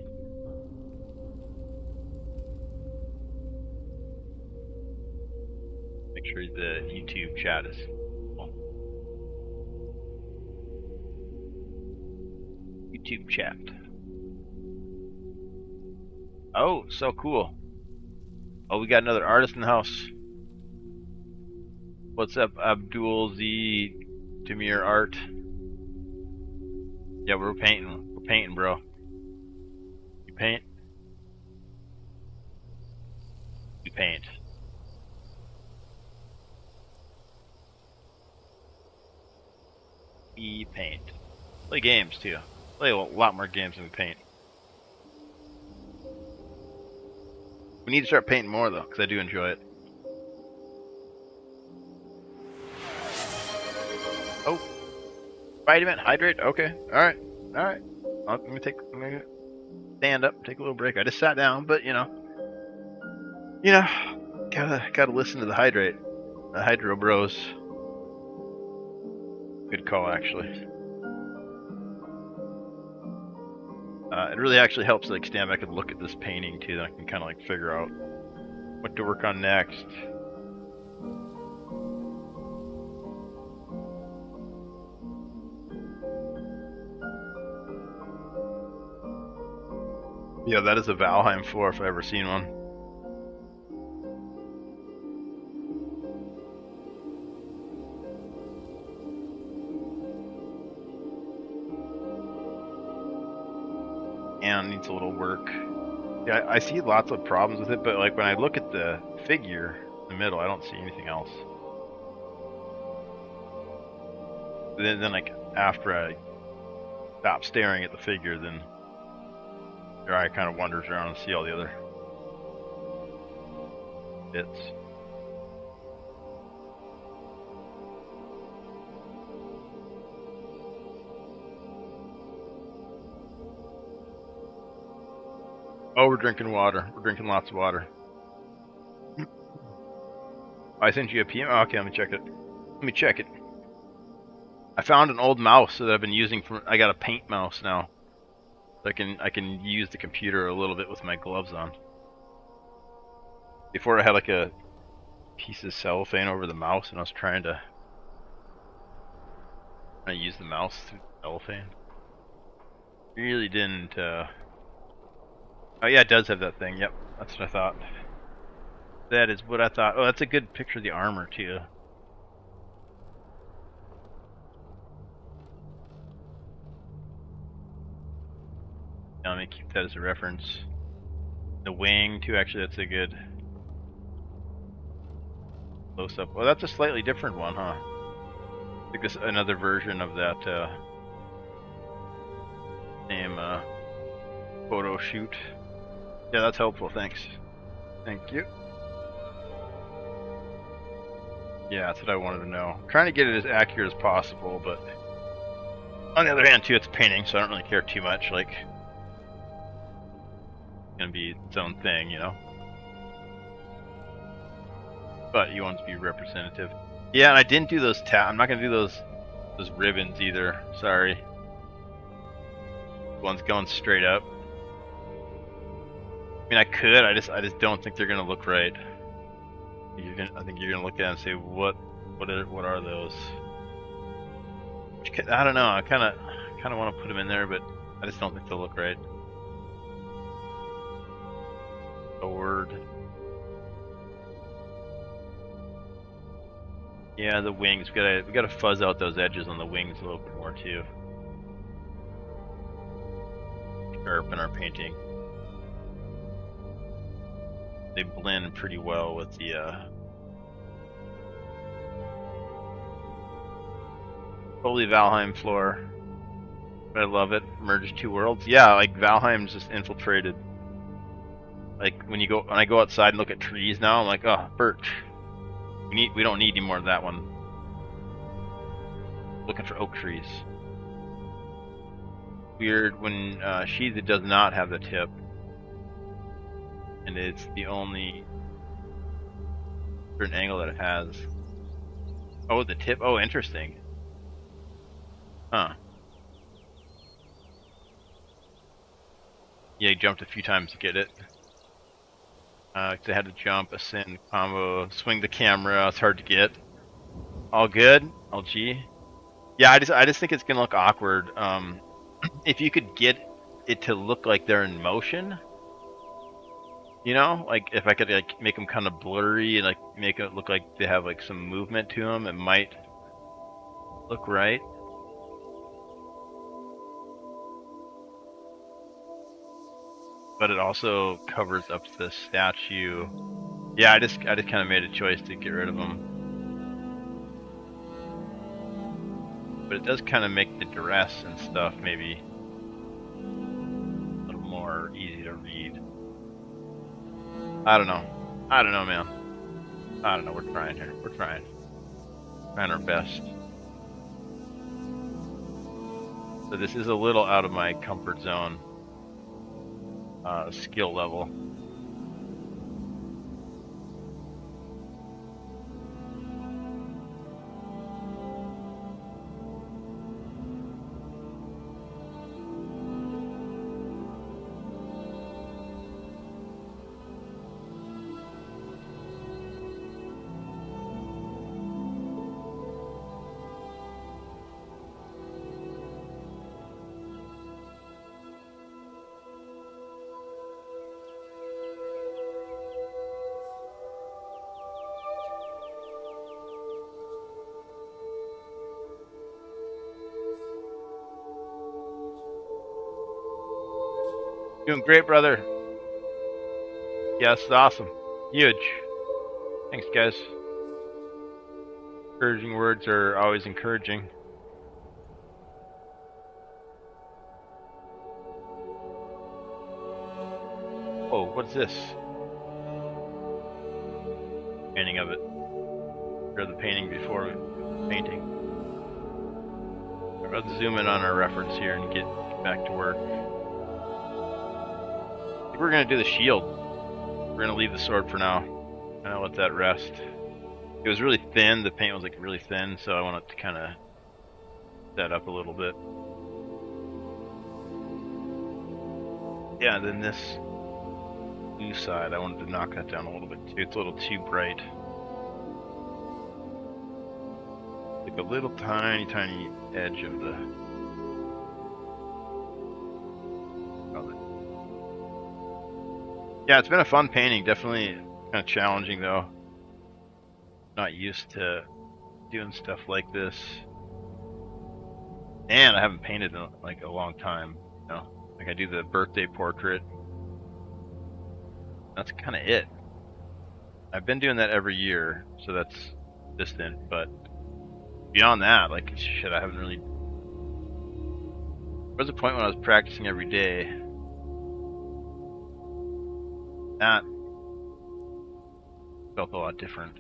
Make sure the YouTube chat is full. YouTube chat. Oh, so cool. Oh, we got another artist in the house. What's up, Abdul Z Tamir Art? Yeah, we're painting. We're painting, bro. You paint? We paint. We paint. Play games too. Play a lot more games than we paint. We need to start painting more though, because I do enjoy it. Oh, vitamin, hydrate. Okay, all right, all right. I'm gonna stand up, take a little break. I just sat down, but you know, gotta listen to the hydrate. The Hydro Bros. Good call, actually. It really actually helps like stand back and look at this painting too. Then I can kind of like figure out what to work on next. Yeah, that is a Valheim floor if I've ever seen one. And needs a little work. Yeah, I see lots of problems with it, but like when I look at the figure in the middle, I don't see anything else. Then like after I stop staring at the figure, then your eye kind of wanders around and see all the other bits. Oh, we're drinking water. We're drinking lots of water. I sent you a PM. Oh, okay, let me check it. Let me check it. I found an old mouse that I've been using for. I got a paint mouse now. So I can use the computer a little bit with my gloves on. Before I had like a piece of cellophane over the mouse, and I was trying to use the mouse through the cellophane. Really didn't. Oh yeah, it does have that thing. Yep, that's what I thought. That is what I thought. Oh, that's a good picture of the armor too. Let me keep that as a reference. The wing too. Actually, that's a good close up. Oh, that's a slightly different one, huh? I think this another version of that same photo shoot. Yeah, that's helpful. Thanks. Thank you. Yeah, that's what I wanted to know. I'm trying to get it as accurate as possible, but on the other hand, too, it's painting, so I don't really care too much. Like, it's gonna be its own thing, you know. But you want it to be representative. Yeah, and I didn't do those I'm not gonna do those ribbons either. Sorry. One's going straight up. I mean, I could. I just don't think they're gonna look right. I think you're gonna look at it and say, what are those? Which, I don't know. I kind of want to put them in there, but I just don't think they'll look right. A word. Yeah, the wings. We gotta fuzz out those edges on the wings a little bit more too. Sharpen our painting. They blend pretty well with the Holy Valheim floor. I love it. Merged two worlds. Yeah, like Valheim's just infiltrated. Like when I go outside and look at trees now, I'm like, oh, birch. We don't need any more of that one. Looking for oak trees. Weird when Sheetha does not have the tip, and it's the only certain angle that it has. Oh, the tip. Oh, interesting. Huh. Yeah, he jumped a few times to get it. They had to jump, ascend, combo, swing the camera. It's hard to get. All good. LG. Yeah, I just think it's gonna look awkward. If you could get it to look like they're in motion, you know, like if I could like make them kind of blurry and like make it look like they have like some movement to them, it might look right. but it also covers up the statue. Yeah, I just kind of made a choice to get rid of them. But it does kind of make the dress and stuff maybe a little more easy to read. I don't know. I don't know, man. I don't know. We're trying here. We're trying. Trying our best. So this is a little out of my comfort zone skill level. Doing great, brother. Yes, awesome. Huge. Thanks, guys. Encouraging words are always encouraging. Oh, what's this? Painting of it. Or the painting before painting. Let's zoom in on our reference here and get back to work. I think we're gonna do the shield. We're gonna leave the sword for now. I'm gonna let that rest. It was really thin, the paint was like really thin, so I want it to kind of set up a little bit. Yeah, and then this blue side, I wanted to knock that down a little bit too. It's a little too bright. Like a little tiny edge of the color. Yeah, it's been a fun painting. Definitely kind of challenging though. Not used to doing stuff like this. And I haven't painted in like a long time. You know, like I do the birthday portrait. That's kind of it. I've been doing that every year, so that's distant, but beyond that, like, shit, I haven't really... There was a point when I was practicing every day. That felt a lot different.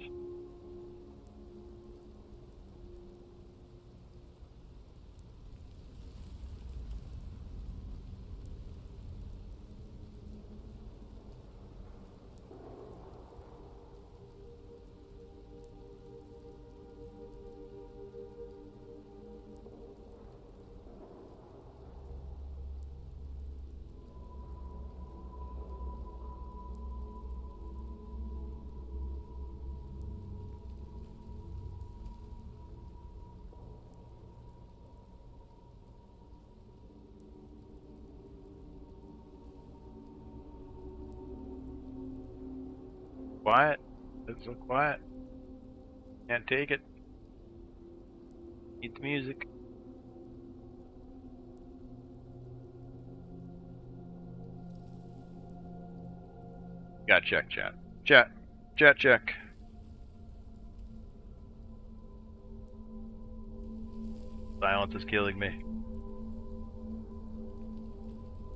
Quiet. It's so quiet. Can't take it. Need the music. Gotta check chat. Check. Silence is killing me.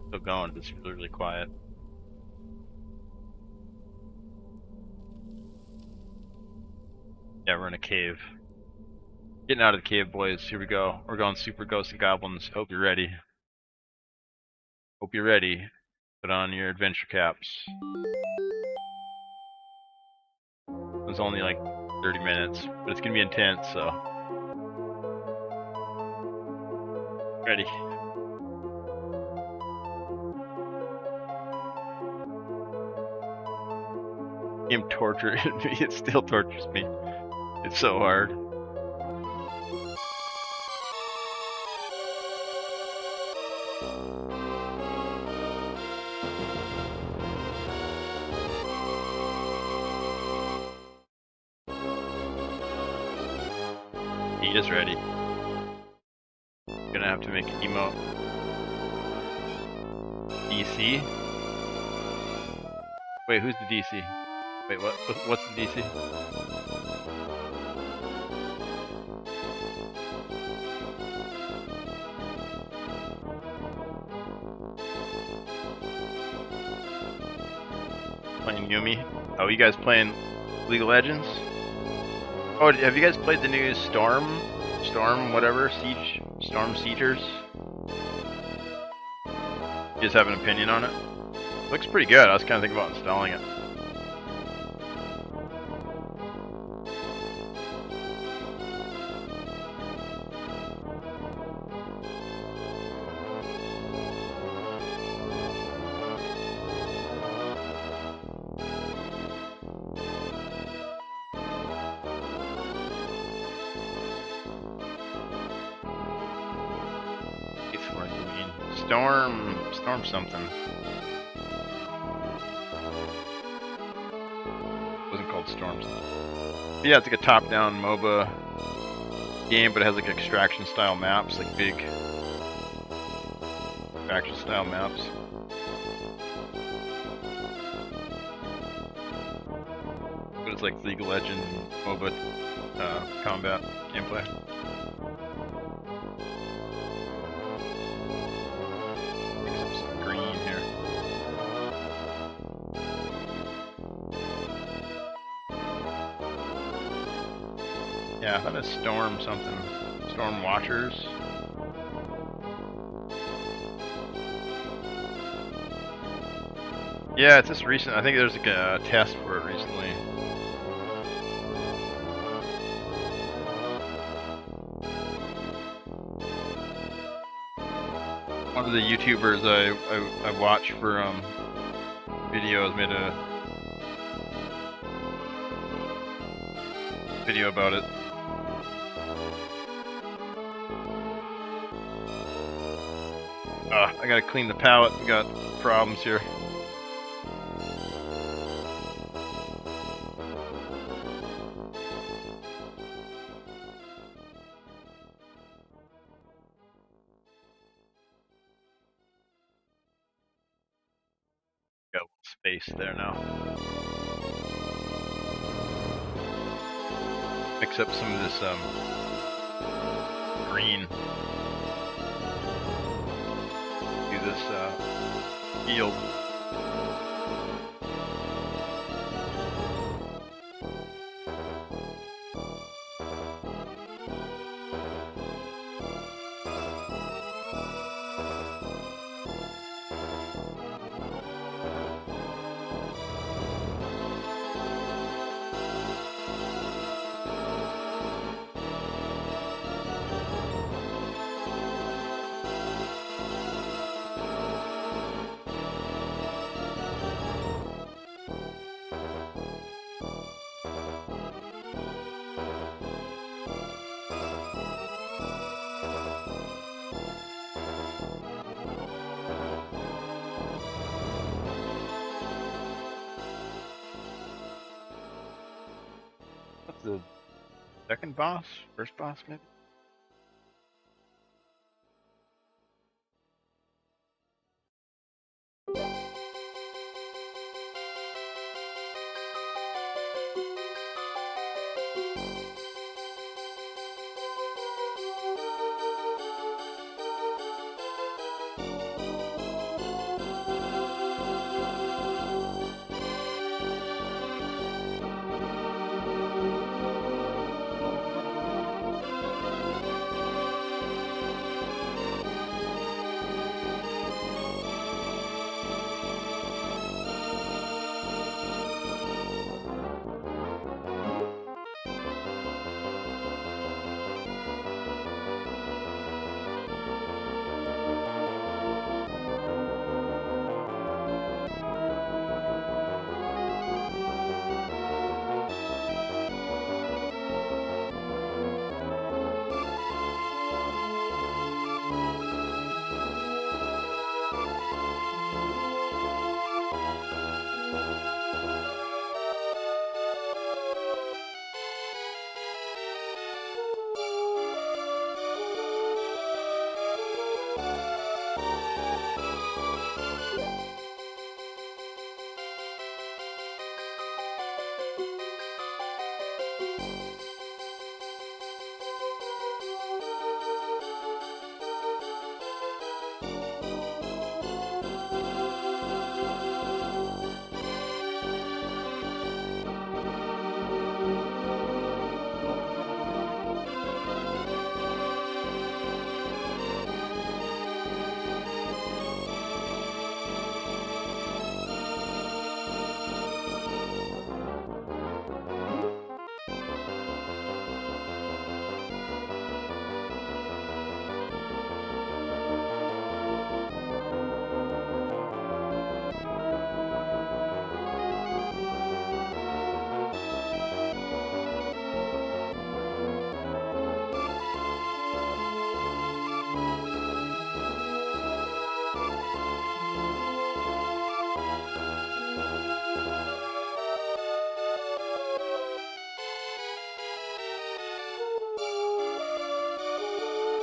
Still going. It's really quiet. Yeah, we're in a cave. Getting out of the cave, boys. Here we go. We're going super ghosts and goblins. Hope you're ready. Hope you're ready. Put on your adventure caps. It was only like 30 minutes, but it's gonna be intense, so. Ready. Game tortured me. It still tortures me. It's so hard. He is ready. Gonna have to make an emote. DC. Wait, who's the DC? Wait, what? What's the DC? Playing Yumi. Oh, you guys playing League of Legends? Oh, have you guys played the new Storm whatever, Siege? Storm Siegers? You guys have an opinion on it? Looks pretty good. I was kind of thinking about installing it. Storm something. It wasn't called Storm something. But yeah, it's like a top-down MOBA game, but it has like extraction style maps, like big extraction style maps. But it's like League of Legends MOBA combat gameplay. Yeah, that is Storm something. Storm Watchers. Yeah, it's just recent. I think there's like a test for it recently. One of the YouTubers I watch for videos made a video about it. I gotta clean the palette. We got problems here. Got a little space there now. Mix up some of this green. Do this field. What's the second boss? First boss, maybe?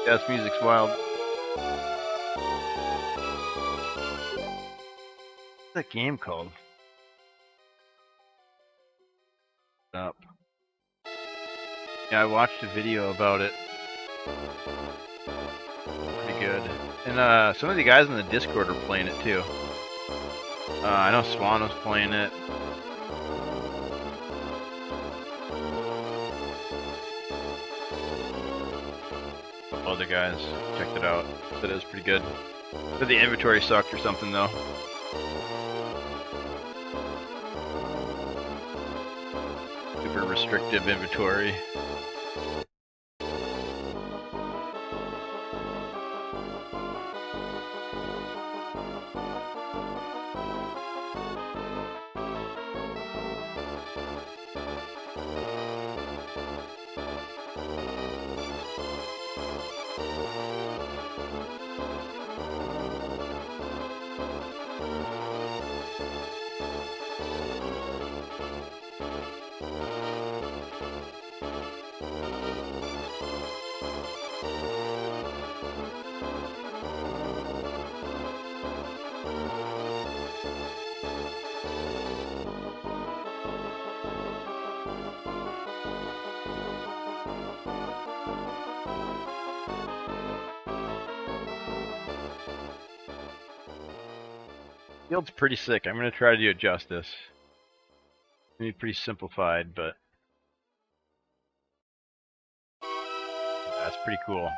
Yeah, this music's wild. What's that game called? Up. Yeah, I watched a video about it. Pretty good. And some of the guys in the Discord are playing it too. I know Swan was playing it. Other guys checked it out. Said it was pretty good. Said the inventory sucked or something though. Super restrictive inventory. Field's pretty sick. I'm gonna try to do it justice. Maybe pretty simplified, but that's pretty cool.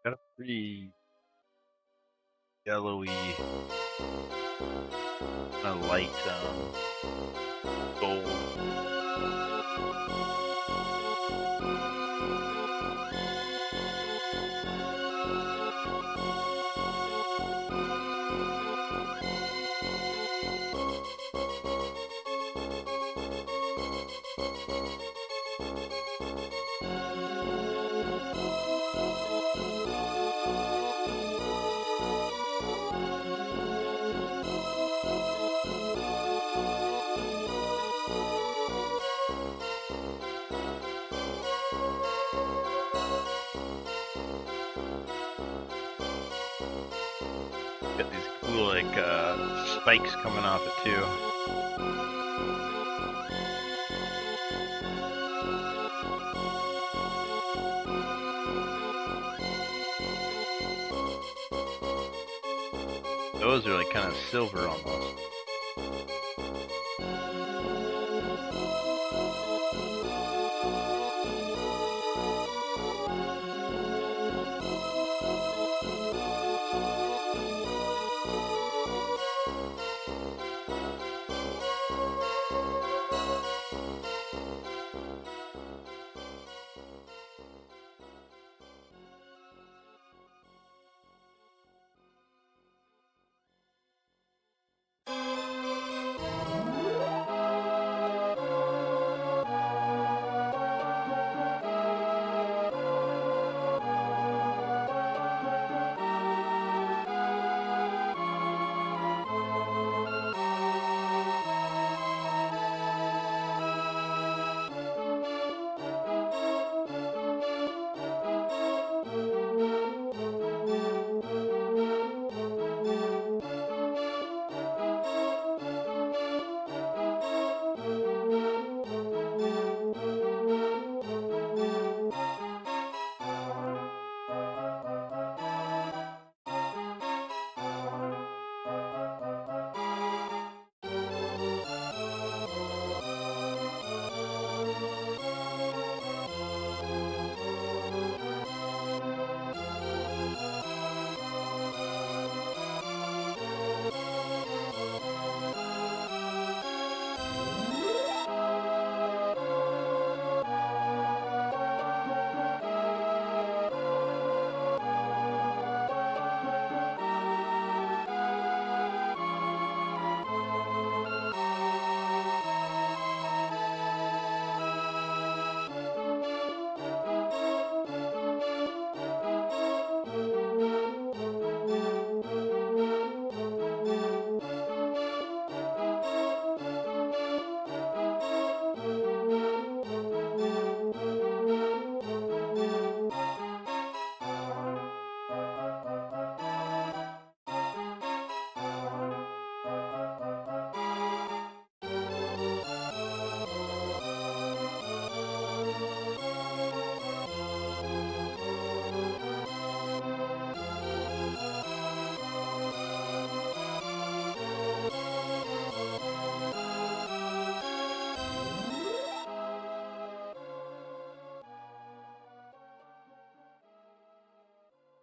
Got a pretty yellowy, kind of light gold. Got these cool like spikes coming off it too. Those are like kind of silver almost.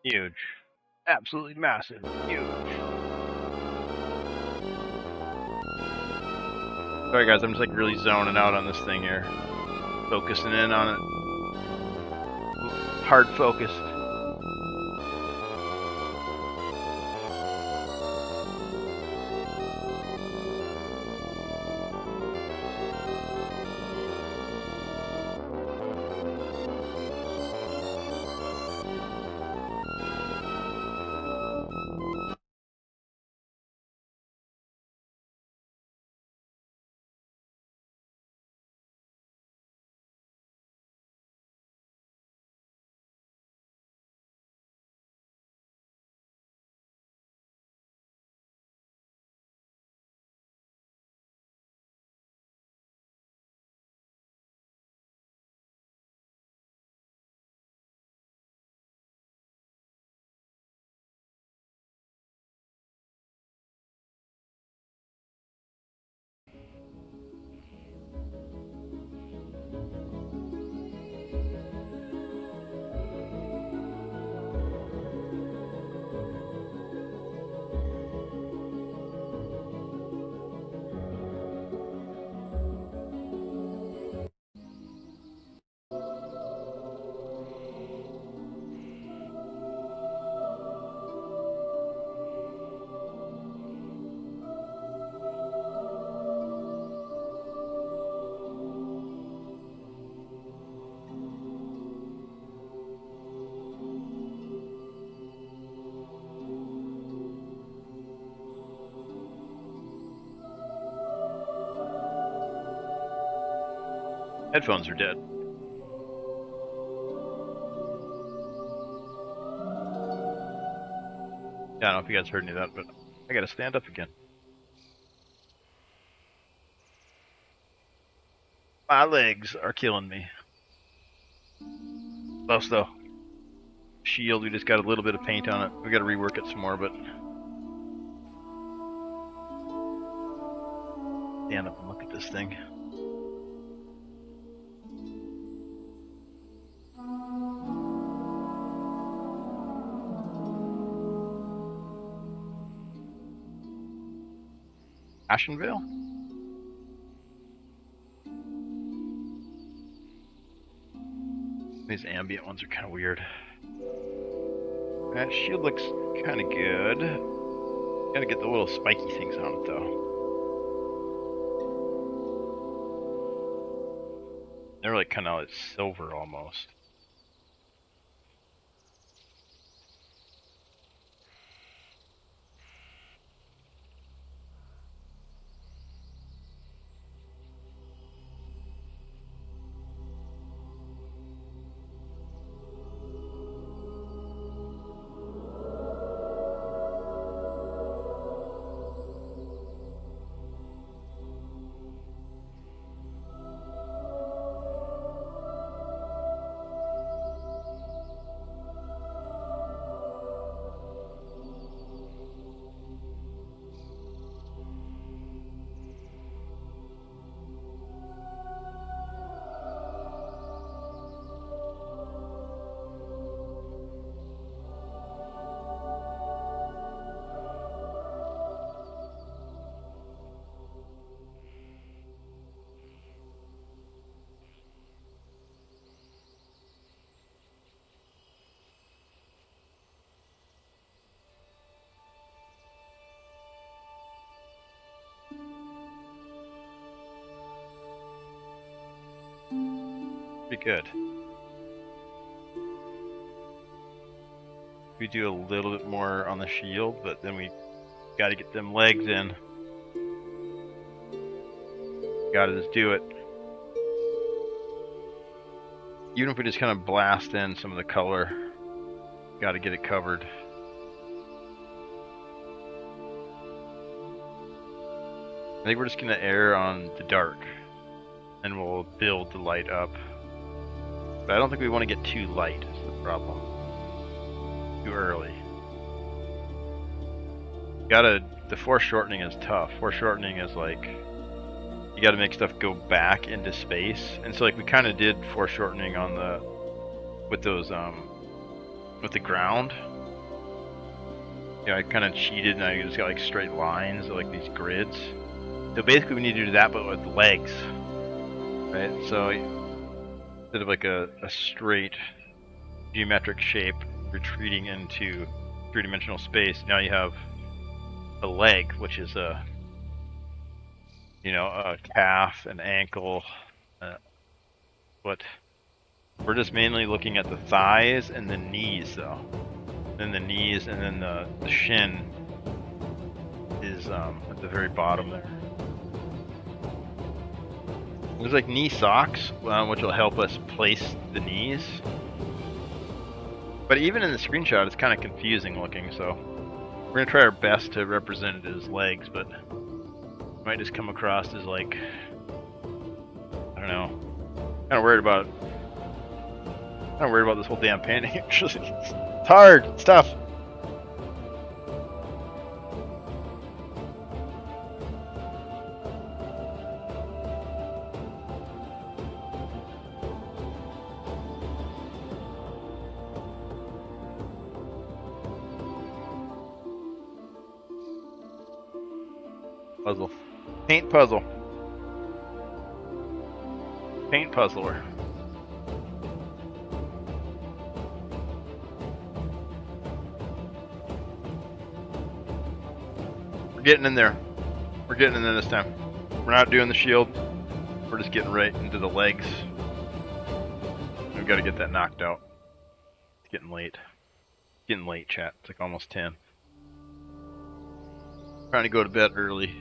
Huge. Absolutely massive. Huge. Sorry guys, I'm just like really zoning out on this thing here. Focusing in on it. Hard focused. Headphones are dead. Yeah, I don't know if you guys heard any of that, but I gotta stand up again. My legs are killing me. Close though. Shield, we just got a little bit of paint on it. We gotta rework it some more, but stand up and look at this thing. Ashenvale? These ambient ones are kind of weird. That shield looks kind of good. Gotta get the little spiky things on it though. They're like kind of like silver almost. Pretty good. We do a little bit more on the shield, but then we gotta get them legs in. Gotta just do it. Even if we just kind of blast in some of the color, gotta get it covered. I think we're just gonna err on the dark, and we'll build the light up. But I don't think we want to get too light, is the problem. Too early. The foreshortening is tough. Foreshortening is like, you gotta make stuff go back into space. And so like we kind of did foreshortening on with with the ground. I kind of cheated and I just got like straight lines, like these grids. So basically we need to do that, but with legs, right? So instead of like a straight geometric shape retreating into three-dimensional space, now you have a leg, which is a calf, an ankle, foot. We're just mainly looking at the thighs and the knees, though. Then the knees and then the shin is at the very bottom there. There's like knee socks, which will help us place the knees. But even in the screenshot, it's kind of confusing looking, so we're going to try our best to represent it as legs, but it might just come across as like, I don't know, kind of worried about this whole damn painting, actually. It's hard, it's tough. Puzzle. Paint puzzle. Paint puzzler. We're getting in there. We're getting in there this time. We're not doing the shield. We're just getting right into the legs. We've got to get that knocked out. It's getting late. It's getting late, chat. It's like almost 10. Trying to go to bed early.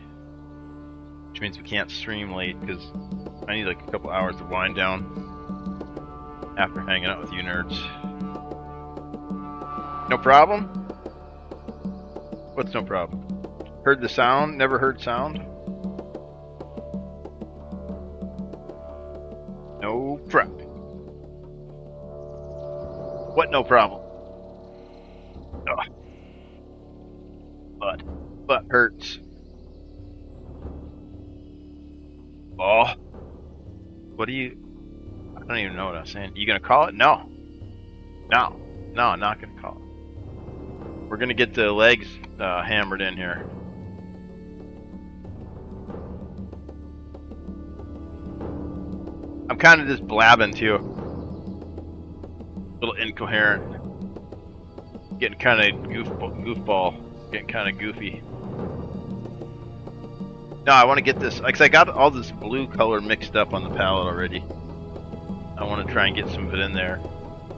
Which means we can't stream late because I need like a couple hours to wind down after hanging out with you nerds. No problem? What's no problem? Heard the sound? Never heard sound? No problem. What no problem? Ugh. Butt hurts. Oh. What do you... I don't even know what I was saying. You gonna call it? No. No. No, I'm not gonna call it. We're gonna get the legs hammered in here. I'm kind of just blabbing too. A little incoherent. Getting kind of goofball. Getting kind of goofy. No, I want to get this, because I got all this blue color mixed up on the palette already. I want to try and get some of it in there.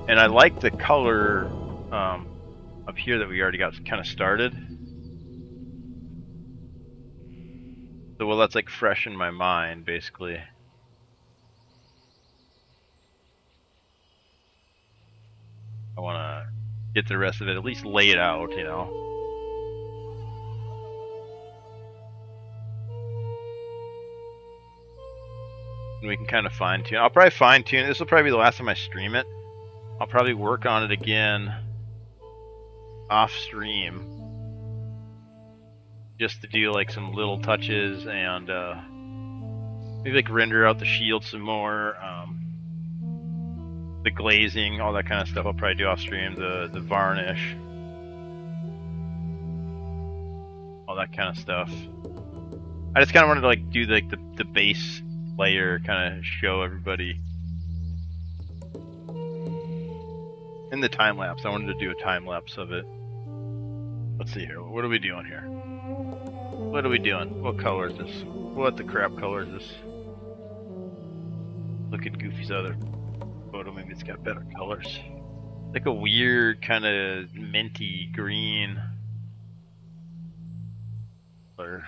And I like the color up here that we already got kind of started. So, well, that's like fresh in my mind, basically. I want to get the rest of it at least laid out, you know. And we can kind of fine tune. I'll probably fine tune. This will probably be the last time I stream it. I'll probably work on it again off stream, just to do like some little touches and maybe like render out the shield some more, the glazing, all that kind of stuff. I'll probably do off stream. The varnish, all that kind of stuff. I just kind of wanted to like do like the base layer, kind of show everybody in the time lapse. I wanted to do a time lapse of it. Let's see here. What are we doing here? What are we doing? What color is this? What the crap color is this? Look at Goofy's other photo. Maybe it's got better colors. Like a weird kind of minty green color.